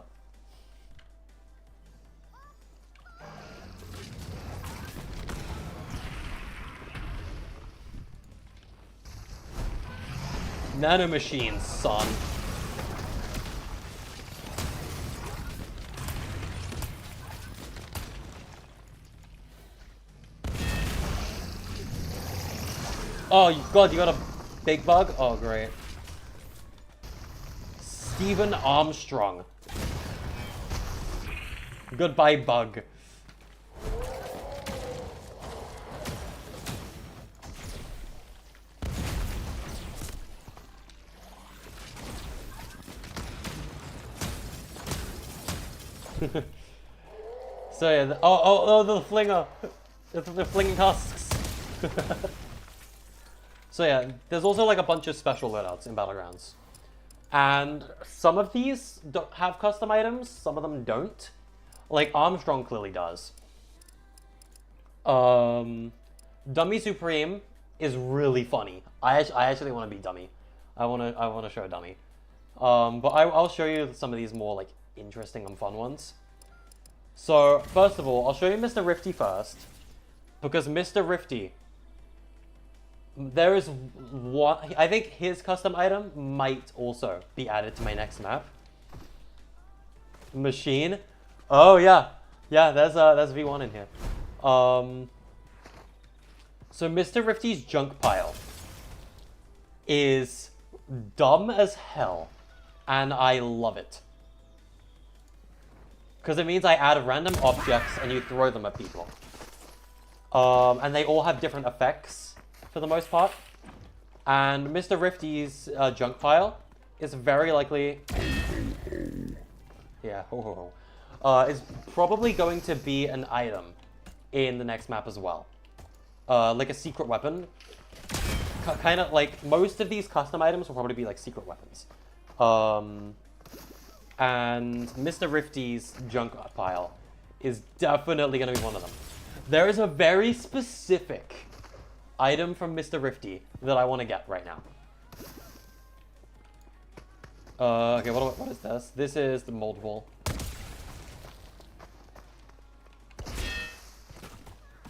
Nanomachines, son. Oh god, you got a big bug? Oh great. Stephen Armstrong. Goodbye, bug. So yeah, the flinger. The flinging husks. So yeah, there's also like a bunch of special loadouts in Battlegrounds. And some of these don't have custom items, some of them don't. Like, Armstrong clearly does. Dummy Supreme is really funny. I actually want to be Dummy. I want to show Dummy. But I'll show you some of these more, like, interesting and fun ones. So, first of all, I'll show you Mr. Rifty first. Because Mr. Rifty, there is one... I think his custom item might also be added to my next map. Machine. Oh, yeah. Yeah, there's V1 in here. So Mr. Rifty's junk pile is dumb as hell. And I love it. Because it means I add random objects and you throw them at people. And they all have different effects for the most part. And Mr. Rifty's junk pile is very likely... Yeah, is probably going to be an item in the next map as well. Like a secret weapon. Kind of like, most of these custom items will probably be like secret weapons. And Mr. Rifty's junk pile is definitely going to be one of them. There is a very specific item from Mr. Rifty that I want to get right now. Okay, what is this? This is the mold ball.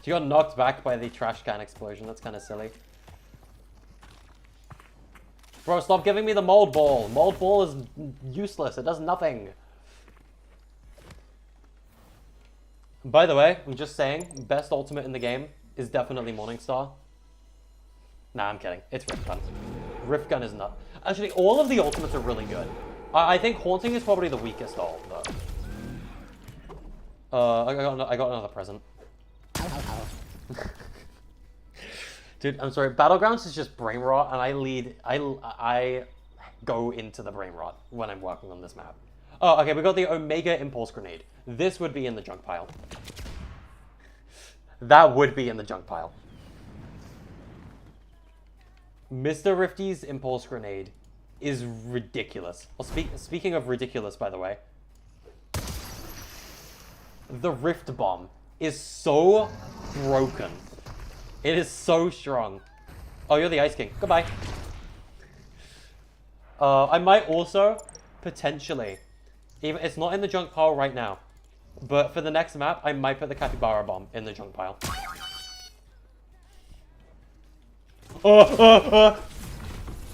She got knocked back by the trash can explosion. That's kind of silly. Bro, stop giving me the mold ball. Mold ball is useless. It does nothing. By the way, I'm just saying, best ultimate in the game is definitely Morningstar. Nah, I'm kidding. It's Rift Gun. Rift Gun is not. Actually, all of the ultimates are really good. I think Haunting is probably the weakest ult, though. I got another present. Dude, I'm sorry. Battlegrounds is just brain rot, and I go into the brain rot when I'm working on this map. Oh, okay, we got the Omega Impulse Grenade. This would be in the junk pile. That would be in the junk pile. Mr. Rifty's Impulse Grenade is ridiculous. Well, speaking of ridiculous, by the way, the Rift Bomb is so broken. It is so strong. Oh, you're the Ice King. Goodbye. I might also, potentially, even it's not in the junk pile right now, but for the next map, I might put the Capybara Bomb in the junk pile.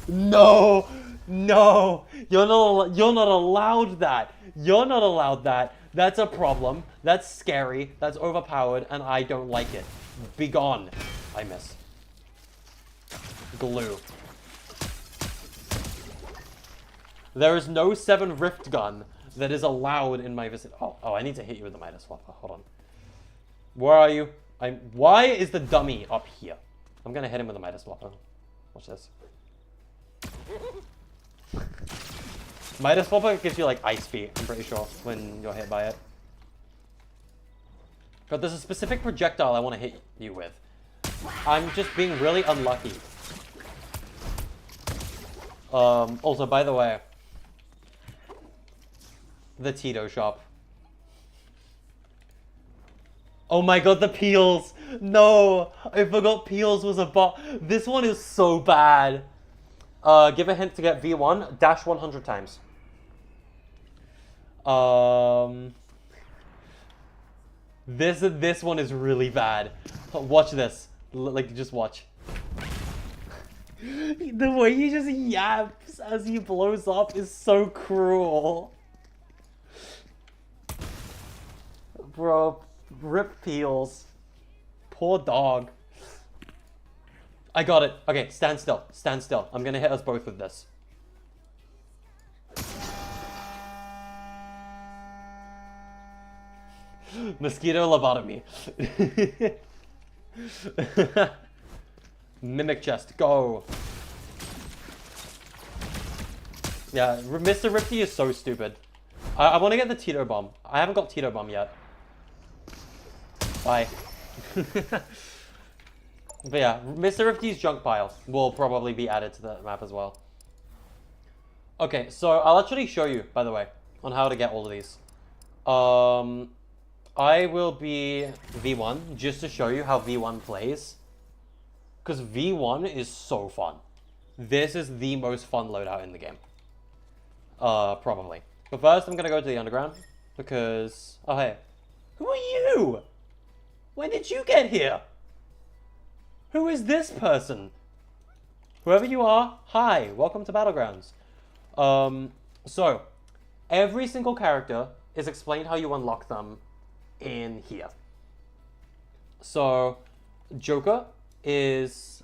No! No! You're not allowed that. You're not allowed that. That's a problem. That's scary. That's overpowered, and I don't like it. Be gone. I miss. Glue. There is no 7 Rift Gun that is allowed in my visit. Oh, I need to hit you with the Midas Swapper. Hold on. Where are you? Why is the dummy up here? I'm gonna hit him with the Midas Swapper. Watch this. Midas Swapper gives you like ice feet, I'm pretty sure, when you're hit by it. But there's a specific projectile I want to hit you with. I'm just being really unlucky. Also, by the way, the Tito shop. Oh my god, the Peels! No! I forgot Peels was a bot. This one is so bad. Give a hint to get V1. Dash 100 times. This one is really bad. Watch this. Like, just watch. The way he just yaps as he blows up is so cruel. Bro, rip Peels. Poor dog. I got it. Okay, stand still. Stand still. I'm gonna hit us both with this. Mosquito lobotomy. Mimic chest, go. Yeah, Mr. Rifty is so stupid. I want to get the Tito Bomb. I haven't got Tito Bomb yet. Bye. But yeah, Mr. Rifty's junk pile will probably be added to the map as well. Okay, so I'll actually show you, by the way, on how to get all of these. I will be V1 just to show you how V1 plays. Because V1 is so fun. This is the most fun loadout in the game. Probably. But first, I'm gonna go to the underground. Because... Oh, hey. Who are you? When did you get here? Who is this person? Whoever you are, hi. Welcome to Battlegrounds. So, every single character is explained how you unlock them in here. So, Joker is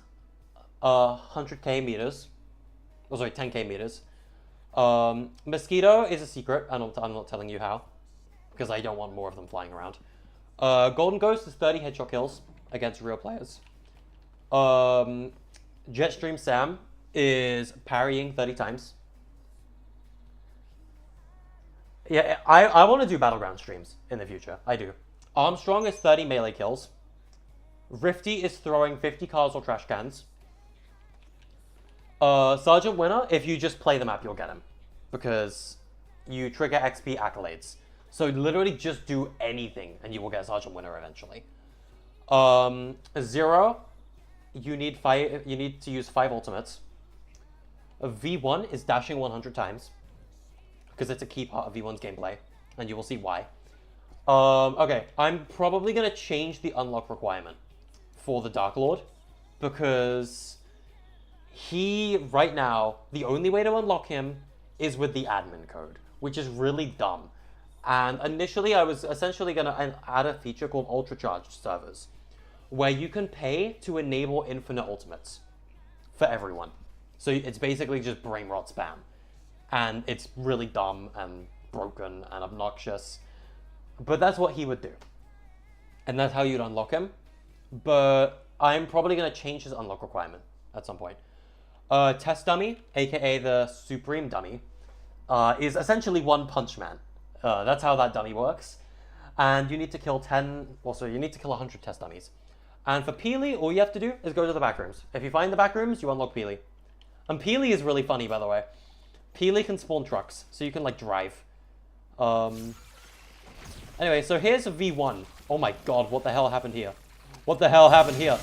100k meters. Oh, sorry, 10k meters. Mosquito is a secret. I'm not telling you how, because I don't want more of them flying around. Golden Ghost is 30 headshot kills against real players. Jetstream Sam is parrying 30 times. Yeah, I want to do Battleground streams in the future. I do. Armstrong is 30 melee kills. Rifty is throwing 50 cars or trash cans. Sergeant Winner, if you just play the map, you'll get him. Because you trigger XP accolades. So literally just do anything and you will get Sergeant Winner eventually. Zero, you need to use 5 ultimates. V1 is dashing 100 times. Because it's a key part of V1's gameplay. And you will see why. Okay, I'm probably going to change the unlock requirement for the Dark Lord. Because he, right now, the only way to unlock him is with the admin code. Which is really dumb. And initially, I was essentially going to add a feature called Ultra Charged servers. Where you can pay to enable infinite ultimates. For everyone. So it's basically just brain rot spam. And it's really dumb and broken and obnoxious. But that's what he would do. And that's how you'd unlock him. But I'm probably going to change his unlock requirement at some point. Test Dummy, aka the Supreme Dummy, is essentially One Punch Man. That's how that dummy works. And you need to kill 100 test dummies. And for Peely, all you have to do is go to the back rooms. If you find the back rooms, you unlock Peely. And Peely is really funny, by the way. Peely can spawn trucks, so you can, like, drive. Anyway, so here's a V1. Oh my god, what the hell happened here? What the hell happened here?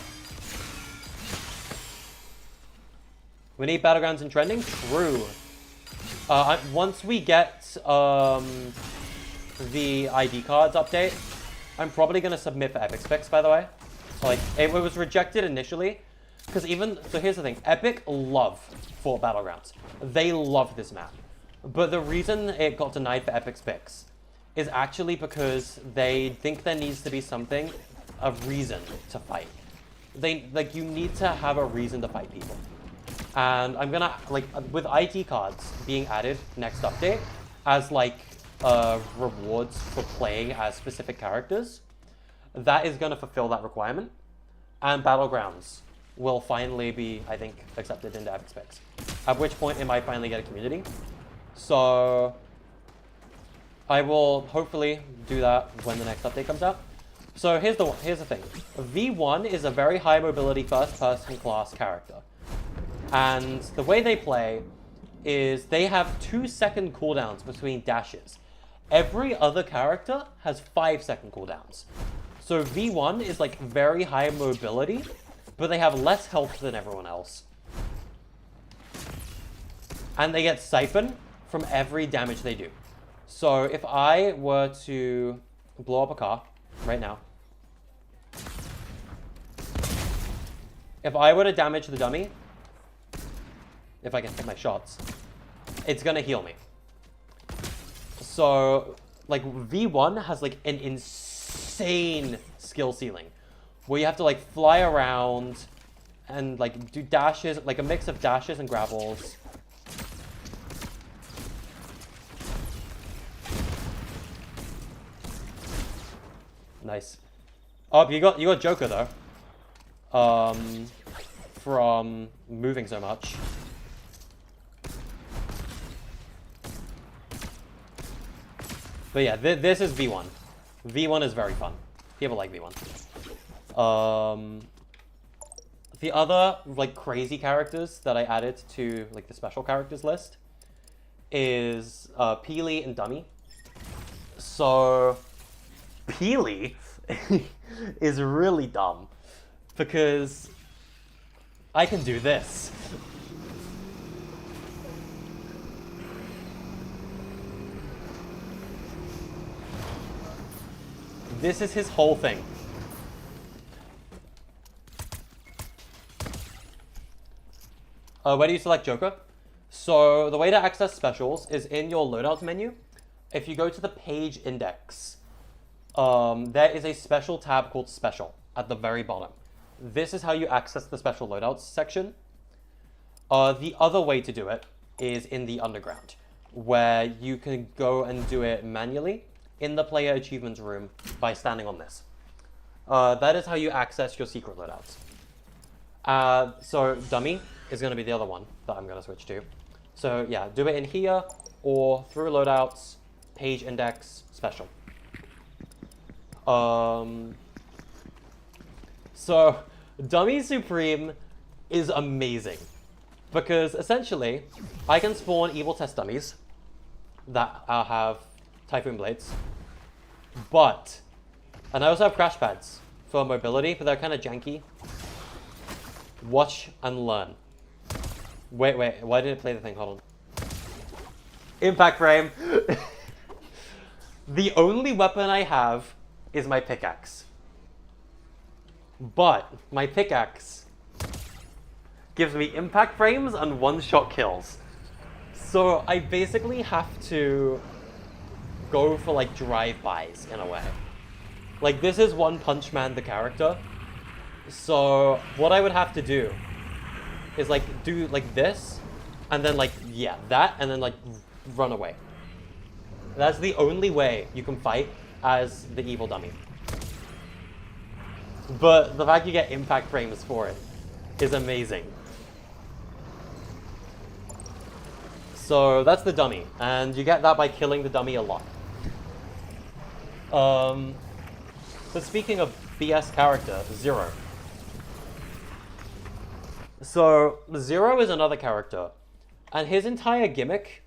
We need Battlegrounds in trending? True. Once we get the ID cards update, I'm probably going to submit for Epic's fix, by the way. Like, it was rejected initially. Because so here's the thing. Epic love Fort Battlegrounds. They love this map. But the reason it got denied for Epic's fix is actually because they think there needs to be a reason to fight. You need to have a reason to fight people. And I'm gonna, with ID cards being added next update as, rewards for playing as specific characters, that is gonna fulfill that requirement. And Battlegrounds will finally be, I think, accepted into Epic Specs. At which point it might finally get a community. So I will hopefully do that when the next update comes out. So here's the thing. V1 is a very high mobility first-person class character. And the way they play is they have 2-second cooldowns between dashes. Every other character has 5-second cooldowns. So V1 is very high mobility, but they have less health than everyone else. And they get siphon from every damage they do. So if I were to blow up a car right now, if I were to damage the dummy, if I can hit my shots, it's gonna heal me. So, V1 has, an insane skill ceiling, where you have to, fly around and, do dashes, a mix of dashes and grapples. Nice. Oh, you got Joker, though. From moving so much. But yeah, this is V1. V1 is very fun. People like V1. The other, crazy characters that I added to, the special characters list is Peely and Dummy. So, Peely is really dumb because I can do this. This is his whole thing. Where do you select Joker? So the way to access specials is in your loadouts menu. If you go to the page index, there is a special tab called Special at the very bottom. This is how you access the special loadouts section. The other way to do it is in the underground, where you can go and do it manually in the player achievements room by standing on this. That is how you access your secret loadouts. So Dummy is going to be the other one that I'm going to switch to. So yeah, do it in here or through loadouts, page index, special. So Dummy Supreme is amazing because essentially I can spawn evil test dummies that have Typhoon Blades, and I also have crash pads for mobility, but they're kind of janky. Watch and learn. Wait, why did it play the thing? Hold on. Impact frame. The only weapon I have is my pickaxe. But my pickaxe gives me impact frames and one-shot kills. So I basically have to go for like drive-bys in a way. Like this is One Punch Man the character. So what I would have to do is like do like this and then like, yeah, that and then like run away. That's the only way you can fight as the evil dummy. But the fact you get impact frames for it is amazing. So that's the dummy, and you get that by killing the dummy a lot. So speaking of BS character, Zero. So Zero is another character, and his entire gimmick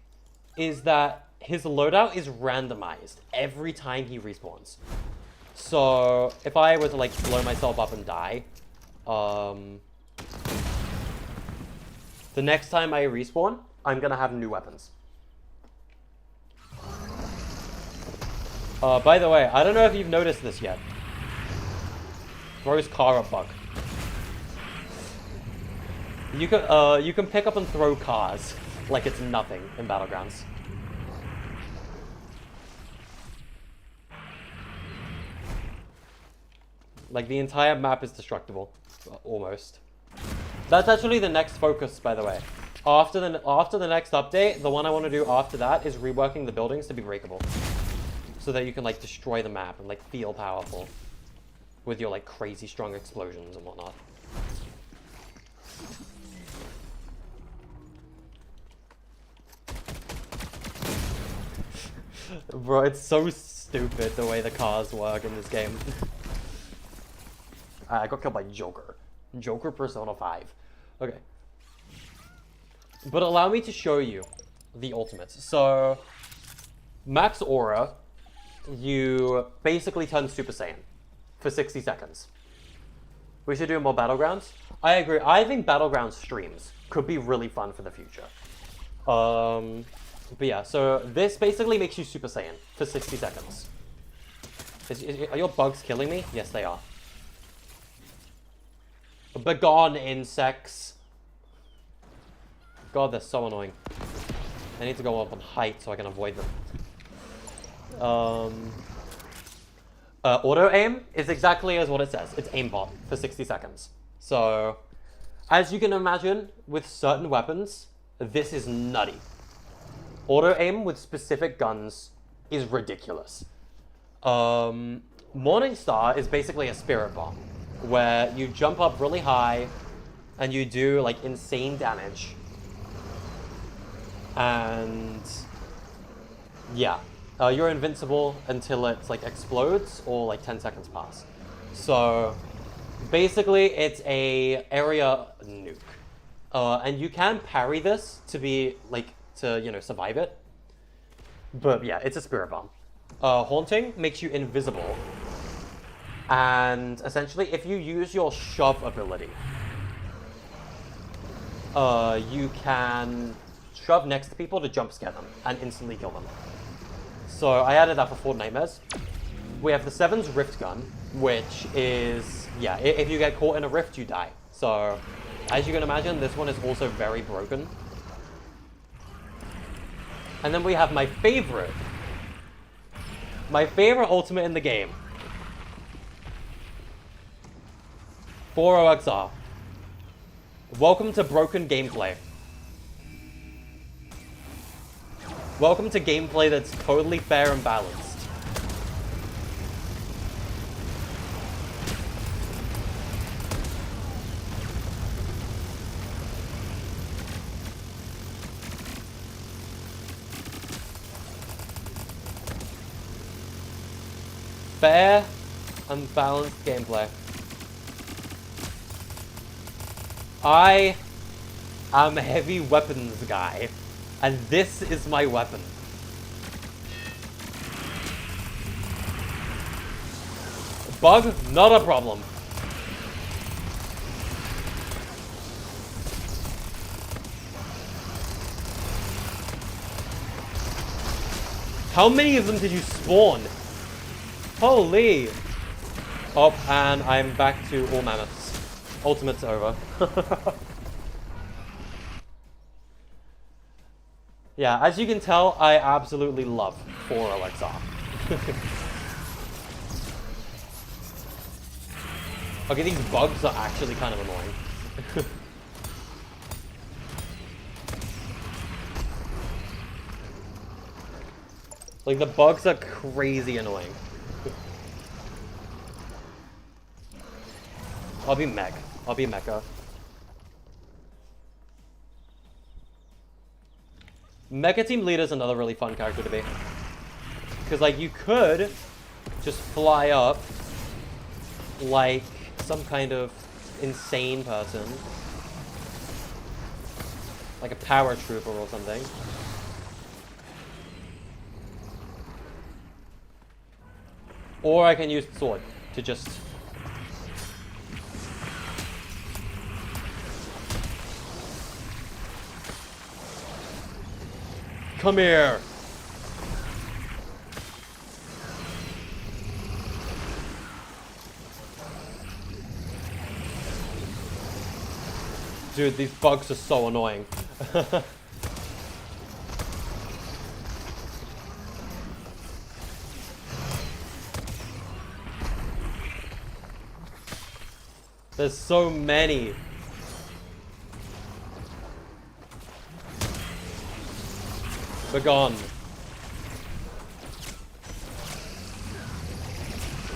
is that his loadout is randomized every time he respawns. So if I were to like blow myself up and die, the next time I respawn, I'm gonna have new weapons. By the way, I don't know if you've noticed this yet. Throws car up bug. You can pick up and throw cars like it's nothing in Battlegrounds. Like the entire map is destructible, almost. That's actually the next focus, by the way. After the next update, the one I want to do after that is reworking the buildings to be breakable, so that you can like destroy the map and like feel powerful with your like crazy strong explosions and whatnot. Bro, it's so stupid the way the cars work in this game. I got killed by Joker. Joker Persona 5. Okay. But allow me to show you the ultimates. So, Max Aura, you basically turn Super Saiyan for 60 seconds. We should do more Battlegrounds. I agree. I think Battleground streams could be really fun for the future. But yeah, so this basically makes you Super Saiyan for 60 seconds. Are your bugs killing me? Yes, they are. Begone, insects. God, they're so annoying. I need to go up on height so I can avoid them. Auto aim is exactly as what it says. It's aimbot for 60 seconds. So, as you can imagine, with certain weapons, this is nutty. Auto aim with specific guns is ridiculous. Morningstar is basically a spirit bomb, where you jump up really high and you do like insane damage. And yeah, you're invincible until it like explodes or like 10 seconds pass. So basically it's a area nuke. And you can parry this to be like, to, you know, survive it. But yeah, it's a spirit bomb. Haunting makes you invisible. And essentially, if you use your shove ability, you can shove next to people to jump scare them and instantly kill them. So I added that for 4 nightmares. We have the 7's Rift Gun, which is, yeah, if you get caught in a rift, you die. So, as you can imagine, this one is also very broken. And then we have my favorite ultimate in the game. 40XR. Welcome to broken gameplay. Welcome to gameplay that's totally fair and balanced. Fair and balanced gameplay. I am a heavy weapons guy, and this is my weapon. Bug, not a problem. How many of them did you spawn? Holy! Oh, and I'm back to all mammoths. Ultimate's over. Yeah, as you can tell, I absolutely love 40XR. Okay, these bugs are actually kind of annoying. Like, the bugs are crazy annoying. I'll be mech. I'll be mecha. Mecha team leader is another really fun character to be. Because, like, you could just fly up like some kind of insane person. Like a power trooper or something. Or I can use the sword to just... Come here! Dude, these bugs are so annoying. There's so many. They're gone.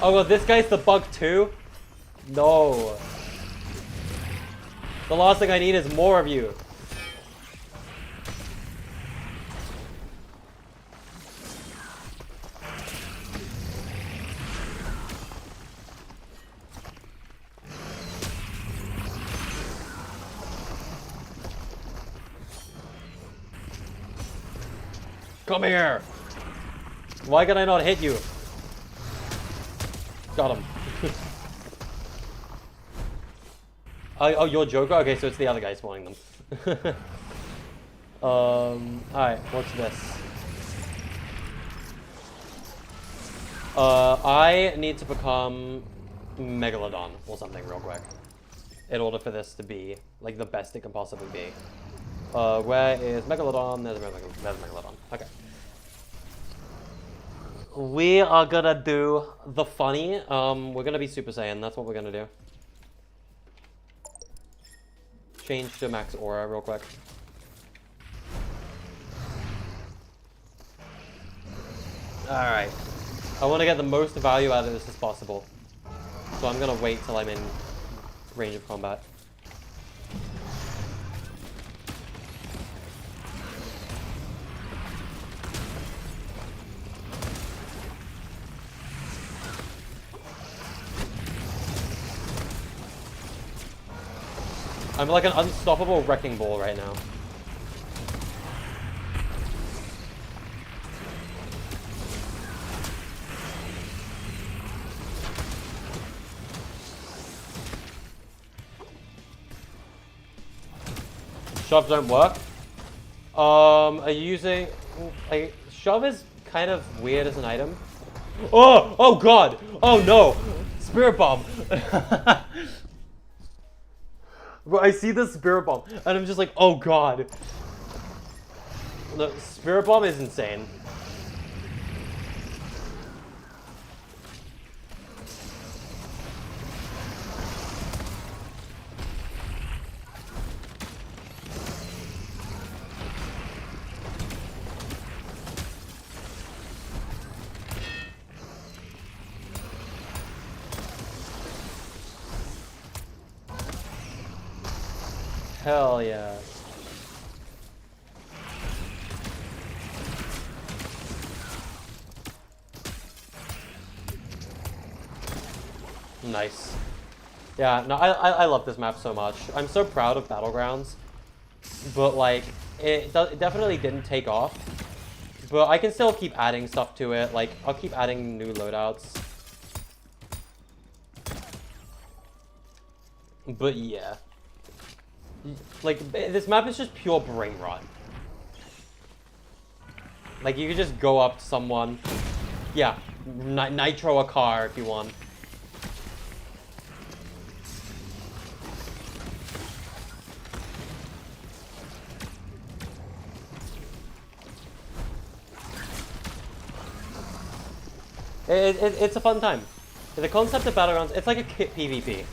Oh, well, this guy's the bug too? No. The last thing I need is more of you. Come here! Why can I not hit you? Got him. Oh, you're Joker? Okay, so it's the other guy spawning them. Alright, what's this? I need to become Megalodon or something real quick. In order for this to be, like, the best it can possibly be. Where is Megalodon? There's Megalodon. Okay. We are gonna do the funny. We're gonna be Super Saiyan. That's what we're gonna do. Change to max aura real quick. Alright. I want to get the most value out of this as possible. So I'm gonna wait till I'm in range of combat. I'm like an unstoppable wrecking ball right now. shove don't work. Are you using... shove is kind of weird as an item. Oh! Oh god! Oh no! Spirit bomb! Bro, I see the spirit bomb, and I'm just like, oh god. The spirit bomb is insane. Hell yeah. Nice. Yeah, no, I love this map so much. I'm so proud of Battlegrounds, but like, it definitely didn't take off. But I can still keep adding stuff to it. Like, I'll keep adding new loadouts. But yeah. Like, this map is just pure brain rot. Like, you could just go up to someone. Yeah, nitro a car if you want. It's a fun time. The concept of Battlegrounds, it's like a kit PvP.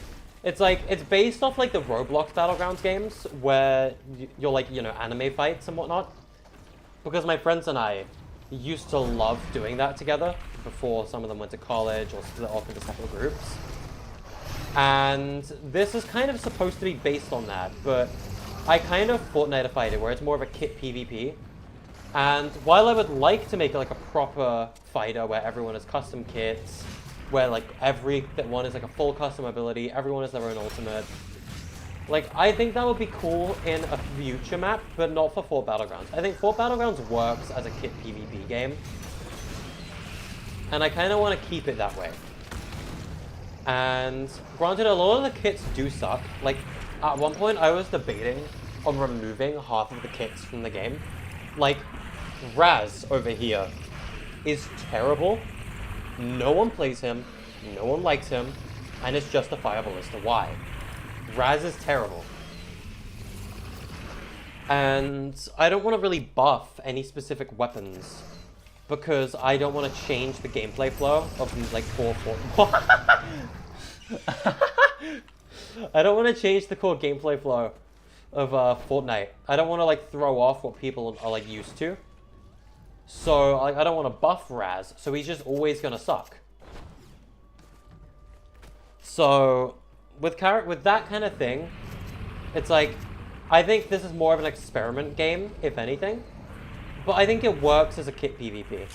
It's like, it's based off like the Roblox Battlegrounds games where you're like, you know, anime fights and whatnot. Because my friends and I used to love doing that together before some of them went to college or split off into separate groups. And this is kind of supposed to be based on that, but I kind of Fortnite-ified it where it's more of a kit PvP. And while I would like to make it like a proper fighter where everyone has custom kits, where like every one is like a full custom ability, everyone has their own ultimate. Like, I think that would be cool in a future map, but not for Fort Battlegrounds. I think Fort Battlegrounds works as a kit PvP game. And I kind of want to keep it that way. And granted, a lot of the kits do suck. Like, at one point I was debating on removing half of the kits from the game. Like, Raz over here is terrible. No one plays him, no one likes him, and it's justifiable as to why. Raz is terrible. And I don't want to really buff any specific weapons because I don't want to change the gameplay flow of like core Fortnite. I don't want to change the core gameplay flow of Fortnite. I don't want to like throw off what people are like used to. So I don't want to buff Raz, so he's just always gonna suck. So with that kind of thing, it's like, I think this is more of an experiment game, if anything. But I think it works as a kit PvP.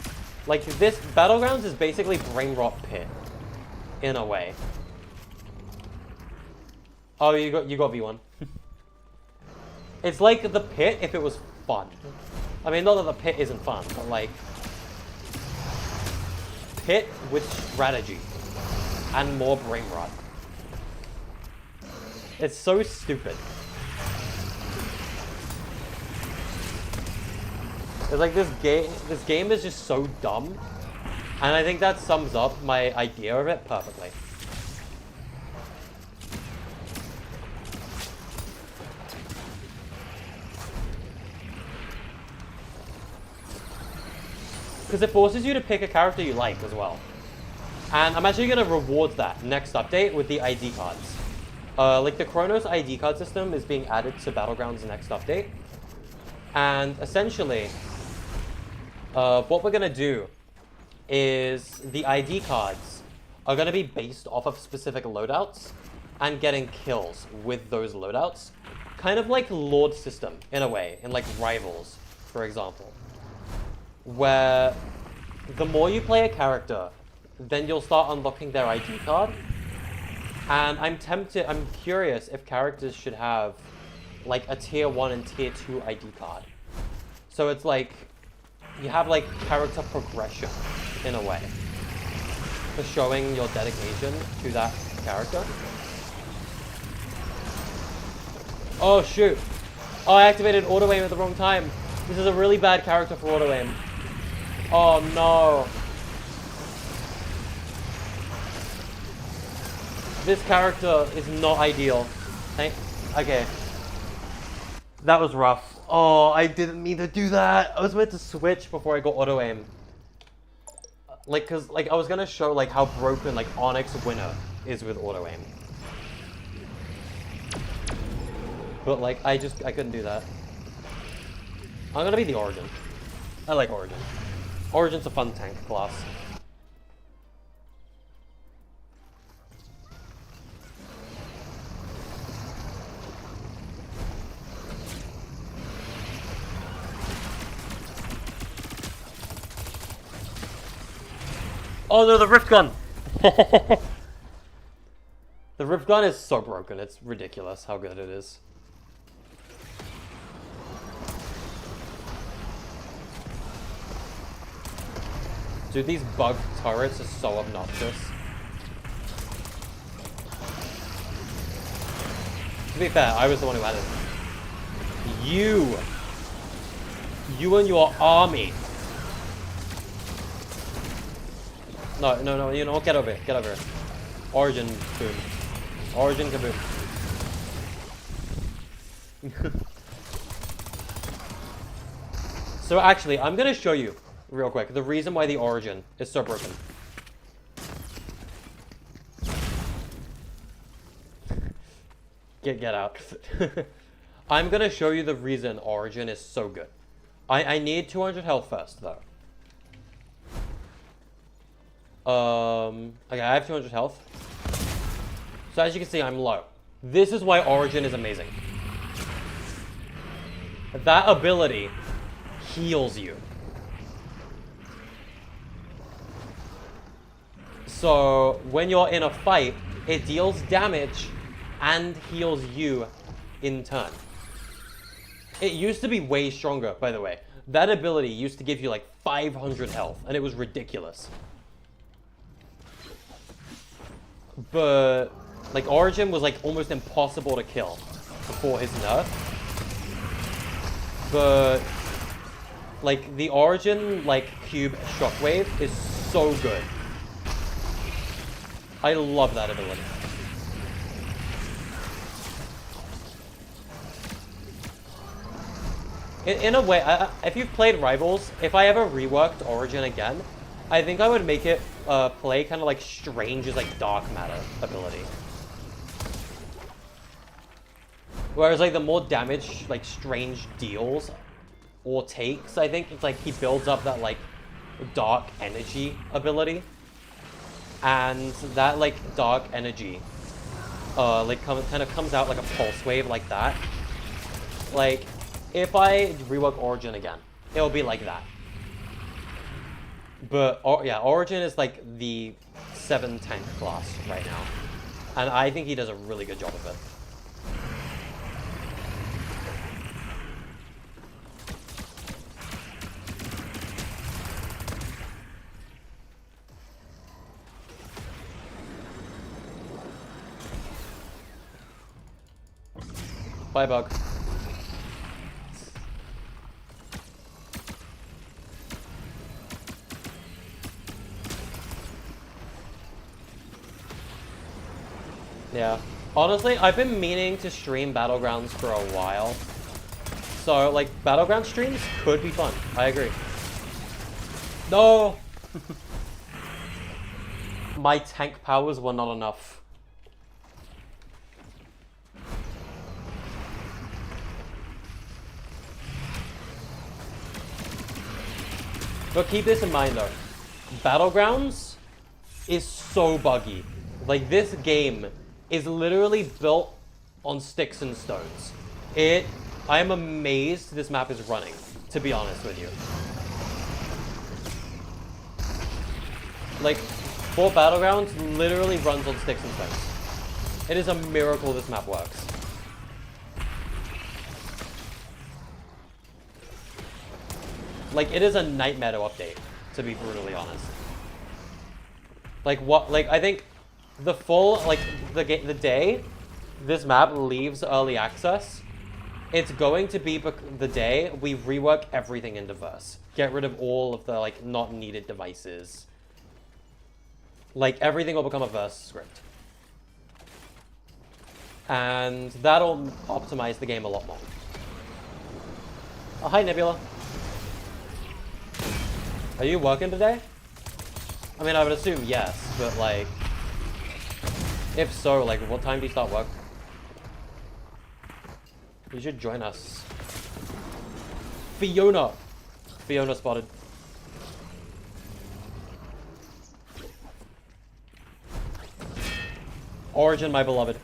Like, this Battlegrounds is basically brain rot pit, in a way. Oh, you got V1. It's like the pit if it was fun. I mean, not that the pit isn't fun, but like, pit with strategy and more brain rot. It's so stupid. It's like this game is just so dumb, and I think that sums up my idea of it perfectly. Because it forces you to pick a character you like as well. And I'm actually going to reward that next update with the ID cards. Like the Kronos ID card system is being added to Battlegrounds next update. And essentially, what we're going to do is the ID cards are going to be based off of specific loadouts and getting kills with those loadouts. Kind of like Lord system, in a way, in like Rivals, for example. Where the more you play a character, then you'll start unlocking their ID card. And I'm curious if characters should have like a tier 1 and tier 2 ID card. So it's like, you have like character progression in a way for showing your dedication to that character. Oh shoot. Oh, I activated auto aim at the wrong time. This is a really bad character for auto aim. Oh no. This character is not ideal. Okay. That was rough. Oh, I didn't mean to do that. I was meant to switch before I got auto aim. Like, cause like I was gonna show like how broken like Onyx Winner is with auto aim. But like I couldn't do that. I'm gonna be the Origin. I like Origin. Origin's a fun tank class. Oh no, the Rift Gun! The Rift Gun is so broken, it's ridiculous how good it is. Dude, these bug turrets are so obnoxious. To be fair, I was the one who added them. You and your army. No, you know, get over here, get over here. Origin boom. Origin kaboom. So actually, I'm gonna show you, real quick, the reason why the Origin is so broken. Get out. I'm gonna show you the reason Origin is so good. I need 200 health first, though. Okay, I have 200 health. So as you can see, I'm low. This is why Origin is amazing. That ability heals you. So when you're in a fight, it deals damage and heals you in turn. It used to be way stronger, by the way. That ability used to give you like 500 health, and it was ridiculous. But like Origin was like almost impossible to kill before his nerf. But like the Origin like cube shockwave is so good. I love that ability. In a way, if you've played Rivals, if I ever reworked Origin again, I think I would make it play kind of like Strange's like Dark Matter ability. Whereas like the more damage like Strange deals or takes, I think it's like he builds up that like dark energy ability. And that like dark energy like kind of comes out like a pulse wave like that. Like if I rework Origin again, it'll be like that. But yeah, Origin is like the 7 tank class right now. And I think he does a really good job of it. Bye, bug. Yeah. Honestly, I've been meaning to stream Battlegrounds for a while. So, like, Battleground streams could be fun. I agree. No! My tank powers were not enough. But keep this in mind though. Battlegrounds is so buggy. Like, this game is literally built on sticks and stones. I am amazed this map is running, to be honest with you. Like, Fort Battlegrounds literally runs on sticks and stones. It is a miracle this map works. Like, it is a nightmare to update, to be brutally honest. Like, I think the full, like, the day this map leaves early access it's going to be the day we rework everything into verse. Get rid of all of the, like, not needed devices. Like, everything will become a verse script. And that'll optimize the game a lot more. Oh, hi, Nebula. Are you working today? I mean, I would assume yes, but, like... If so, like, what time do you start work? You should join us. Fiona! Fiona spotted. Origin, my beloved.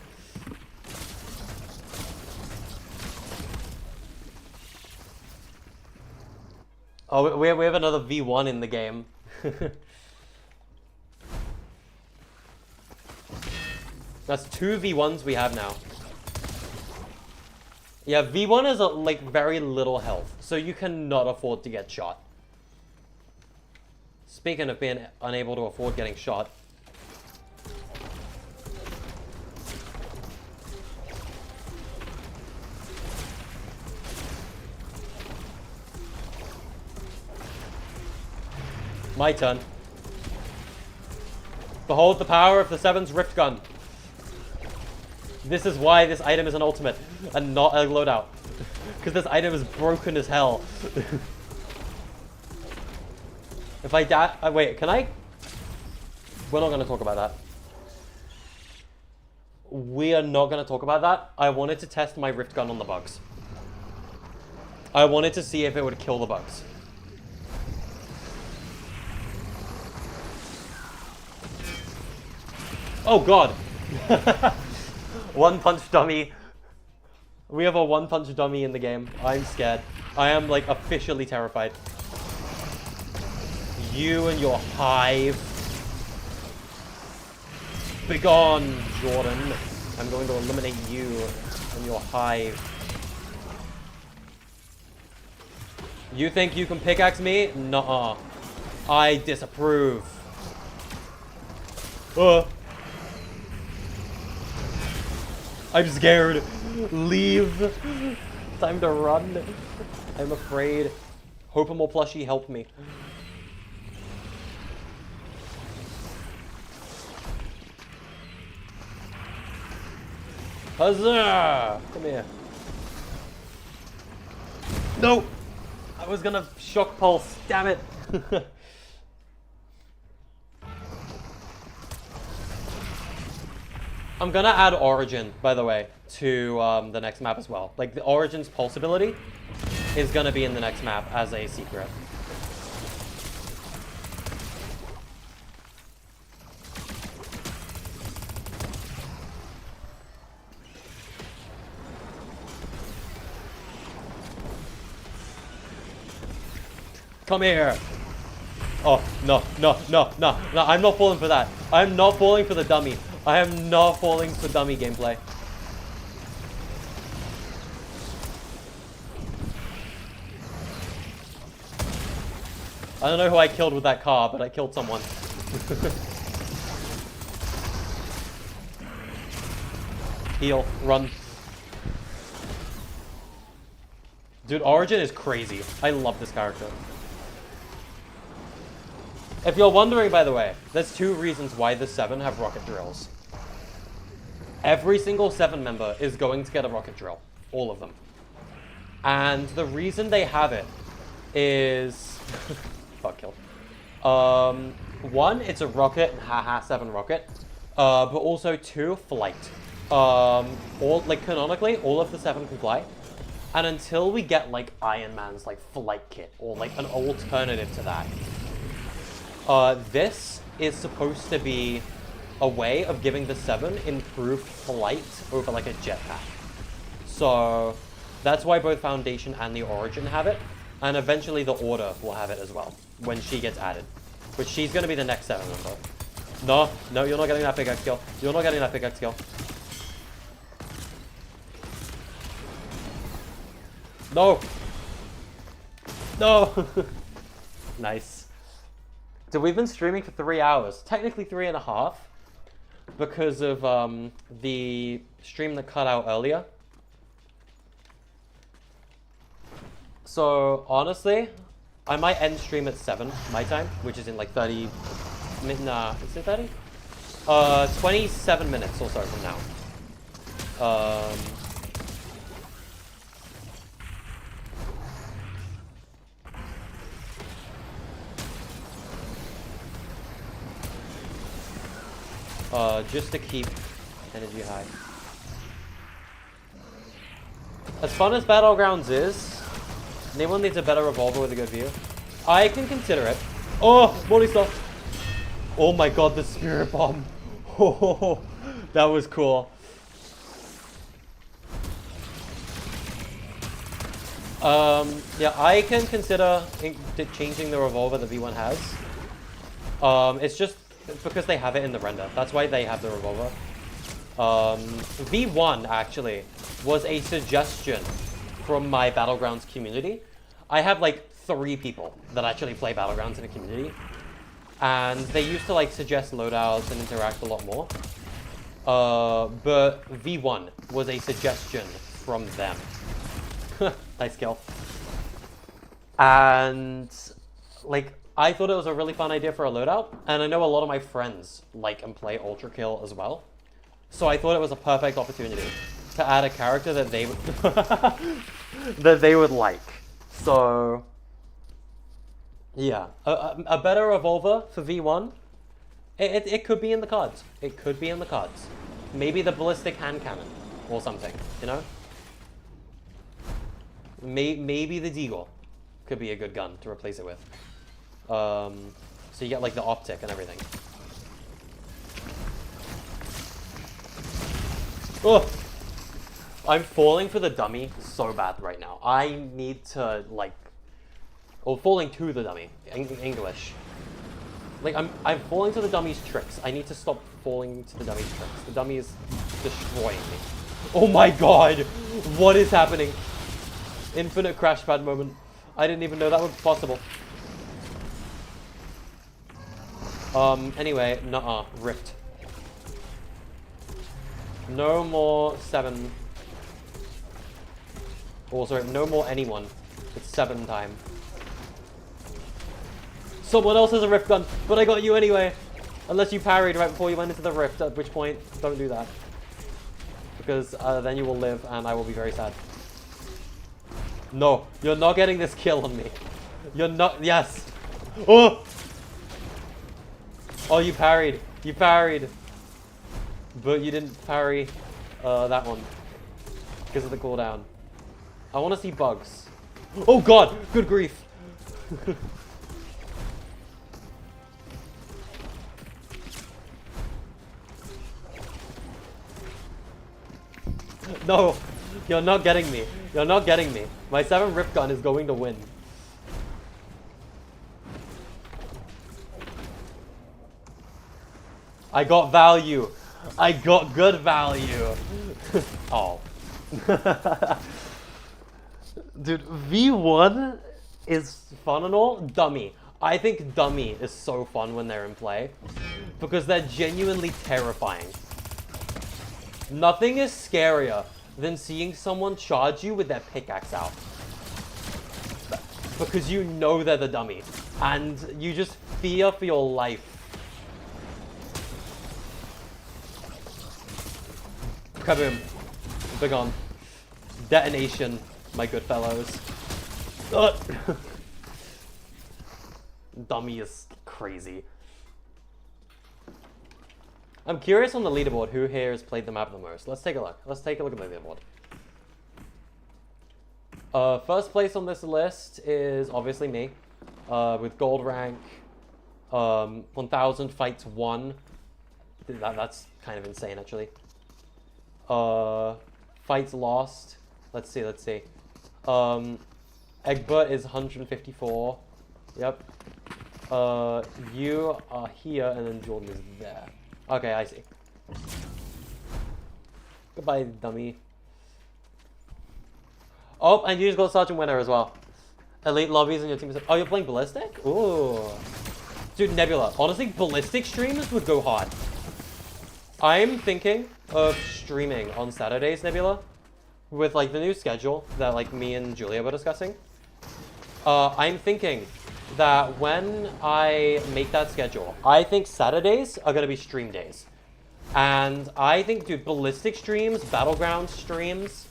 Oh, we have another V1 in the game. That's 2 V1s we have now. Yeah, V1 is like very little health, so you cannot afford to get shot. Speaking of being unable to afford getting shot. My turn. Behold the power of the 7's Rift Gun. This is why this item is an ultimate and not a loadout. Because this item is broken as hell. If I die... wait, can I... We're not going to talk about that. We are not going to talk about that. I wanted to test my Rift Gun on the bugs. I wanted to see if it would kill the bugs. Oh god! One punch dummy. We have a one punch dummy in the game. I'm scared. I am like officially terrified. You and your hive. Begone, Jordan. I'm going to eliminate you and your hive. You think you can pickaxe me? Nuh-uh. I disapprove. I'm scared. Leave. Time to run. I'm afraid. Hopamo plushie, help me. Huzzah! Come here. No! I was gonna shock pulse. Damn it. I'm gonna add Origin, by the way, to the next map as well. Like, the Origin's pulse ability is gonna be in the next map as a secret. Come here. Oh, no, no, no, no, no, I'm not falling for that. I'm not falling for the dummy. I am not falling for dummy gameplay. I don't know who I killed with that car, but I killed someone. Heal, run. Dude, Origin is crazy. I love this character. If you're wondering, by the way, there's 2 reasons why the 7 have rocket drills. Every single 7 member is going to get a rocket drill. All of them. And the reason they have it is... Fuck, killed. 1, it's a rocket, haha, 7 rocket. But also 2, flight. Canonically, all of the 7 can fly. And until we get, like, Iron Man's, like, flight kit, or, like, an alternative to that, this is supposed to be a way of giving the 7 improved flight over like a jetpack. So that's why both Foundation and the Origin have it, and eventually the Order will have it as well when she gets added, which she's going to be the next 7 member. No, no, you're not getting that pickaxe kill. You're not getting that pickaxe kill. No. No. Nice. So we've been streaming for 3 hours, technically 3.5, because of the stream that cut out earlier. So, honestly, I might end stream at 7 my time, which is in like 30... Nah, is it 30? 27 minutes or so from now. Just to keep energy high. As fun as Battlegrounds is, anyone needs a better revolver with a good view. I can consider it. Oh, morning stuff. Oh my god, the spirit bomb. Oh, that was cool. Yeah, I can consider changing the revolver that V1 has. It's just because they have it in the render. That's why they have the revolver. V1 actually was a suggestion from my Battlegrounds community. I have like 3 people that actually play Battlegrounds in a community, and they used to like suggest loadouts and interact a lot more. But V1 was a suggestion from them. Nice kill. And like, I thought it was a really fun idea for a loadout, and I know a lot of my friends like and play Ultra Kill as well. So I thought it was a perfect opportunity to add a character that they would that they would like. So yeah, a better revolver for V1. It could be in the cards. It could be in the cards. Maybe the ballistic hand cannon or something, you know? Maybe the Deagle could be a good gun to replace it with. So you get like the optic and everything. Oh, I'm falling for the dummy so bad right now. I need to like, or falling to the dummy, English. Like I'm falling to the dummy's tricks. I need to stop falling to the dummy's tricks. The dummy is destroying me. Oh my god, what is happening? Infinite crash pad moment. I didn't even know that was possible. Anyway, nuh-uh, rift. No more 7. Oh, sorry, no more anyone. It's 7 time. Someone else has a rift gun, but I got you anyway. Unless you parried right before you went into the rift, at which point, don't do that. Because then you will live, and I will be very sad. No, you're not getting this kill on me. You're not, yes. Oh! Oh, you parried. You parried. But you didn't parry that one. Because of the cooldown. I want to see bugs. Oh god! Good grief! No! You're not getting me. You're not getting me. My 7 rip gun is going to win. I got value. I got good value. Oh. Dude, V1 is fun and all. Dummy. I think Dummy is so fun when they're in play. Because they're genuinely terrifying. Nothing is scarier than seeing someone charge you with their pickaxe out. Because you know they're the dummy. And you just fear for your life. Kaboom. Big on. Detonation, my good fellows. Dummy is crazy. I'm curious on the leaderboard who here has played the map the most. Let's take a look. Let's take a look at the leaderboard. First place on this list is obviously me, with gold rank, 1,000 fights won. That's kind of insane, actually. Fights lost. Let's see. Egbert is 154. Yep. You are here, and then Jordan is there. Okay, I see. Goodbye, dummy. Oh, and you just got Sergeant Winner as well. Elite lobbies and your team is... Oh, you're playing Ballistic? Ooh. Dude, Nebula. Honestly, Ballistic streams would go hard. I'm thinking of streaming on Saturdays, Nebula. With, like, the new schedule that, like, me and Julia were discussing. I'm thinking that when I make that schedule, I think Saturdays are gonna be stream days. And I think, dude, ballistic streams, battleground streams,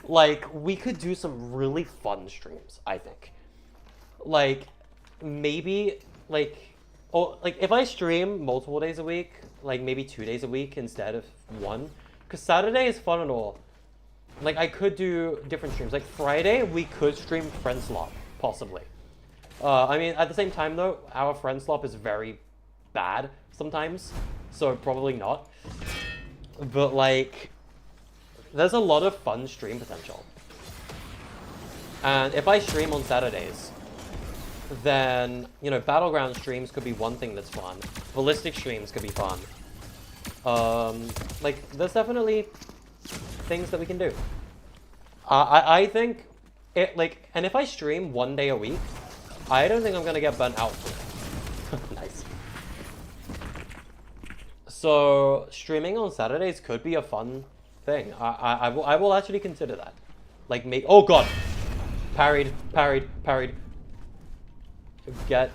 like, we could do some really fun streams, I think. Like, maybe, like, oh, like, if I stream multiple days a week, like, maybe 2 days a week instead of one, because Saturday is fun and all. Like, I could do different streams. Like, Friday, we could stream Friend Slop, possibly. I mean, at the same time, though, our Friend Slop is very bad sometimes, so probably not. But, like, there's a lot of fun stream potential. And if I stream on Saturdays, then, you know, Battleground streams could be one thing that's fun. Ballistic streams could be fun. Like, there's definitely things that we can do. I think it, like, and if I stream 1 day a week, I don't think I'm gonna get burnt out for it. Nice. So streaming on Saturdays could be a fun thing. I will actually consider that. Like, make, oh god, parried. Get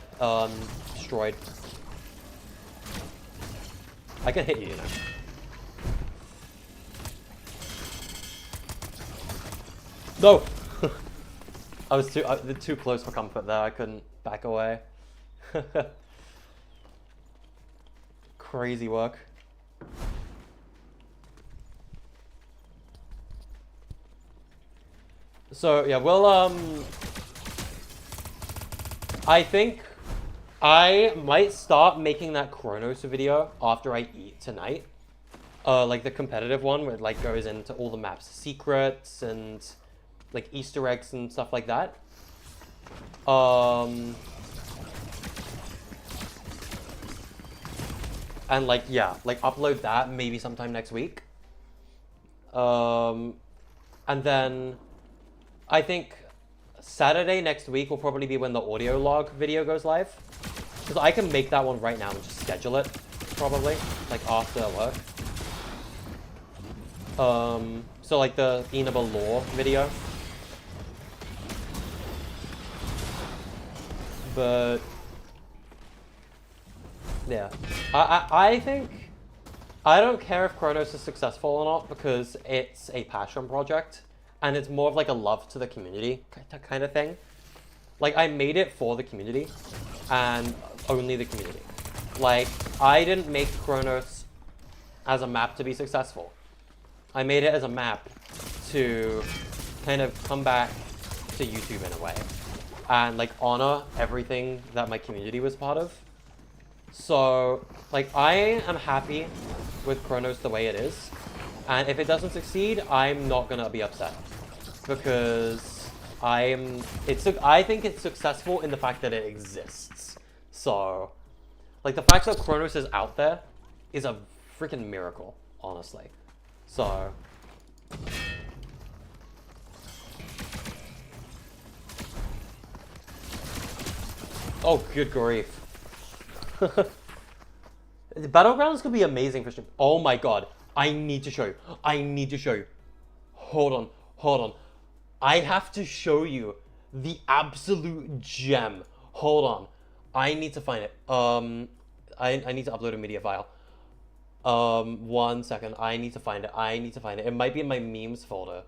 destroyed. I can hit you, you know. No! I was too close for comfort there. I couldn't back away. Crazy work. So yeah, we'll I think I might start making that Kronos video after I eat tonight. Like the competitive one where it like goes into all the map's secrets and like Easter eggs and stuff like that. And like, yeah, like upload that maybe sometime next week. And then I think Saturday next week will probably be when the audio log video goes live. Because I can make that one right now and just schedule it, probably, like after work. So like the Enable lore video. But yeah, I think I don't care if Kronos is successful or not because it's a passion project and it's more of like a love to the community kind of thing. Like I made it for the community and only the community. Like I didn't make Kronos as a map to be successful. I made it as a map to kind of come back to YouTube in a way and like honor everything that my community was part of. So like I am happy with Kronos the way it is, and if it doesn't succeed, I'm not gonna be upset because I think it's successful in the fact that it exists. So like the fact that Kronos is out there is a freaking miracle, honestly. So oh, good grief. The Battlegrounds could be amazing for stream. Oh my god. I need to show you. Hold on. I have to show you the absolute gem. Hold on. I need to find it. I need to upload a media file. 1 second. I need to find it. It might be in my memes folder.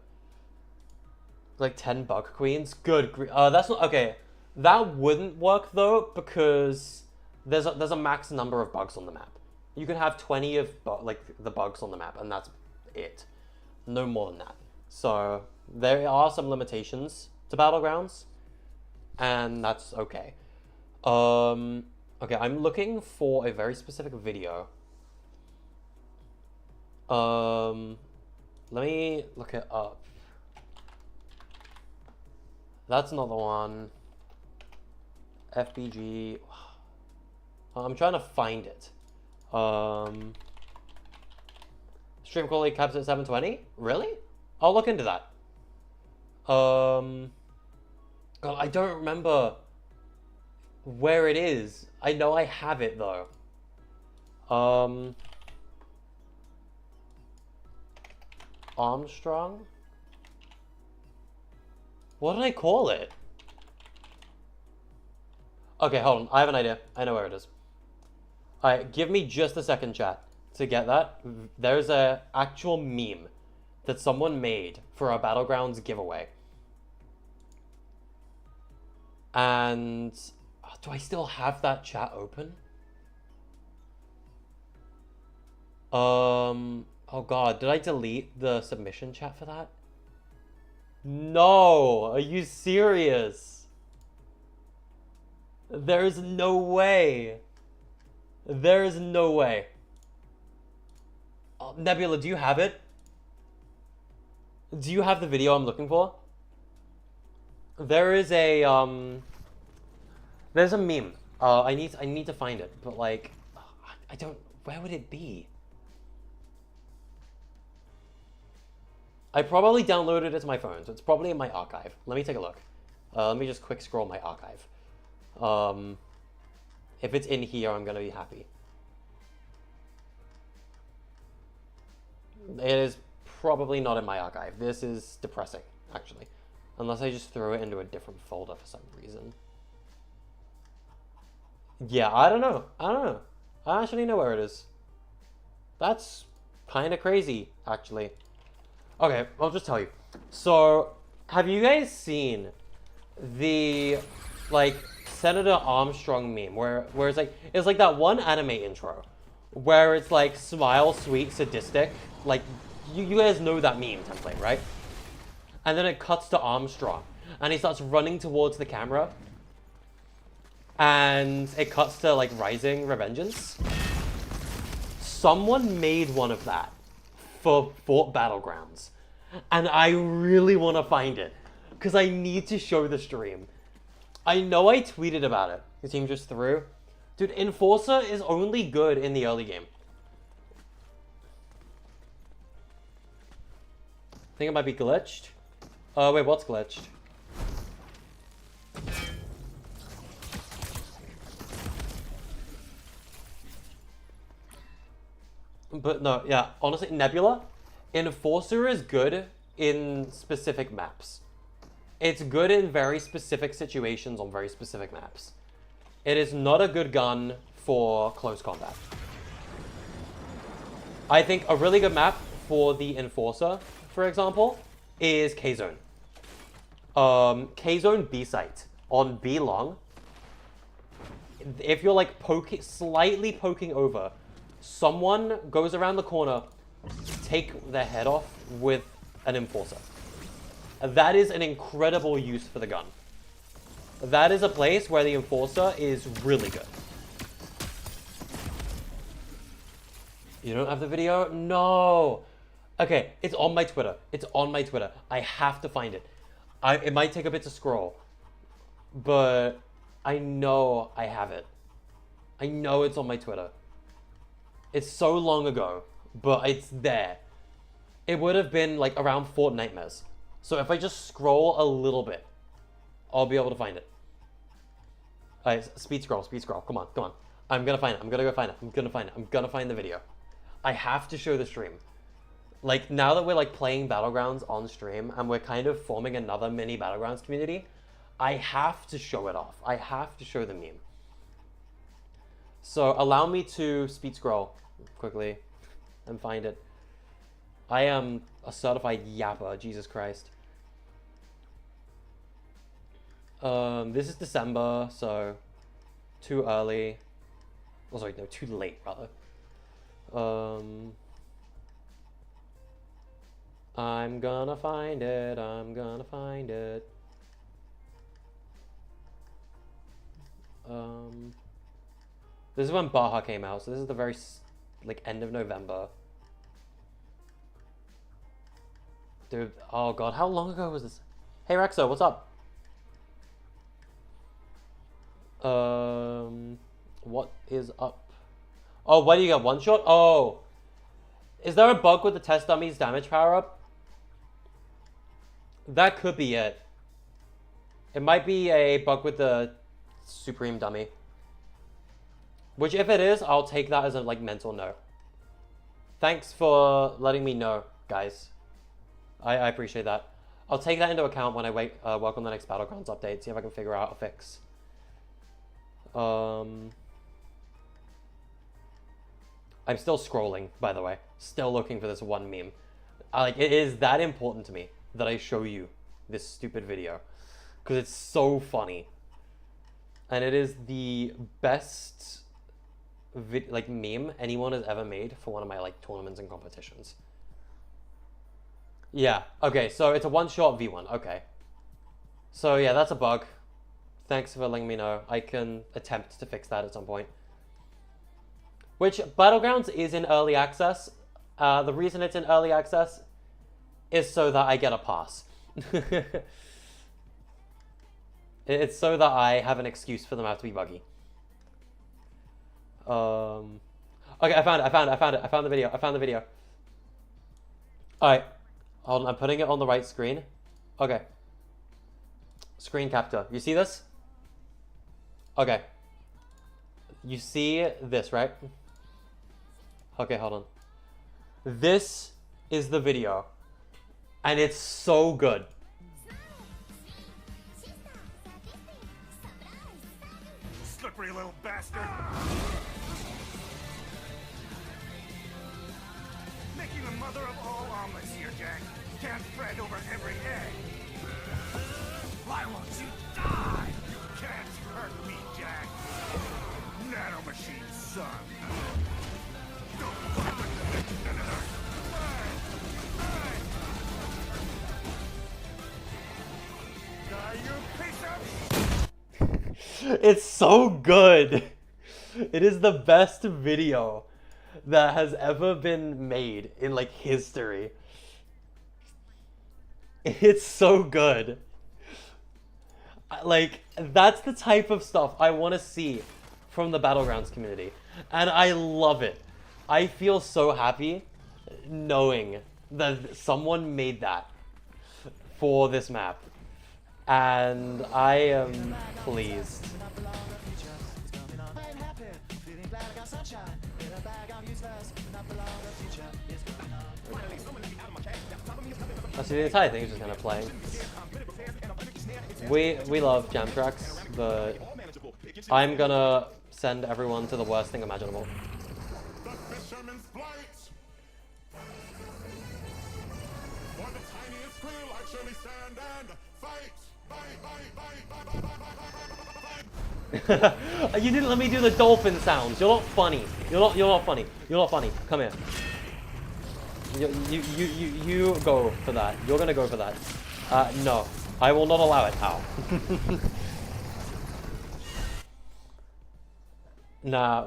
Like 10 bug queens. Good grief. That's not okay. That wouldn't work though because there's a max number of bugs on the map. You can have 20 of like the bugs on the map, and that's it. No more than that. So there are some limitations to Battlegrounds, and that's okay. Okay, I'm looking for a very specific video. Let me look it up. That's not the one. FBG. I'm trying to find it. Stream quality caps at 720? Really? I'll look into that. God, I don't remember where it is. I know I have it though. Armstrong? What did I call it? Okay, hold on. I have an idea. I know where it is. Alright, give me just a second, chat, to get that. There's a actual meme that someone made for our Battlegrounds giveaway. And do I still have that chat open? Oh god, did I delete the submission chat for that? No, are you serious? There's no way. There's no way. Nebula, do you have it? Do you have the video I'm looking for? There is a there's a meme. I need to find it, but like I don't, where would it be? I probably downloaded it to my phone, so it's probably in my archive. Let me take a look. Let me just quick scroll my archive. If it's in here, I'm gonna be happy. It is probably not in my archive. This is depressing, actually. Unless I just throw it into a different folder for some reason. Yeah, I don't know. I don't know. I actually know where it is. That's kind of crazy, actually. Okay, I'll just tell you. So, have you guys seen the, like, Senator Armstrong meme where it's like that one anime intro where it's like smile, sweet, sadistic. Like, you guys know that meme template, right? And then it cuts to Armstrong and he starts running towards the camera and it cuts to like Rising Revengeance. Someone made one of that for Fort Battlegrounds and I really want to find it because I need to show the stream. I know I tweeted about it. The team just threw. Dude, Enforcer is only good in the early game. I think it might be glitched. Wait, what's glitched? But no, yeah, honestly, Nebula, Enforcer is good in specific maps. It's good in very specific situations on very specific maps. It is not a good gun for close combat. I think a really good map for the Enforcer, for example, is K-Zone. K-Zone B-Site on B-Long. If you're like slightly poking over, someone goes around the corner, take their head off with an Enforcer. That is an incredible use for the gun. That is a place where the Enforcer is really good. You don't have the video? No. Okay, it's on my Twitter. It's on my Twitter. I have to find it. It might take a bit to scroll, but I know I have it. I know it's on my Twitter. It's so long ago, but it's there. It would have been like around Fort Nightmares. So if I just scroll a little bit, I'll be able to find it. Alright, speed scroll. Come on. I'm gonna find it. I'm gonna find the video. I have to show the stream. Like, now that we're like playing Battlegrounds on stream and we're kind of forming another mini Battlegrounds community, I have to show it off. I have to show the meme. So allow me to speed scroll quickly and find it. I am a certified yapper, Jesus Christ. This is December, so too early. Oh, sorry, no, too late, rather. I'm gonna find it. This is when Baja came out, so this is the very, like, end of November. Dude, oh god, how long ago was this? Hey Rexo, what's up? What is up? Oh, why do you get one shot? Oh, is there a bug with the test dummy's damage power up? That could be it. It might be a bug with the Supreme dummy. Which, if it is, I'll take that as a like mental note. Thanks for letting me know, guys. I appreciate that. I'll take that into account when I work on the next Battlegrounds update, see if I can figure out a fix. I'm still scrolling, by the way. Still looking for this one meme. Like, it is that important to me that I show you this stupid video. Because it's so funny. And it is the best meme anyone has ever made for one of my like tournaments and competitions. Yeah, okay, so it's a one-shot V1, okay. So yeah, that's a bug. Thanks for letting me know. I can attempt to fix that at some point. Which, Battlegrounds is in early access. The reason it's in early access is so that I get a pass. It's so that I have an excuse for them to have to be buggy. Okay, I found it. I found the video. Alright. Hold on, I'm putting it on the right screen. Okay. Screen capture. You see this? Okay. You see this, right? Okay, hold on. This is the video. And it's so good. Slippery little bastard! Making the mother of all omelets here, Jack. Can't fret over every egg. Why won't you die? You can't hurt me, Jack. Nanomachine, son. Die, you piece of... It's so good. It is the best video that has ever been made in like history. It's so good. Like, that's the type of stuff I want to see from the Battlegrounds community. And I love it. I feel so happy knowing that someone made that for this map. And I am pleased. Actually, the entire thing is just kind of playing. We love jam tracks, but I'm gonna send everyone to the worst thing imaginable. The fisherman's flight. For the tiniest krill, I surely stand and fight. You didn't let me do the dolphin sounds. You're not funny. You're not funny. You're not funny. Come here. You go for that. You're gonna go for that. No. I will not allow it. Ow. Nah,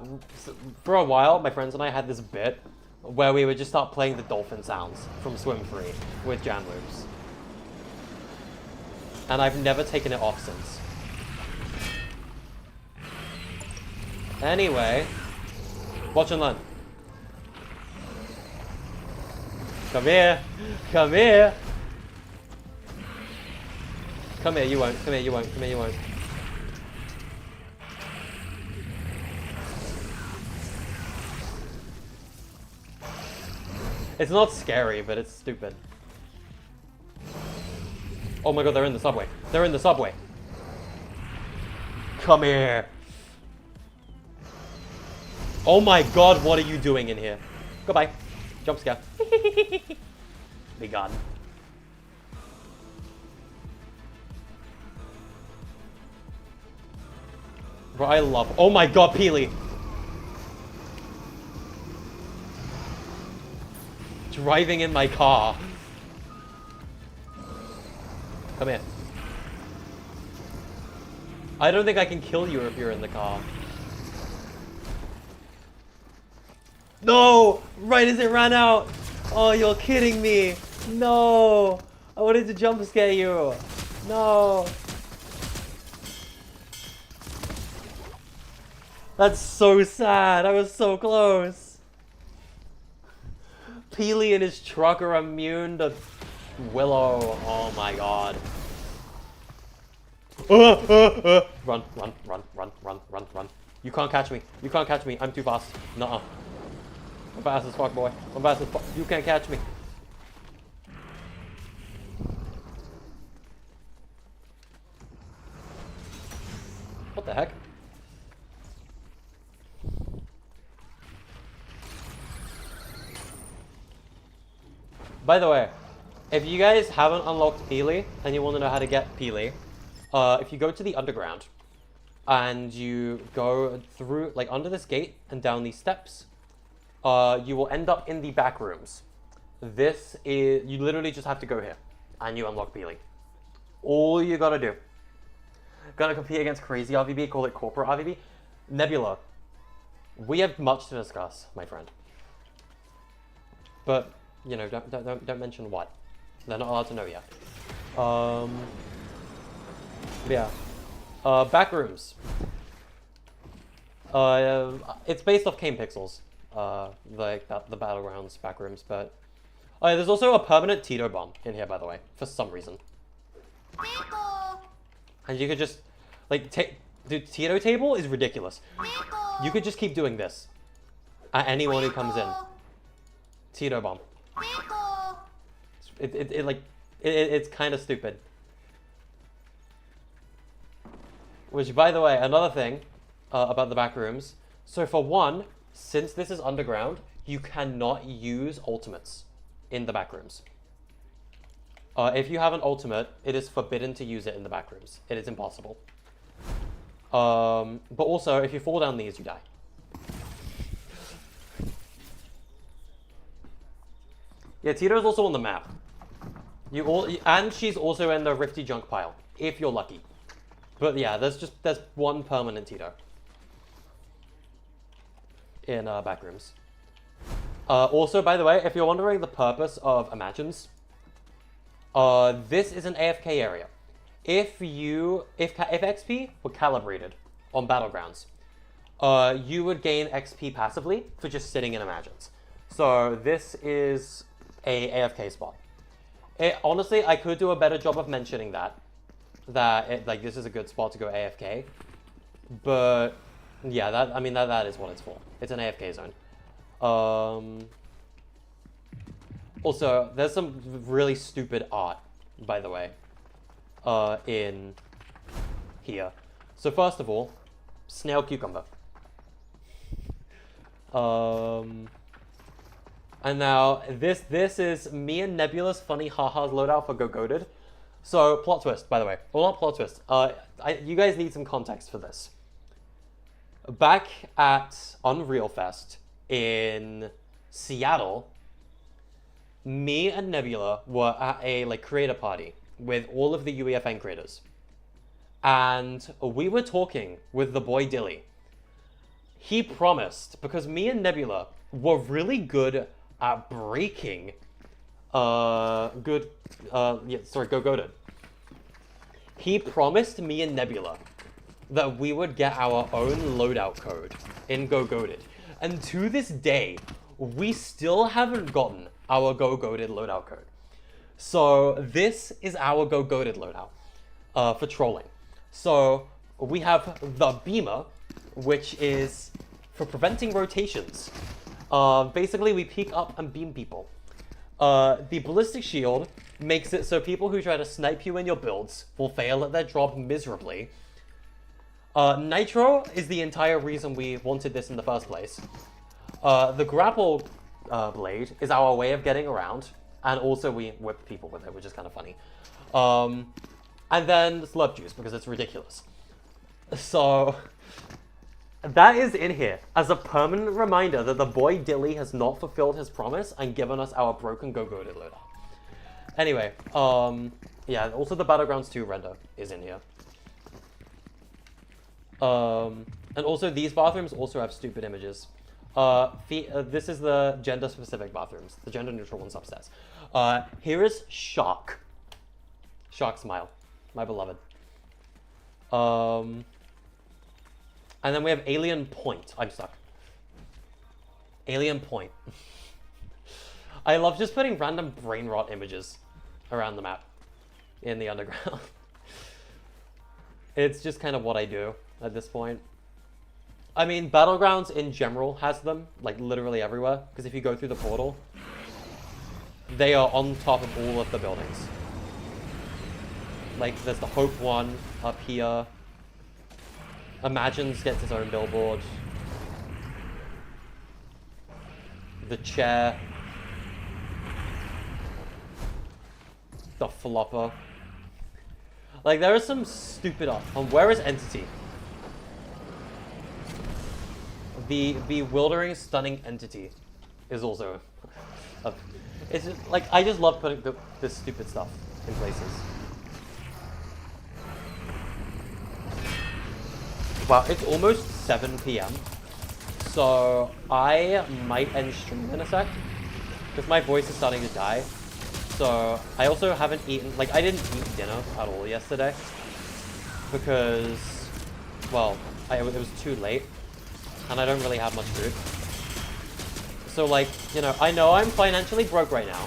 for a while, my friends and I had this bit where we would just start playing the dolphin sounds from Swim Free with jam loops. And I've never taken it off since. Anyway, watch and learn. Come here. Come here. Come here, you won't. Come here, you won't. Come here, you won't. It's not scary, but it's stupid. Oh my god, they're in the subway. They're in the subway. Come here. Oh my god, what are you doing in here? Goodbye. Jump scare. Be gone. Bro, I love... Oh my god, Peely! Driving in my car. Come here. I don't think I can kill you if you're in the car. No! Right as it ran out! Oh, you're kidding me! No! I wanted to jump scare you! No! That's so sad. I was so close. Peely and his truck are immune to Willow. Oh my god. Run, run, run, run, run, run, run. You can't catch me. You can't catch me. I'm too fast. Nuh-uh. I'm fast as fuck, boy. I'm fast as fuck. You can't catch me. What the heck? By the way, if you guys haven't unlocked Peely and you want to know how to get Peely, if you go to the underground and you go through, like, under this gate and down these steps, you will end up in the back rooms. This is, you literally just have to go here and you unlock Peely. All you gotta do. Gonna compete against Crazy RVB, call it Corporate RVB. Nebula, we have much to discuss, my friend. But, you know, don't mention what. They're not allowed to know yet. Yeah. Back rooms. It's based off Kane Pixels. Like the Battlegrounds back rooms, but there's also a permanent Tito bomb in here, by the way, for some reason. And you could just, like, dude, Tito table is ridiculous. You could just keep doing this at anyone who comes in. Tito bomb. It's kind of stupid. Which, by the way, another thing about the back rooms. So for one, since this is underground, you cannot use ultimates in the back rooms. If you have an ultimate, it is forbidden to use it in the back rooms. It is impossible. But also, if you fall down these, you die. Yeah, Tito's also on the map. And she's also in the Rifty Junk pile, if you're lucky. But yeah, there's one permanent Tito in back rooms. Also, by the way, if you're wondering the purpose of Imagines, this is an AFK area. If XP were calibrated on Battlegrounds, you would gain XP passively for just sitting in Imagines. So this is a AFK spot. Honestly, I could do a better job of mentioning that this is a good spot to go AFK. But yeah, that is what it's for. It's an AFK zone. Also, there's some really stupid art, by the way, in here. So first of all, snail cucumber. And now this is me and Nebula's funny ha-has loadout for Go Goated. So plot twist, by the way. Well, not plot twist. You guys need some context for this. Back at Unreal Fest in Seattle, me and Nebula were at a creator party with all of the UEFN creators. And we were talking with the boy Dilly. He promised, because me and Nebula were really good at breaking Go Goated. He promised me and Nebula that we would get our own loadout code in Go Goated. And to this day, we still haven't gotten our Go Goated loadout code. So this is our Go Goated loadout for trolling. So we have the Beamer, which is for preventing rotations. Basically, we peek up and beam people. The Ballistic Shield makes it so people who try to snipe you in your builds will fail at their job miserably. Nitro is the entire reason we wanted this in the first place. The Grapple Blade is our way of getting around, and also we whip people with it, which is kind of funny. And then Slurp Juice, because it's ridiculous. So that is in here as a permanent reminder that the boy Dilly has not fulfilled his promise and given us our broken Go Goated loader. Anyway, yeah, also the Battlegrounds 2 render is in here. And also these bathrooms also have stupid images. This is the gender-specific bathrooms, the gender-neutral ones upstairs. Here is Shark. Shark Smile, my beloved. And then we have Alien Point. I'm stuck. Alien Point. I love just putting random brain rot images around the map in the underground. It's just kind of what I do at this point. I mean, Battlegrounds in general has them, like literally everywhere, because if you go through the portal, they are on top of all of the buildings. Like, there's the Hope one up here. Imagines gets its own billboard. The chair. The flopper. Like, there is some stupid where is Entity? The bewildering, stunning Entity is also... it's just, like, I just love putting this stupid stuff in places. Wow, it's almost 7 p.m. So I might end stream in a sec. Because my voice is starting to die. So I also haven't eaten, like I didn't eat dinner at all yesterday. Because, well, it was too late. And I don't really have much food. So like, you know I'm financially broke right now.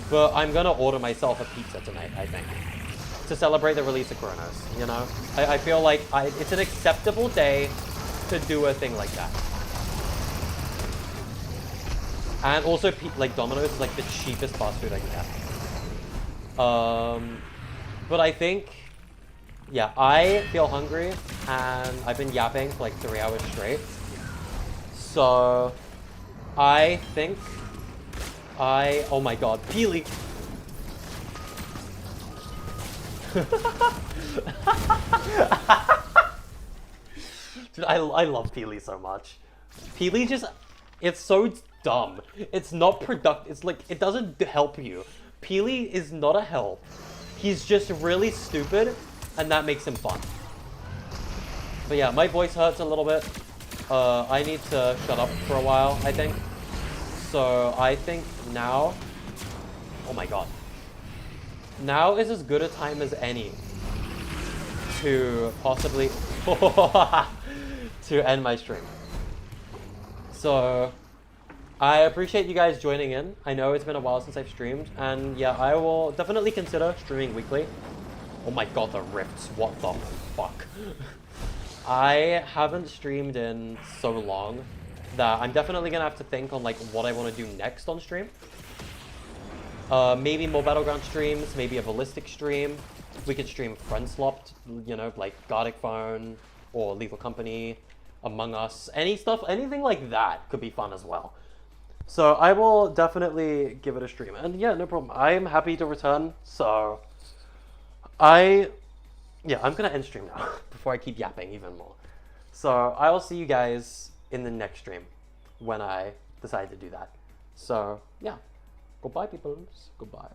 But I'm gonna order myself a pizza tonight, I think. To celebrate the release of Kronos, you know? I feel like it's an acceptable day to do a thing like that. And also, like, Domino's is like the cheapest fast food I can get. But I think, yeah, I feel hungry, and I've been yapping for like 3 hours straight. So, I think oh my god, Peely! Dude, I love Peely so much. Peely just, it's so dumb. It's not productive. It's like, it doesn't help you. Peely is not a help. He's just really stupid, and that makes him fun. But yeah, my voice hurts a little bit. I need to shut up for a while, I think. So I think now, oh my god. Now is as good a time as any to possibly to end my stream. So I appreciate you guys joining in. I know it's been a while since I've streamed, and yeah, I will definitely consider streaming weekly. Oh my god, the rifts, what the fuck? I haven't streamed in so long that I'm definitely gonna have to think on like what I want to do next on stream. Maybe more Battleground streams, maybe a Ballistic stream. We could stream Friend Swapped, like Gardic Phone or Lethal Company, Among Us, anything like that could be fun as well. So I will definitely give it a stream. And yeah, no problem. I'm happy to return, so I'm gonna end stream now before I keep yapping even more. So I will see you guys in the next stream when I decide to do that. So yeah. Goodbye, peoples. Goodbye.